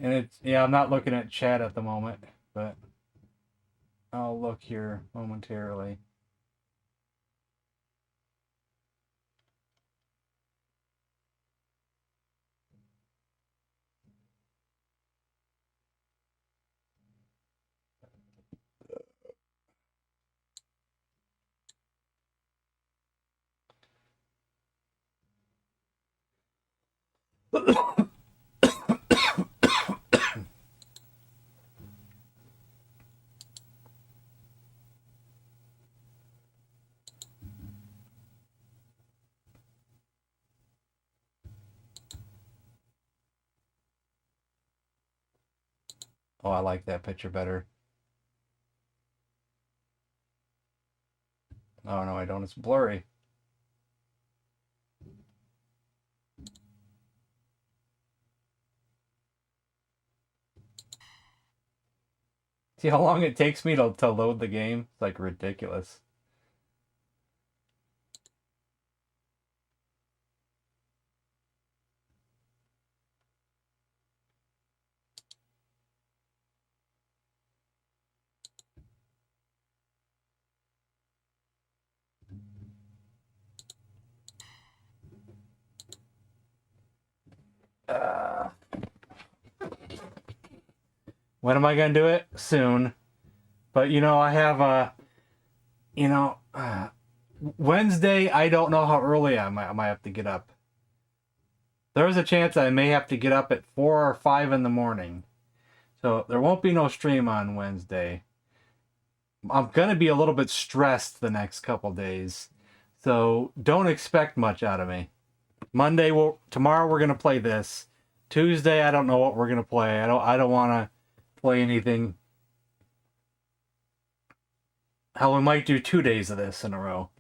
And it's, yeah, I'm not looking at chat at the moment, but I'll look here momentarily. Oh, I like that picture better. Oh, no, I don't. It's blurry. See how long it takes me to load the game? It's like ridiculous. When am I going to do it? Soon. But, you know, I have Wednesday, I don't know how early I might have to get up. There's a chance I may have to get up at 4 or 5 in the morning. So there won't be no stream on Wednesday. I'm going to be a little bit stressed the next couple days. So don't expect much out of me. Tomorrow we're going to play this. Tuesday, I don't know what we're going to play. I don't want to play anything. Hell, we might do 2 days of this in a row.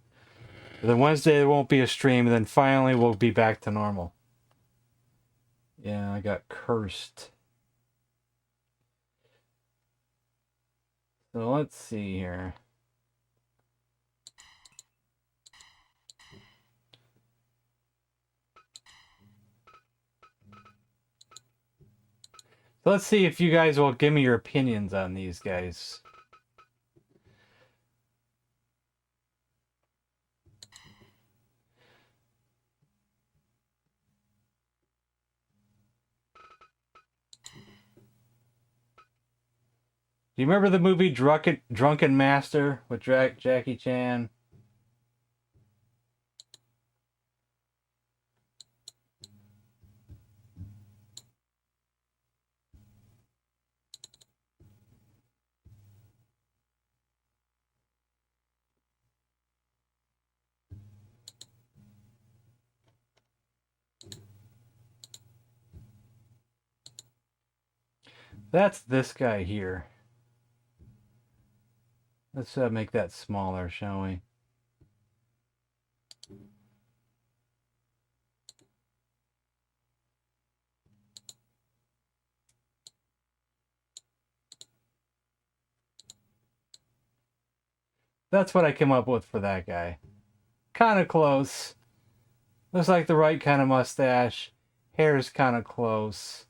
Then Wednesday there won't be a stream, and then finally we'll be back to normal. Yeah, I got cursed. So let's see here. So let's see if you guys will give me your opinions on these guys. Do you remember the movie Drunken Master with Jackie Chan? That's this guy here. Let's make that smaller, shall we? That's what I came up with for that guy. Kind of close. Looks like the right kind of mustache. Hair's kind of close.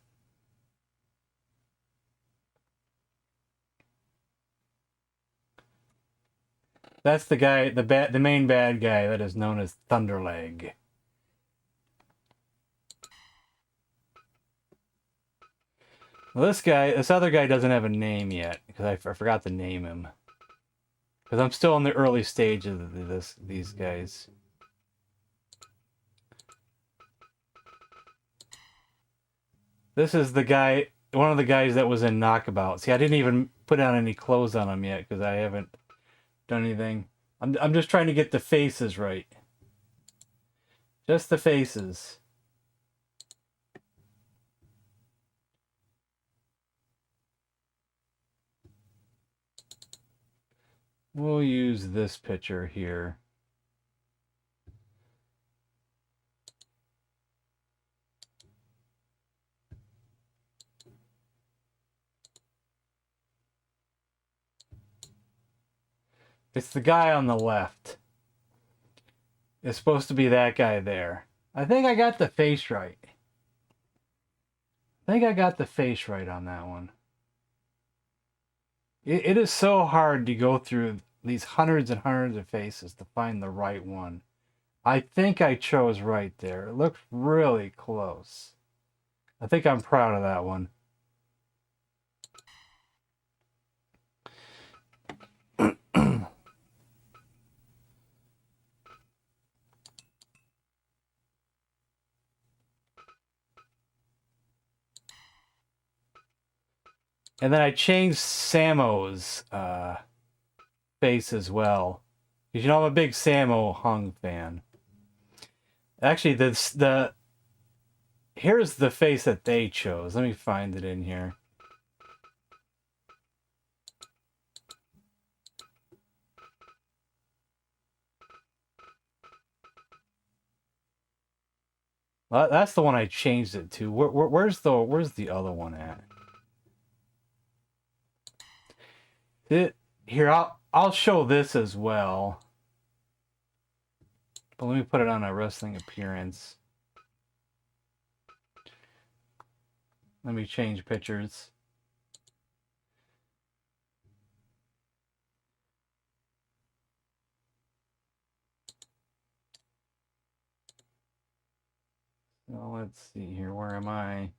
That's the guy, the main bad guy that is known as Thunderleg. Well, this other guy doesn't have a name yet because I forgot to name him. Because I'm still in the early stages of these guys. This is the guy, one of the guys that was in Knockabout. See, I didn't even put on any clothes on him yet because I haven't done anything. I'm just trying to get the faces right. Just the faces. We'll use this picture here. It's the guy on the left. It's supposed to be that guy there. I think I got the face right. I think I got the face right on that one. It is so hard to go through these hundreds and hundreds of faces to find the right one. I think I chose right there. It looked really close. I think I'm proud of that one. And then I changed Samo's face as well. Because you know I'm a big Sammo Hung fan. Actually, here's the face that they chose. Let me find it in here. Well, that's the one I changed it to. Where's the other one at? Here, I'll show this as well. But let me put it on a wrestling appearance. Let me change pictures. So let's see here. Where am I?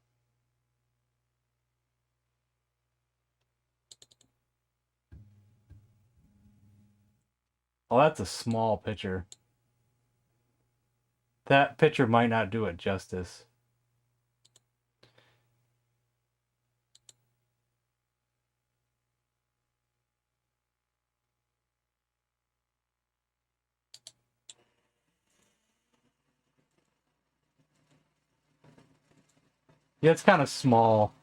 Oh, that's a small picture. That picture might not do it justice. Yeah, it's kind of small.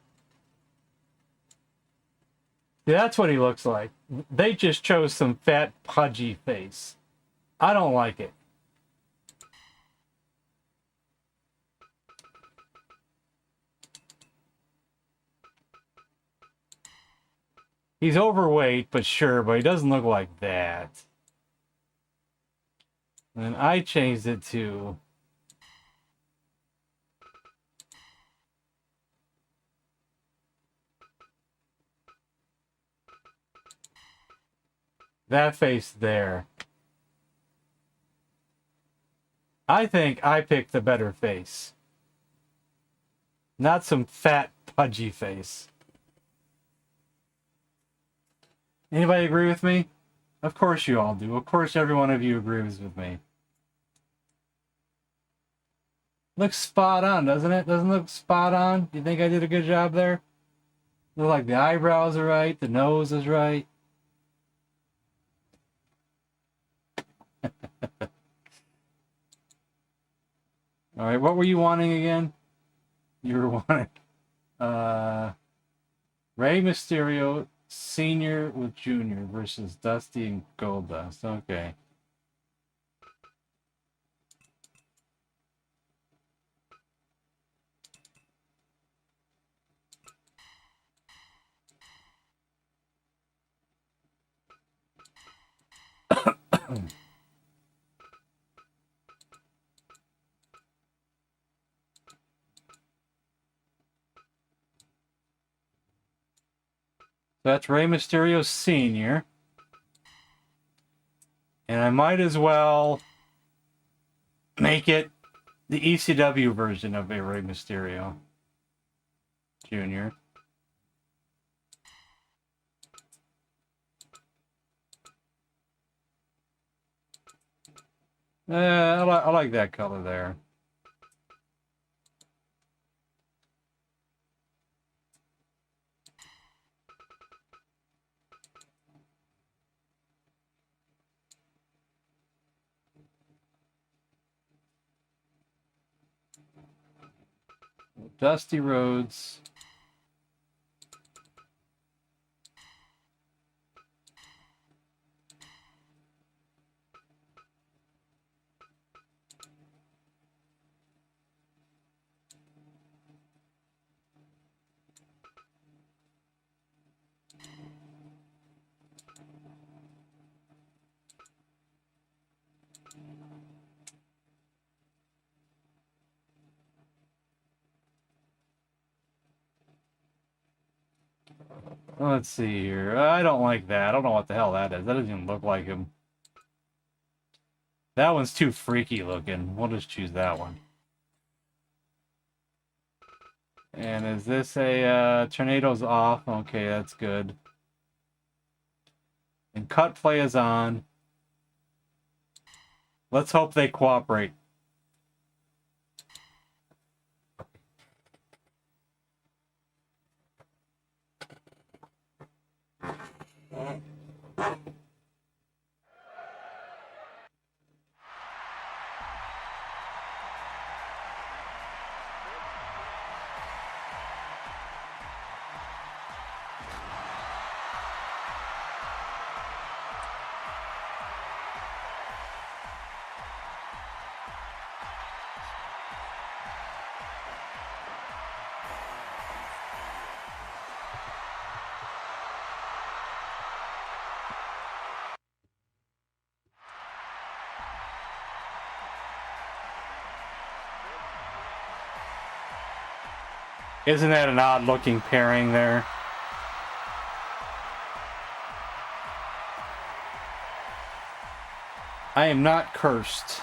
Yeah, that's what he looks like. They just chose some fat, pudgy face. I don't like it. He's overweight, but sure, but he doesn't look like that. And I changed it to... that face there. I think I picked the better face. Not some fat, pudgy face. Anybody agree with me? Of course you all do. Of course every one of you agrees with me. Looks spot on, doesn't it? Doesn't it look spot on? You think I did a good job there? Look like the eyebrows are right, the nose is right. All right, what were you wanting again? You were wanting Rey Mysterio Senior with Junior versus Dusty and Goldust. Okay. That's Rey Mysterio Sr. And I might as well make it the ECW version of a Rey Mysterio Jr. I like that color there. Dusty roads. Let's see here. I don't like that. I don't know what the hell that is. That doesn't even look like him. That one's too freaky looking. We'll just choose that one. And is this a tornado's off? Okay, that's good. And cut play is on. Let's hope they cooperate. Isn't that an odd-looking pairing there? I am not cursed.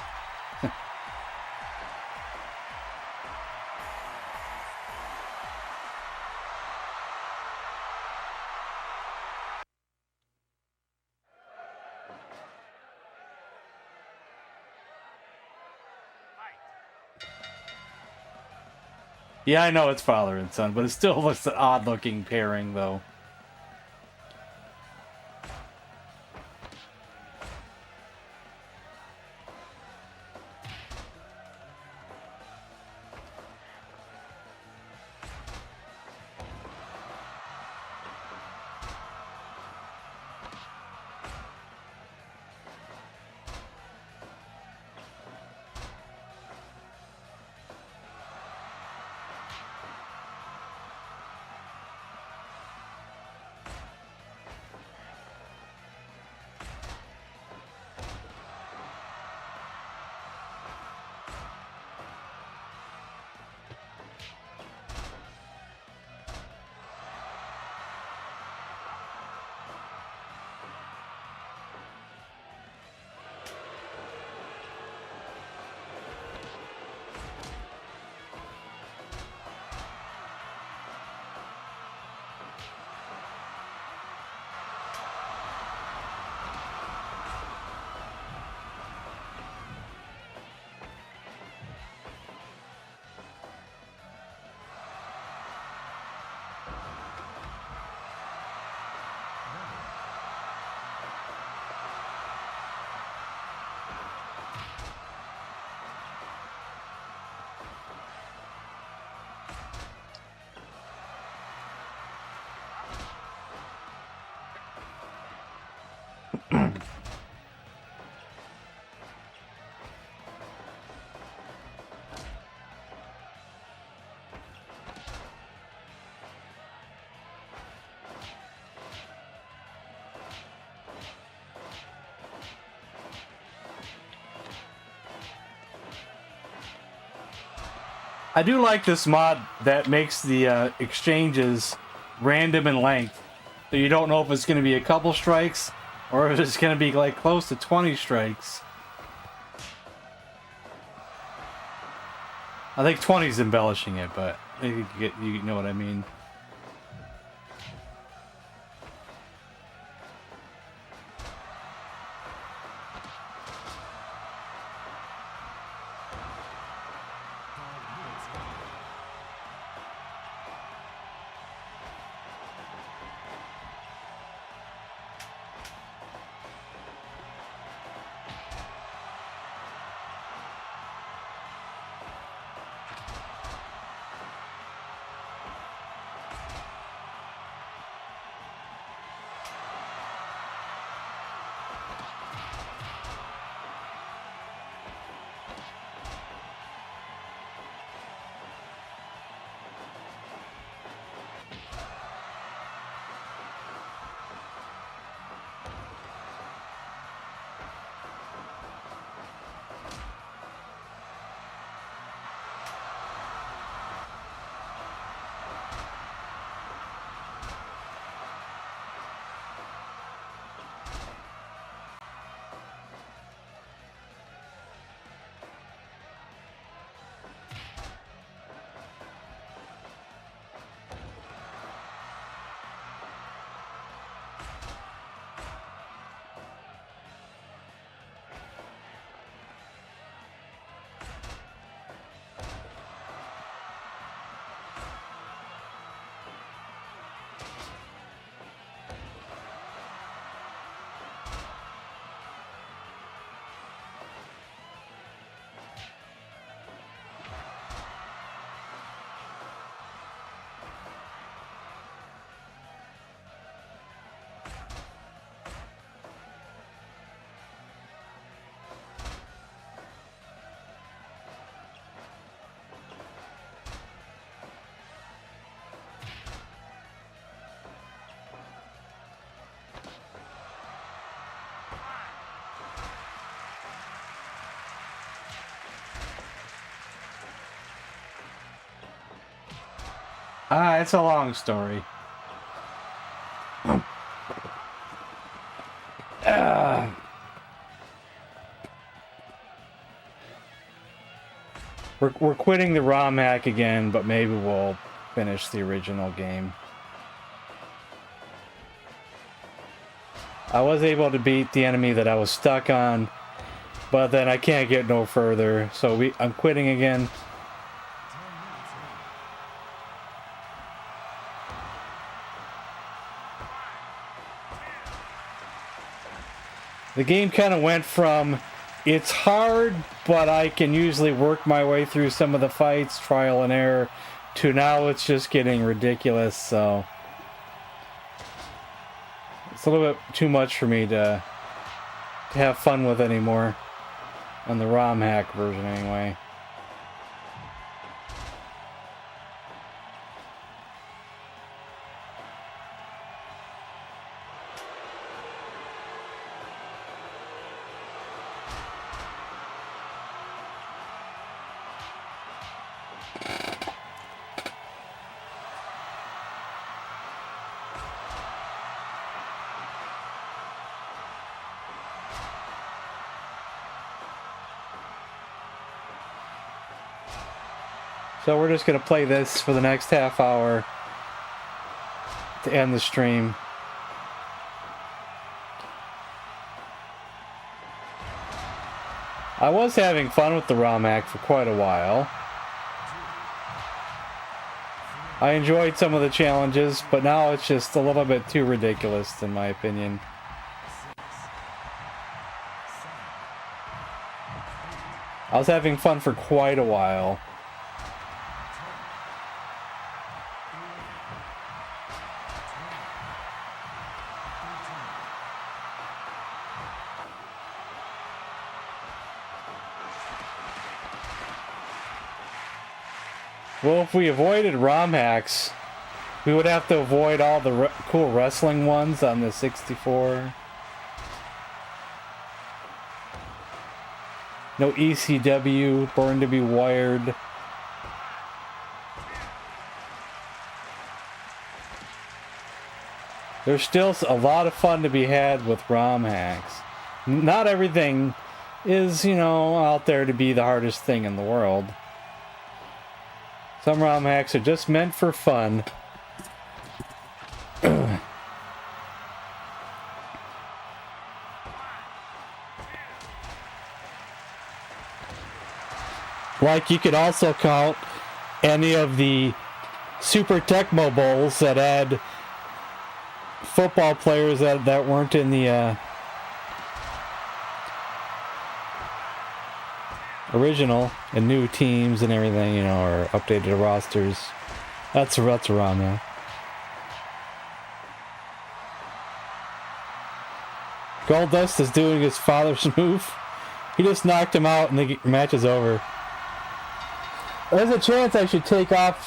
Yeah, I know it's father and son, but it still looks an odd-looking pairing, though. I do like this mod that makes the exchanges random in length. So you don't know if it's going to be a couple strikes or if it's going to be like close to 20 strikes. I think 20 is embellishing it, but you know what I mean. It's a long story. We're quitting the ROM hack again, but maybe we'll finish the original game. I was able to beat the enemy that I was stuck on, but then I can't get no further, so I'm quitting again. The game kind of went from, it's hard, but I can usually work my way through some of the fights, trial and error, to now it's just getting ridiculous, so it's a little bit too much for me to have fun with anymore. On the ROM hack version, anyway. So we're just going to play this for the next half hour to end the stream. I was having fun with the ROM hack for quite a while. I enjoyed some of the challenges, but now it's just a little bit too ridiculous in my opinion. I was having fun for quite a while. Well, if we avoided ROM hacks, we would have to avoid all the cool wrestling ones on the 64. No ECW, Born to be Wired. There's still a lot of fun to be had with ROM hacks. Not everything is, out there to be the hardest thing in the world. Some ROM hacks are just meant for fun. Like, you could also count any of the Super Tecmo Bowls that had football players that weren't in the original, and new teams and everything, or updated rosters. That's a ROM hack. Goldust is doing his father's move. He just knocked him out and the match is over. There's a chance I should take off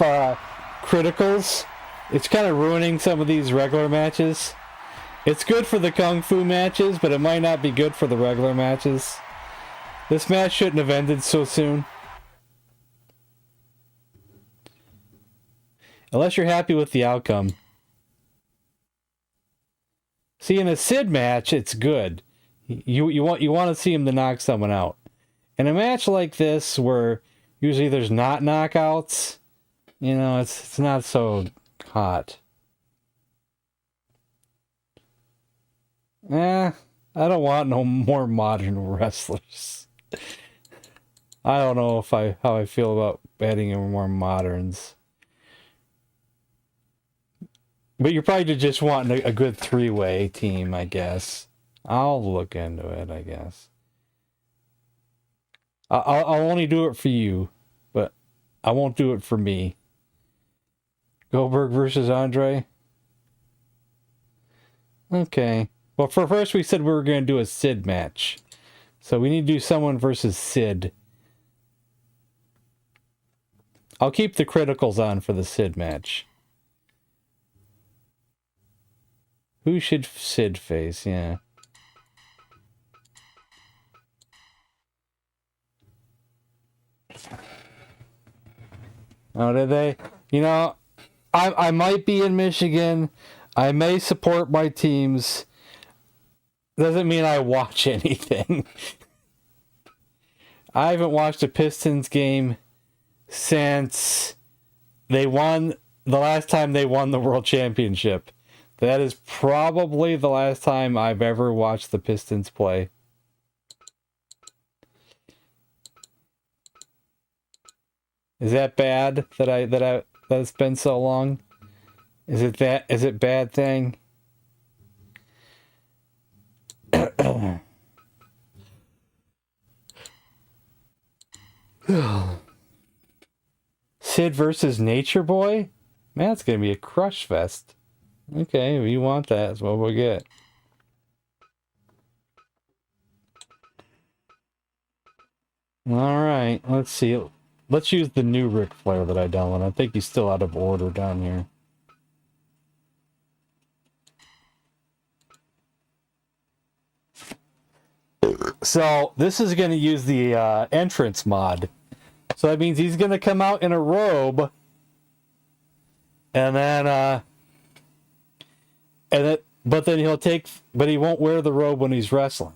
criticals. It's kind of ruining some of these regular matches. It's good for the Kung Fu matches, but it might not be good for the regular matches. This match shouldn't have ended so soon. Unless you're happy with the outcome. See, in a Sid match, it's good. You want to see him to knock someone out. In a match like this, where usually there's not knockouts, it's not so hot. I don't want no more modern wrestlers. I don't know how I feel about adding in more moderns. But you're probably just wanting a good three-way team, I guess. I'll look into it, I guess. I'll only do it for you, but I won't do it for me. Goldberg versus Andre? Okay. Well, first we said we were going to do a Sid match. So we need to do someone versus Sid. I'll keep the criticals on for the Sid match. Who should Sid face? Yeah. Oh, did they? I might be in Michigan. I may support my teams. Doesn't mean I watch anything. I haven't watched a Pistons game since they won the last time they won the World Championship. That is probably the last time I've ever watched the Pistons play. Is that bad that it's been so long? Is it bad thing? Sid versus Nature Boy? Man, that's gonna be a crush fest. Okay, if you want that, that's what we'll get. Alright, let's see. Let's use the new Ric Flair that I downloaded. I think he's still out of order down here. So, this is going to use the entrance mod. So that means he's going to come out in a robe. And then, but then but he won't wear the robe when he's wrestling.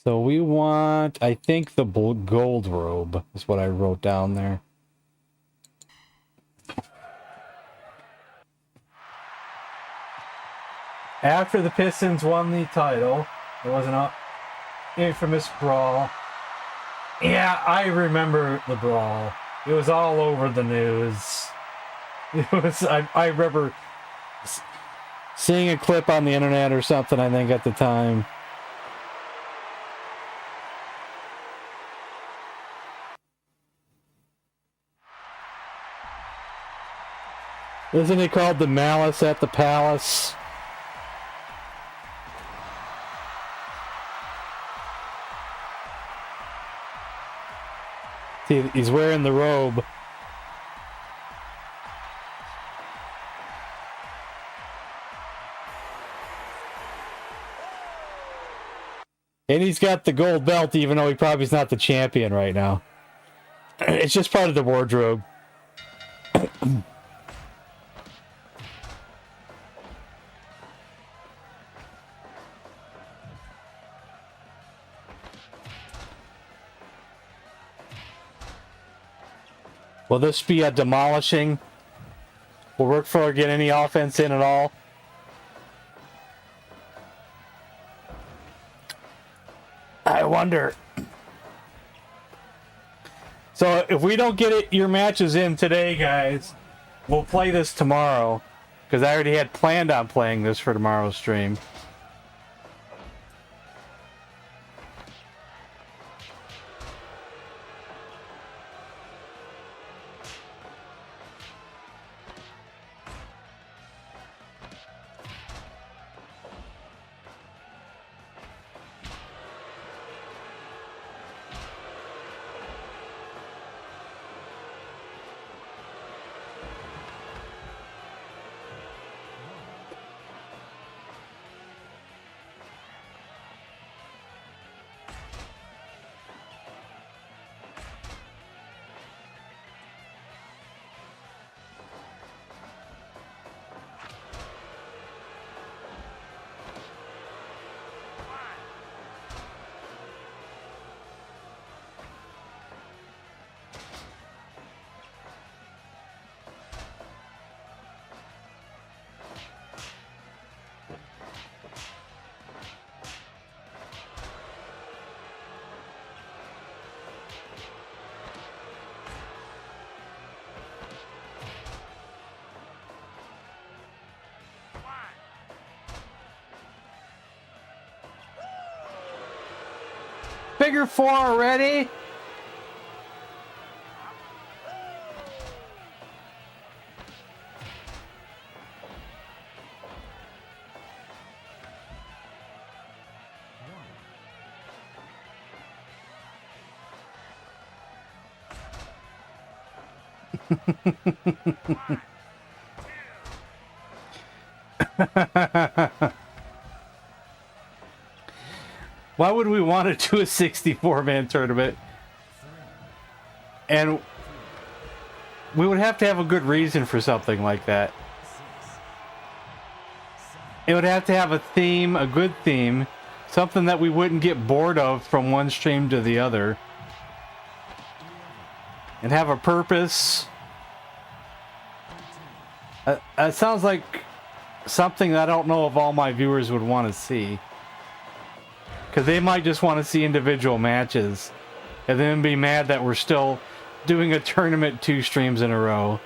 So we want, I think, the gold robe is what I wrote down there. After the Pistons won the title, there was an infamous brawl. Yeah, I remember the brawl. It was all over the news. It was. I remember seeing a clip on the internet or something, I think, at the time. Isn't it called The Malice at the Palace? See, he's wearing the robe. And he's got the gold belt, even though he probably is not the champion right now. It's just part of the wardrobe. Will this be a demolishing? Will Ric Flair get any offense in at all? I wonder. So if we don't get your matches in today, guys, we'll play this tomorrow. Because I already had planned on playing this for tomorrow's stream. Figure four already? Why would we want to do a 64-man tournament? And we would have to have a good reason for something like that. It would have to have a theme, a good theme, something that we wouldn't get bored of from one stream to the other. And have a purpose. It sounds like something that I don't know if all my viewers would want to see. Because they might just want to see individual matches. And then be mad that we're still doing a tournament 2 streams in a row.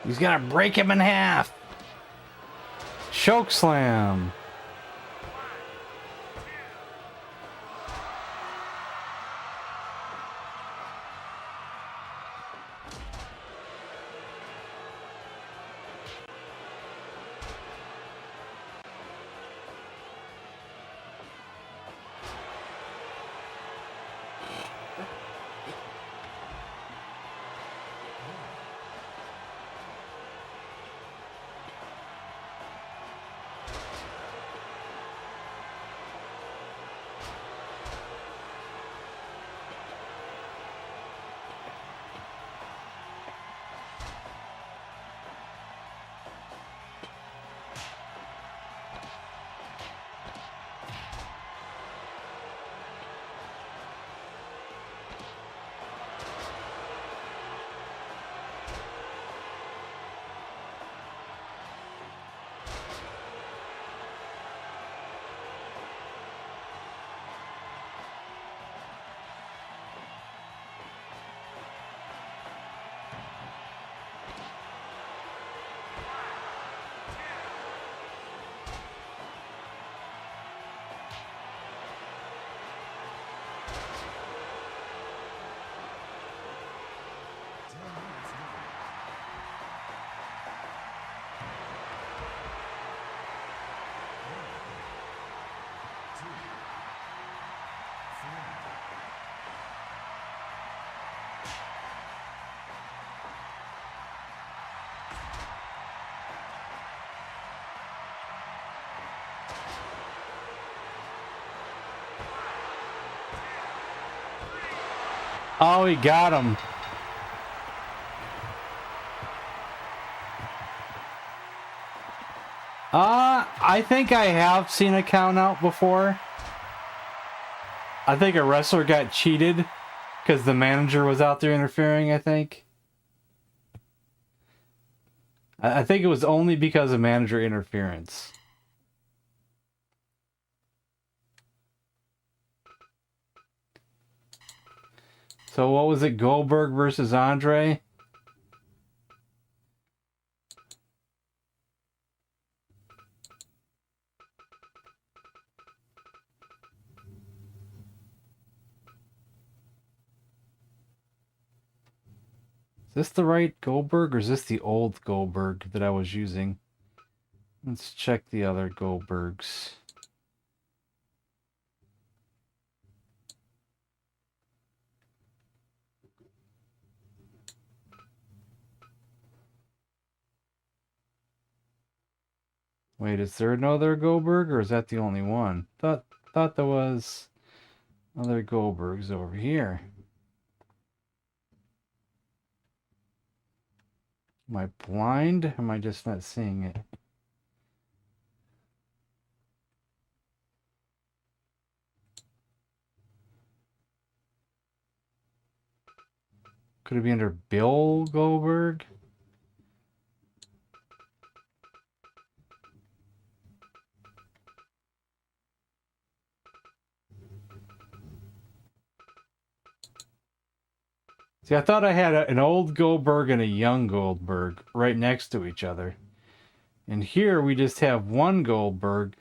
He's gonna break him in half. Choke slam. Oh, he got him. I think I have seen a count out before. I think a wrestler got cheated because the manager was out there interfering, I think. I think it was only because of manager interference. So what was it, Goldberg versus Andre? Is this the right Goldberg, or is this the old Goldberg that I was using? Let's check the other Goldbergs. Wait, is there another Goldberg, or is that the only one? Thought there was other Goldbergs over here. Am I blind? Or am I just not seeing it? Could it be under Bill Goldberg? See, I thought I had an old Goldberg and a young Goldberg right next to each other. And here we just have one Goldberg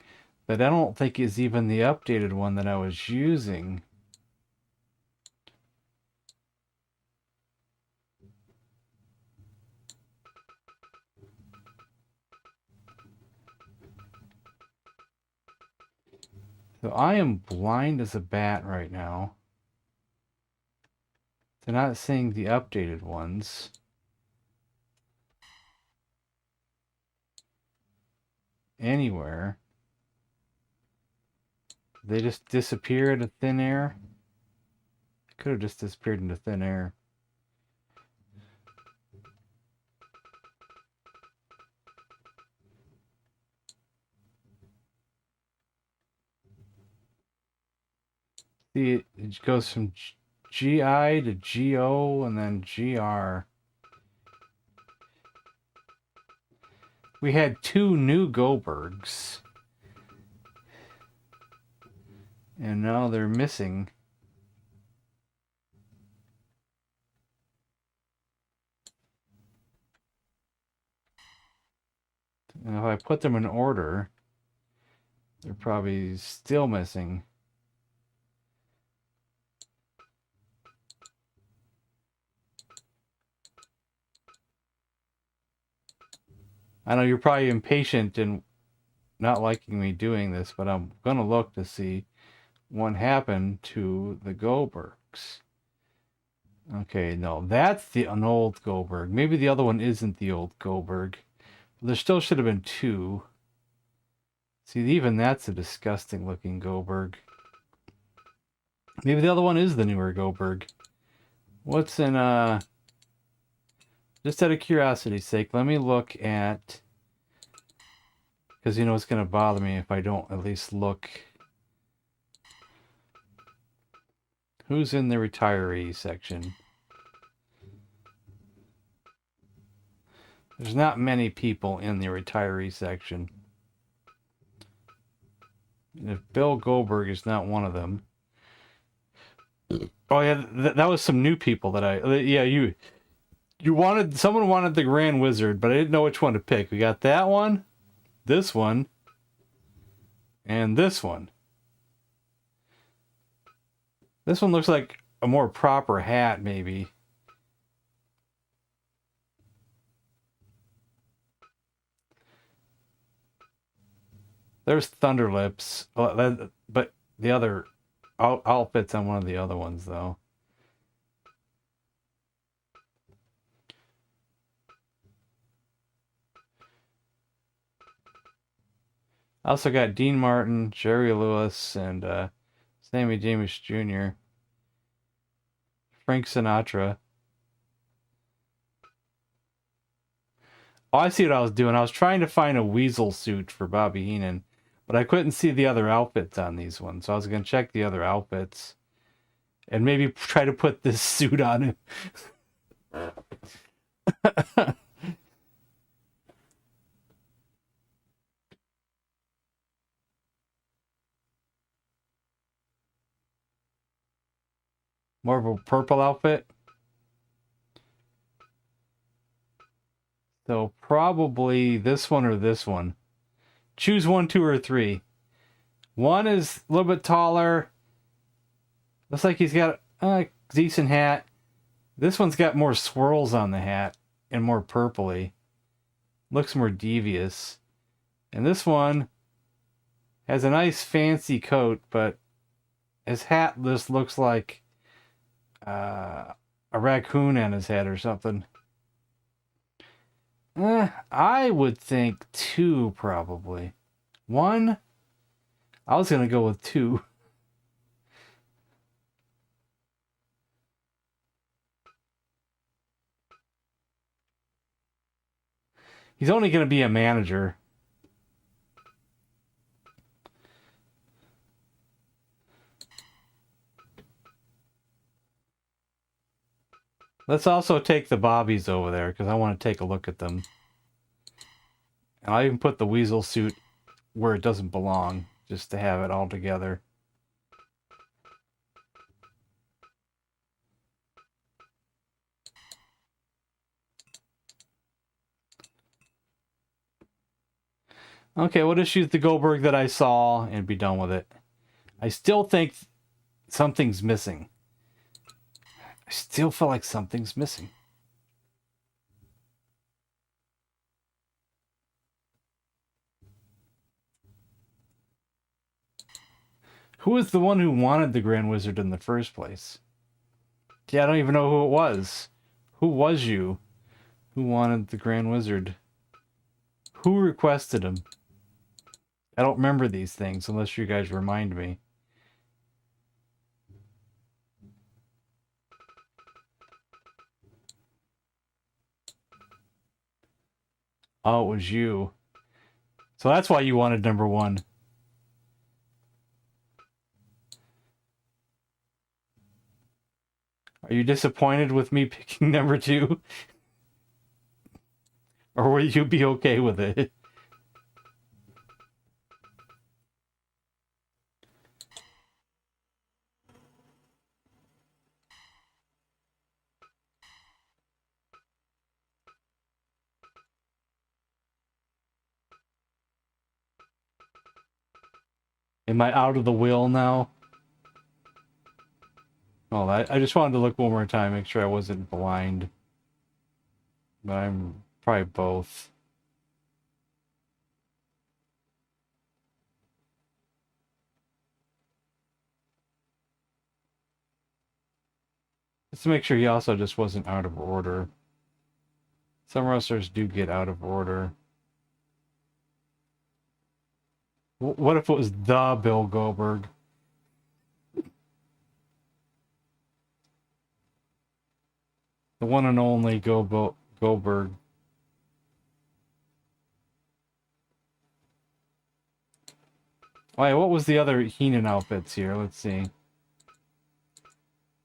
that I don't think is even the updated one that I was using. So I am blind as a bat right now. They're not seeing the updated ones. Anywhere. They just disappear into thin air. Could have just disappeared into thin air. See, it goes from GI to GO and then GR. We had two new Goldbergs. And now they're missing. And if I put them in order, they're probably still missing. I know you're probably impatient and not liking me doing this, but I'm going to look to see what happened to the Goldbergs. Okay, no, that's an old Goldberg. Maybe the other one isn't the old Goldberg. There still should have been two. See, even that's a disgusting looking Goldberg. Maybe the other one is the newer Goldberg. What's in, just out of curiosity's sake, let me look at, because you know it's going to bother me if I don't at least look. Who's in the retiree section? There's not many people in the retiree section. And if Bill Goldberg is not one of them. Oh yeah, that was some new people that you wanted, someone wanted the Grand Wizard, but I didn't know which one to pick. We got that one, this one, and this one. This one looks like a more proper hat, maybe. There's Thunderlips, but the other outfit's on one of the other ones, though. I also got Dean Martin, Jerry Lewis, and Sammy Davis Jr., Frank Sinatra. Oh, I see what I was doing. I was trying to find a weasel suit for Bobby Heenan, but I couldn't see the other outfits on these ones. So I was going to check the other outfits and maybe try to put this suit on him. More of a purple outfit. So probably this one or this one. Choose one, two, or three. One is a little bit taller. Looks like he's got a decent hat. This one's got more swirls on the hat and more purpley. Looks more devious. And this one has a nice fancy coat, but his hat just looks like a raccoon on his head or something. I would think two, probably. One? I was going to go with two. He's only going to be a manager. Let's also take the bobbies over there, because I want to take a look at them. And I'll even put the weasel suit where it doesn't belong, just to have it all together. Okay, we'll just use the Goldberg that I saw and be done with it. I still think something's missing. I still feel like something's missing. Who was the one who wanted the Grand Wizard in the first place? Yeah, I don't even know who it was. Who was you who wanted the Grand Wizard? Who requested him? I don't remember these things unless you guys remind me. Oh, it was you. So that's why you wanted number 1. Are you disappointed with me picking number 2? Or will you be okay with it? Am I out of the will now? Oh, I just wanted to look one more time, make sure I wasn't blind. But I'm probably both. Just to make sure he also just wasn't out of order. Some wrestlers do get out of order. What if it was the Bill Goldberg? The one and only Goldberg. Wait, what was the other Heenan outfits here? Let's see.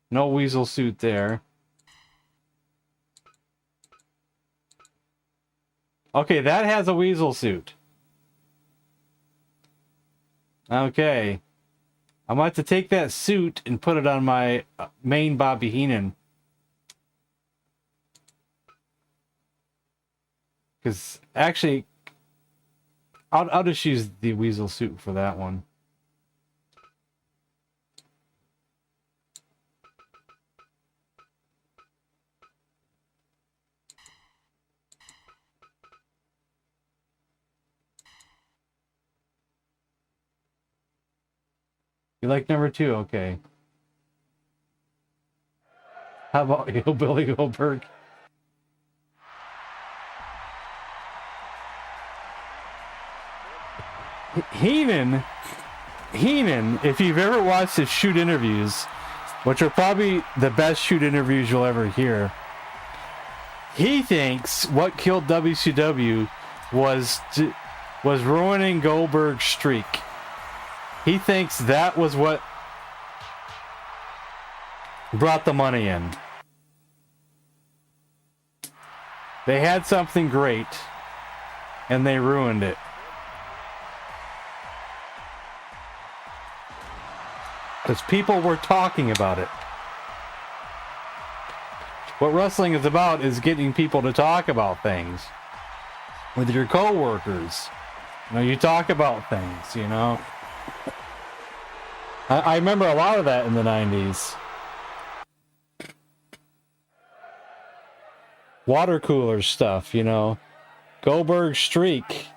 No weasel suit there. Okay, that has a weasel suit. Okay. I'm about to take that suit and put it on my main Bobby Heenan. Because actually, I'll just use the weasel suit for that one. You like number 2? Okay. How about Billy Goldberg? Heenan, if you've ever watched his shoot interviews, which are probably the best shoot interviews you'll ever hear, he thinks what killed WCW was ruining Goldberg's streak. He thinks that was what brought the money in. They had something great, and they ruined it. Because people were talking about it. What wrestling is about is getting people to talk about things. With your coworkers. You know, you talk about things, you know. I remember a lot of that in the 90s. Water cooler stuff, you know. Goldberg streak.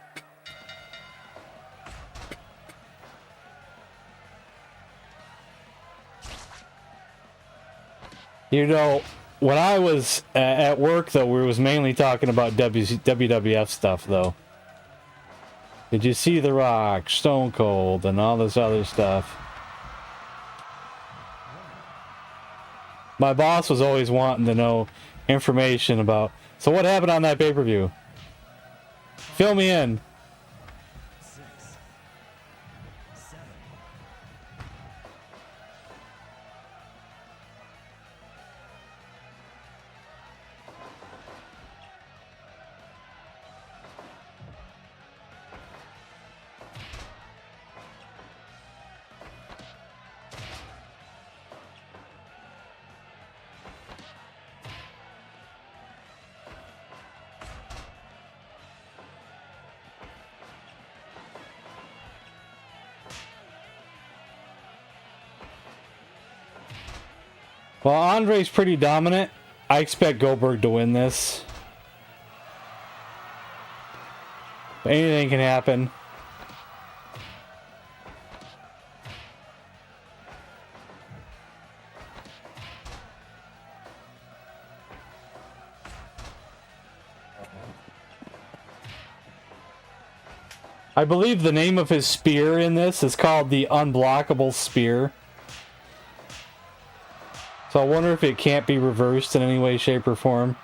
You know, when I was at work, though, we was mainly talking about WWF stuff, though. Did you see The Rock, Stone Cold, and all this other stuff? My boss was always wanting to know information about, so what happened on that pay-per-view? Fill me in. Well, Andre's pretty dominant. I expect Goldberg to win this. But anything can happen. I believe the name of his spear in this is called the Unblockable Spear. So I wonder if it can't be reversed in any way, shape, or form.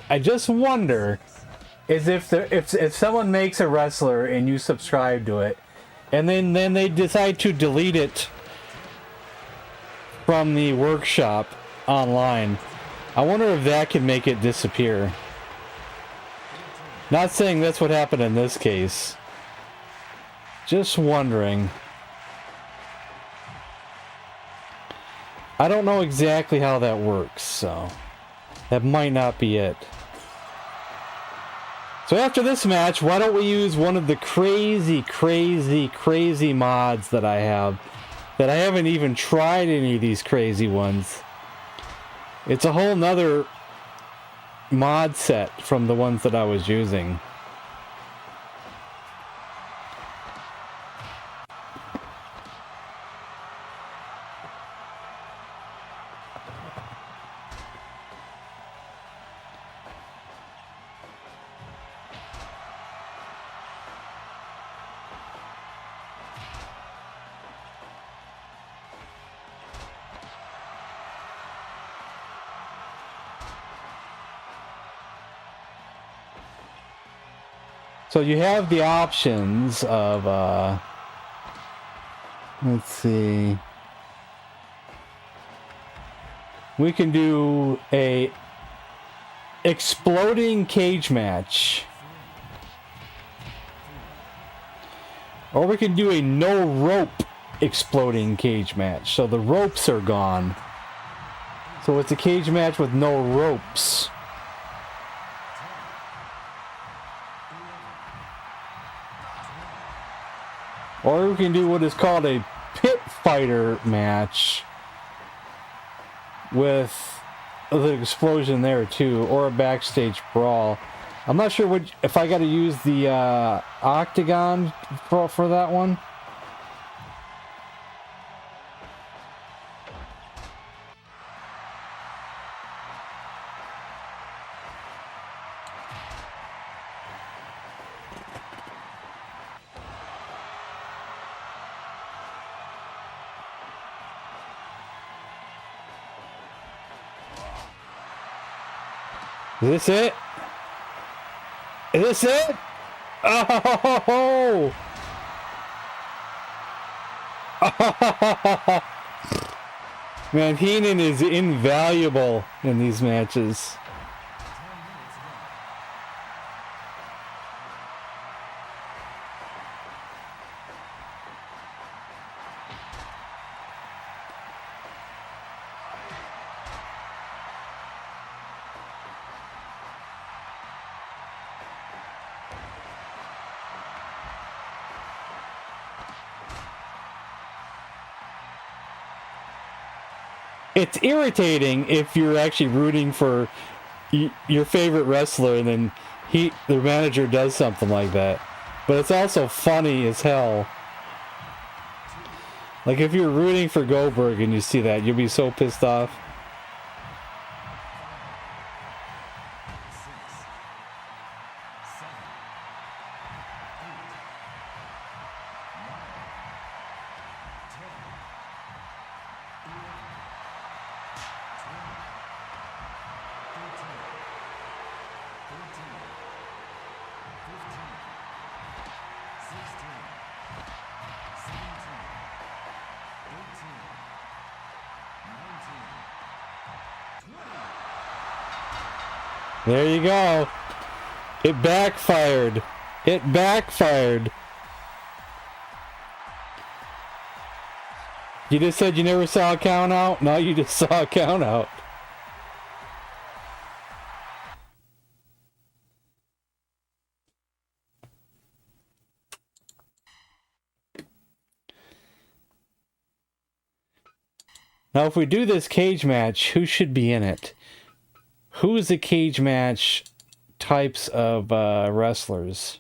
I just wonder, is if someone makes a wrestler and you subscribe to it, and then they decide to delete it from the workshop online, I wonder if that can make it disappear. Not saying that's what happened in this case. Just wondering. I don't know exactly how that works, so that might not be it. So after this match, why don't we use one of the crazy mods that I have, that I haven't even tried any of these crazy ones. It's a whole nother mod set from the ones that I was using. So you have the options of, let's see. We can do a exploding cage match. Or we can do a no rope exploding cage match. So the ropes are gone. So it's a cage match with no ropes. Or we can do what is called a pit fighter match with the explosion there too, or a backstage brawl. I'm not sure if I got to use the octagon for that one. Is this it? Is this it? Oh! Man, Heenan is invaluable in these matches. It's irritating if you're actually rooting for your favorite wrestler and then the manager does something like that. But it's also funny as hell. Like if you're rooting for Goldberg and you see that, you'll be so pissed off. There you go. It backfired. It backfired. You just said you never saw a count out? No, you just saw a count out. Now, if we do this cage match, who should be in it? Who is the cage match types of wrestlers?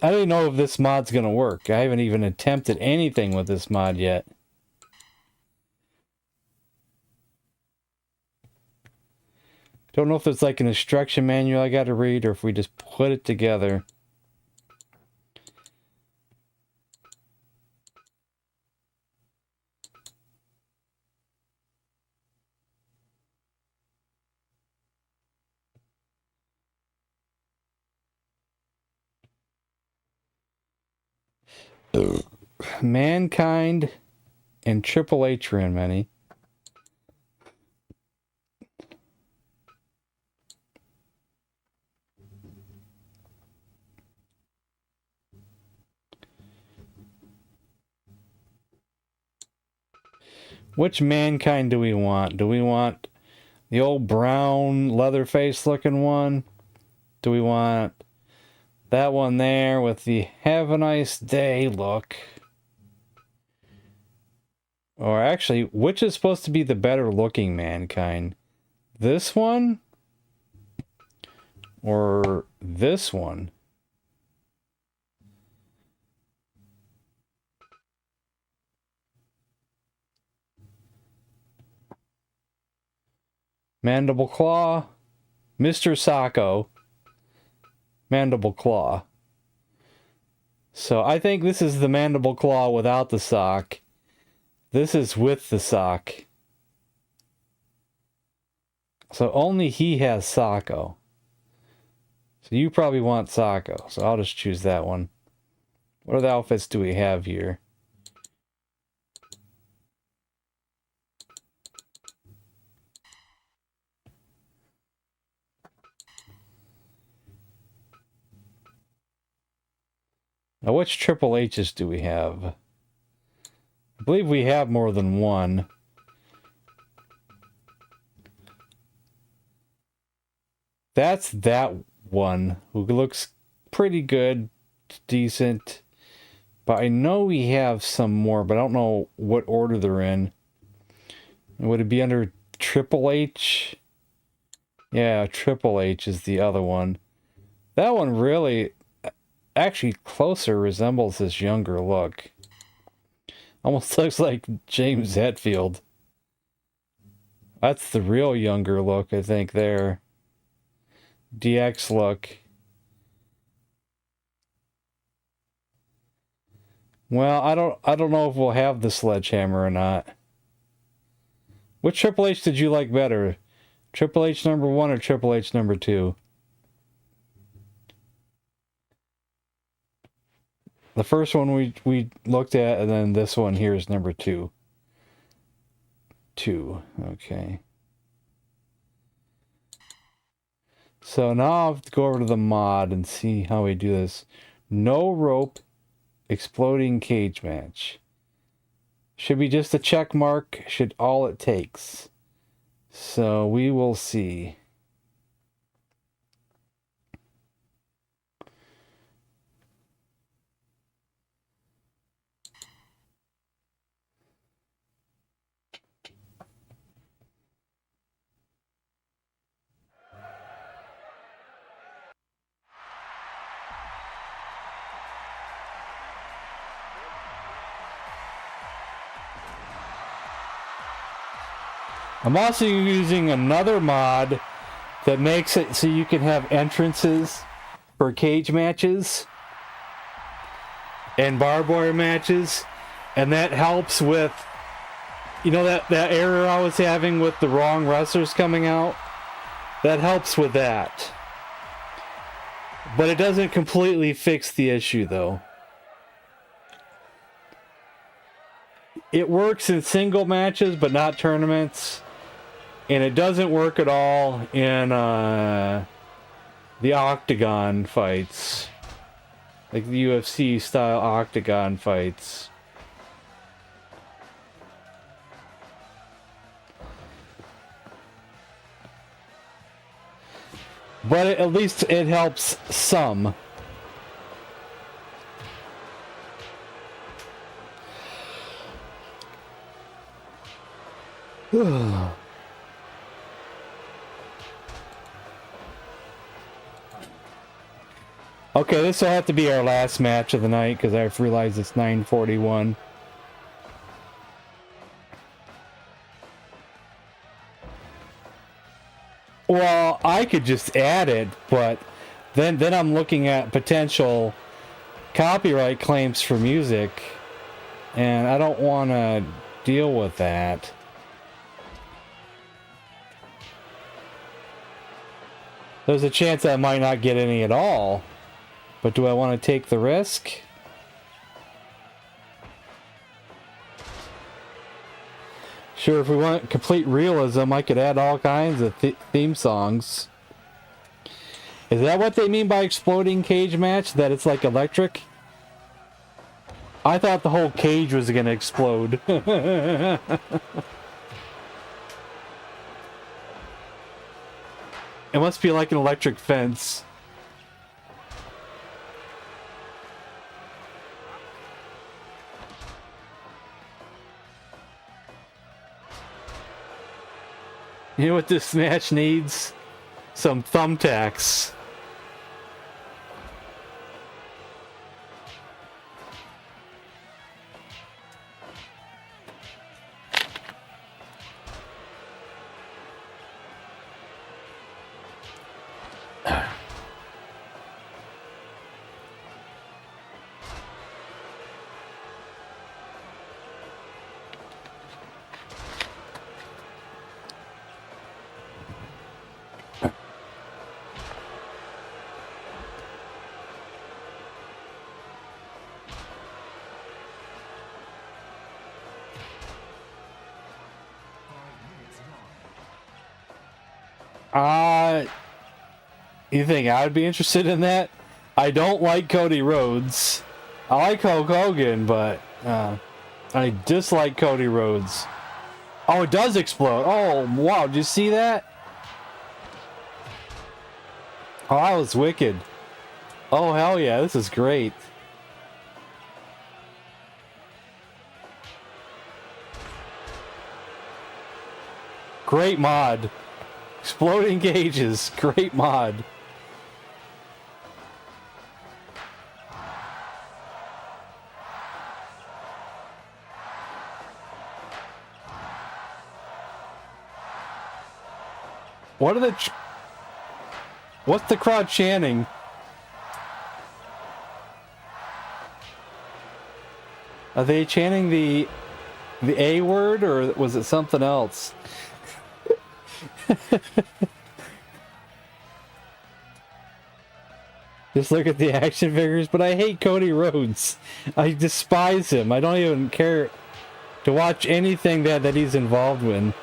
I don't even know if this mod's gonna work. I haven't even attempted anything with this mod yet. Don't know if there's like an instruction manual I gotta read or if we just put it together. Mankind and Triple H ran many. Which Mankind do we want? Do we want the old brown leatherface looking one? Do we want that one there with the have a nice day look? Or actually, which is supposed to be the better looking Mankind? This one? Or this one? Mandible Claw, Mr. Sacco, Mandible Claw. So I think this is the Mandible Claw without the sock. This is with the sock. So only he has Sacco. So you probably want Sacco. So I'll just choose that one. What other outfits do we have here? Now, which Triple H's do we have? I believe we have more than one. That's that one who looks pretty good, decent. But I know we have some more, but I don't know what order they're in. Would it be under Triple H? Yeah, Triple H is the other one. That one really actually closer resembles his younger look. Almost looks like James Hetfield. That's the real younger look, I think, there. DX look. Well, I don't know if we'll have the sledgehammer or not. Which Triple H did you like better? Triple H number 1 or Triple H number 2? The first one we looked at, and then this one here is number 2. 2, okay. So now I'll have to go over to the mod and see how we do this. No rope, exploding cage match. Should be just a check mark, should all it takes. So we will see. I'm also using another mod that makes it so you can have entrances for cage matches and barbed wire matches, and that helps with, you know, that error I was having with the wrong wrestlers coming out. That helps with that, but it doesn't completely fix the issue though. It works in single matches but not tournaments. And it doesn't work at all in the octagon fights. Like the UFC style octagon fights. But at least it helps some. Okay, this will have to be our last match of the night because I've realized it's 9:41. Well, I could just add it, but then I'm looking at potential copyright claims for music, and I don't want to deal with that. There's a chance I might not get any at all, but do I want to take the risk? Sure, if we want complete realism, I could add all kinds of theme songs. Is that what they mean by exploding cage match? That it's like electric? I thought the whole cage was gonna explode. It must be like an electric fence. You know what this match needs? Some thumbtacks. You think I would be interested in that? I don't like Cody Rhodes. I like Hulk Hogan, but I dislike Cody Rhodes. Oh, it does explode. Oh, wow. Did you see that? Oh, that was wicked. Oh, hell yeah. This is great. Great mod. Exploding cages. Great mod. What are the... What's the crowd chanting? Are they chanting the A word, or was it something else? Just look at the action figures, but I hate Cody Rhodes. I despise him. I don't even care to watch anything that he's involved in.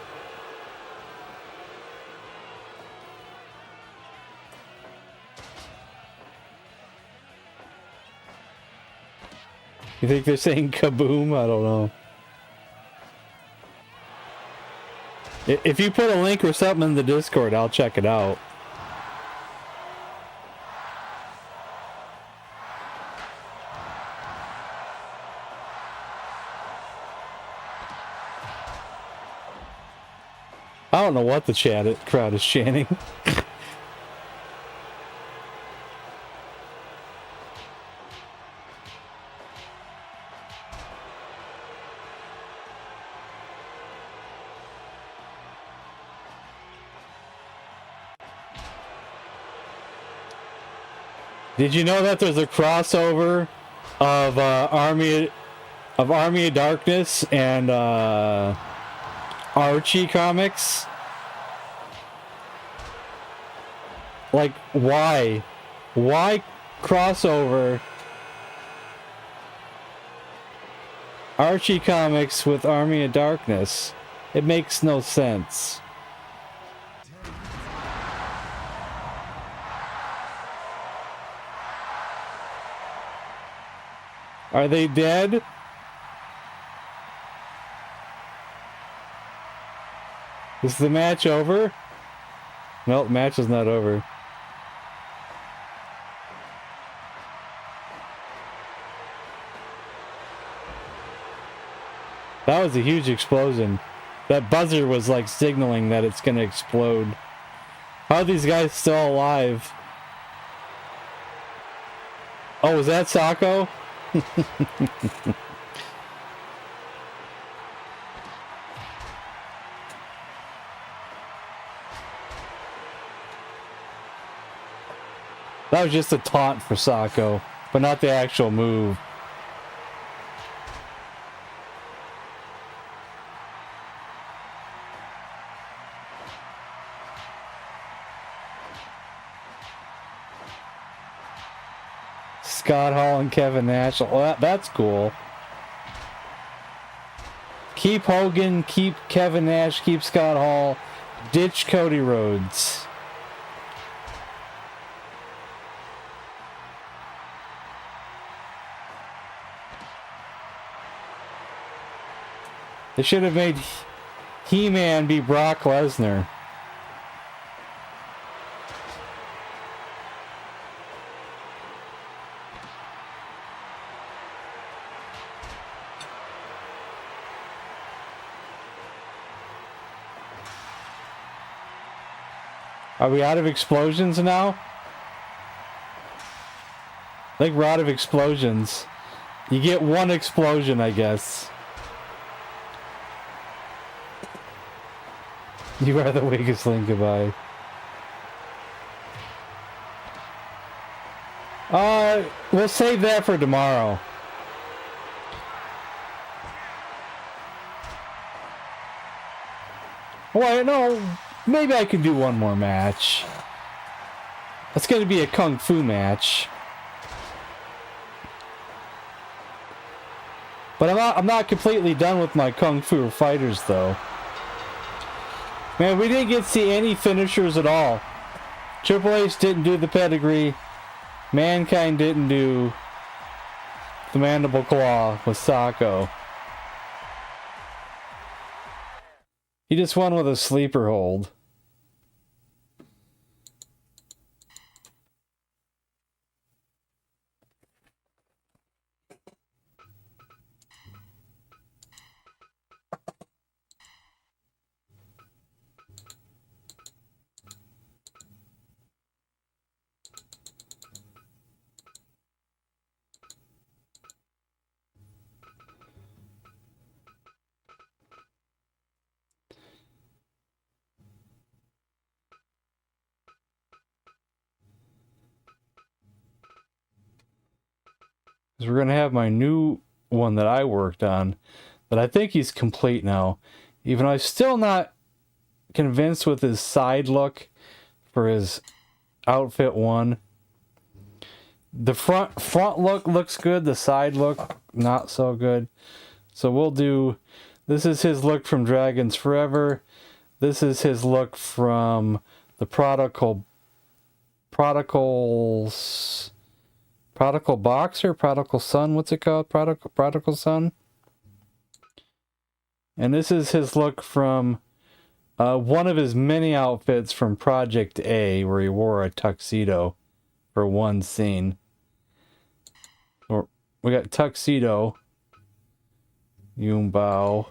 You think they're saying kaboom? I don't know. If you put a link or something in the Discord, I'll check it out. I don't know what the crowd is chanting. Did you know that there's a crossover of Army of Darkness and Archie comics? Like, why? Why crossover Archie comics with Army of Darkness? It makes no sense. Are they dead? Is the match over? No, the match is not over. That was a huge explosion. That buzzer was like signaling that it's gonna explode. How are these guys still alive? Oh, was that Sacco? That was just a taunt for Sacco, but not the actual move. Scott Hall and Kevin Nash. Well, that's cool. Keep Hogan, keep Kevin Nash, keep Scott Hall. Ditch Cody Rhodes. They should have made He-Man be Brock Lesnar. Are we out of explosions now? I think we're out of explosions. You get one explosion, I guess. You are the weakest link, goodbye. We'll save that for tomorrow. Well, no, maybe I can do one more match. It's going to be a kung fu match. But I'm not completely done with my kung fu fighters, though. Man, we didn't get to see any finishers at all. Triple H didn't do the pedigree. Mankind didn't do the mandible claw with Sacco. He just won with a sleeper hold. Because we're going to have my new one that I worked on, but I think he's complete now. Even though I'm still not convinced with his side look for his outfit one. The front look looks good, the side look not so good. So we'll do, this is his look from Dragons Forever. This is his look from the Prodigal Boxer, Prodigal Son, what's it called? Prodigal Son. And this is his look from one of his many outfits from Project A, where he wore a tuxedo for one scene. Or we got Tuxedo, Yumbao,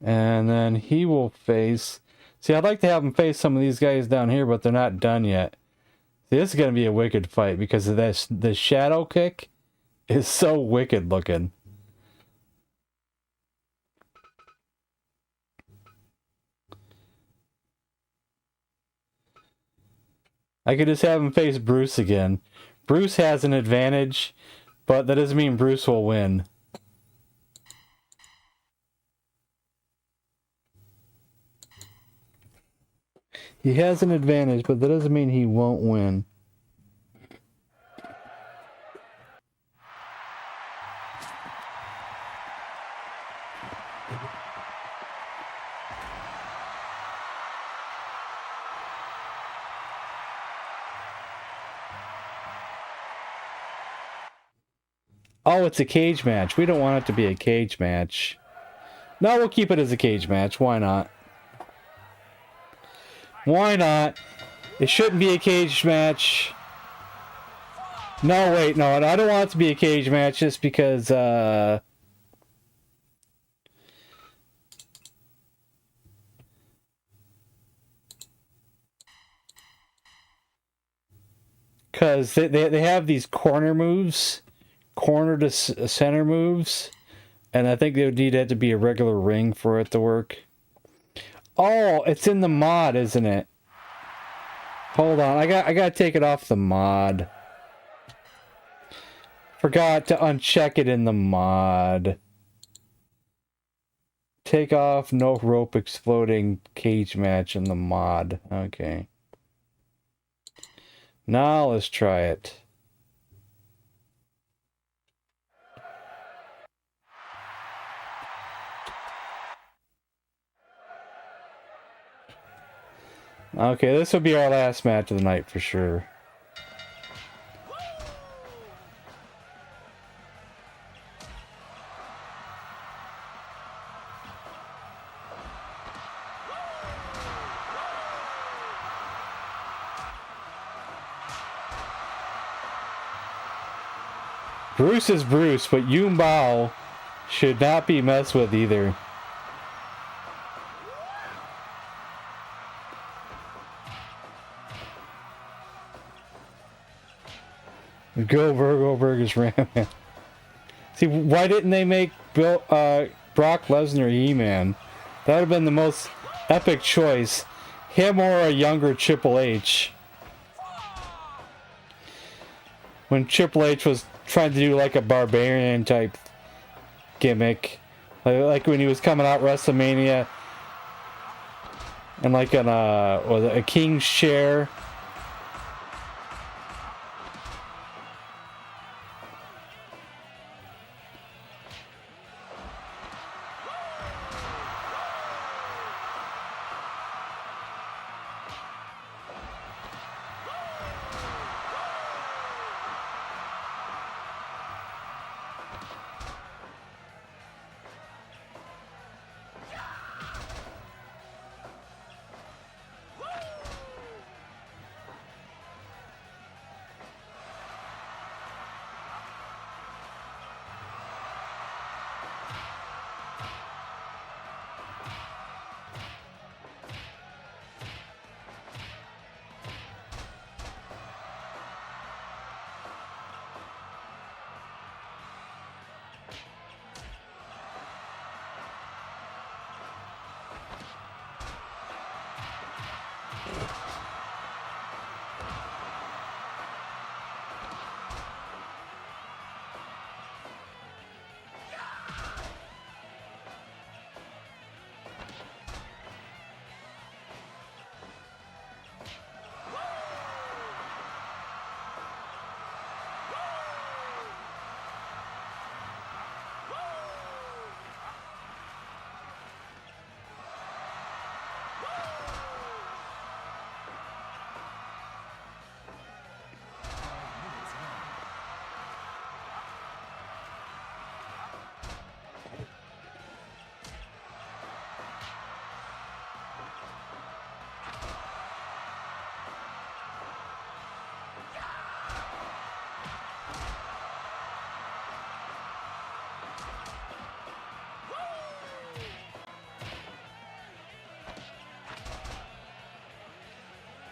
and then he will face. See, I'd like to have him face some of these guys down here, but they're not done yet. See, this is gonna be a wicked fight because of this. The shadow kick is so wicked looking. I could just have him face Bruce again. Bruce has an advantage, but that doesn't mean Bruce will win. He has an advantage, but that doesn't mean he won't win. Oh, it's a cage match. We don't want it to be a cage match. No, we'll keep it as a cage match. Why not? Why not? It shouldn't be a cage match. No, wait, no, I don't want it to be a cage match just because, because they have these corner moves, corner to center moves, and I think they would need it to be a regular ring for it to work. Oh, it's in the mod, isn't it? Hold on, I gotta take it off the mod. Forgot to uncheck it in the mod. Take off no rope exploding cage match in the mod. Okay. Now let's try it. Okay, this will be our last match of the night for sure. Bruce is Bruce, but Yun Bao should not be messed with either. Goldberg is Ram Man. See, why didn't they make Brock Lesnar He-Man? That would have been the most epic choice. Him or a younger Triple H. When Triple H was trying to do like a barbarian type gimmick. Like when he was coming out WrestleMania and like on a king's chair.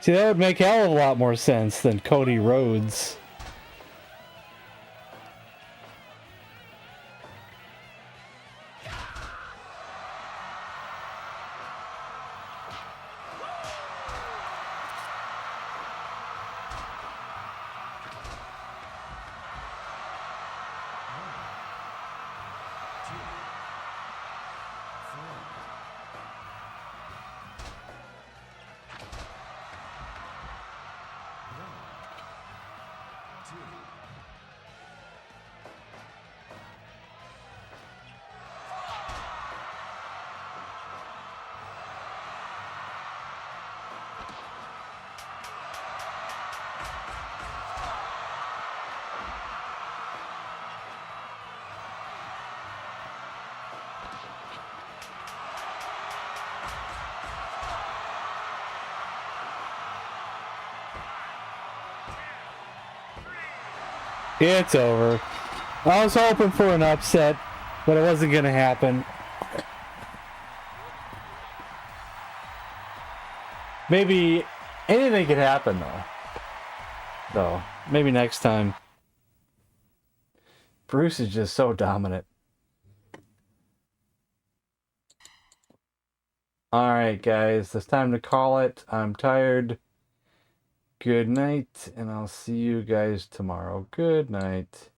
See, that would make hell of a lot more sense than Cody Rhodes. It's over. I was hoping for an upset, but it wasn't going to happen. Maybe anything could happen, though. Maybe next time. Bruce is just so dominant. Alright, guys. It's time to call it. I'm tired. Good night, and I'll see you guys tomorrow. Good night.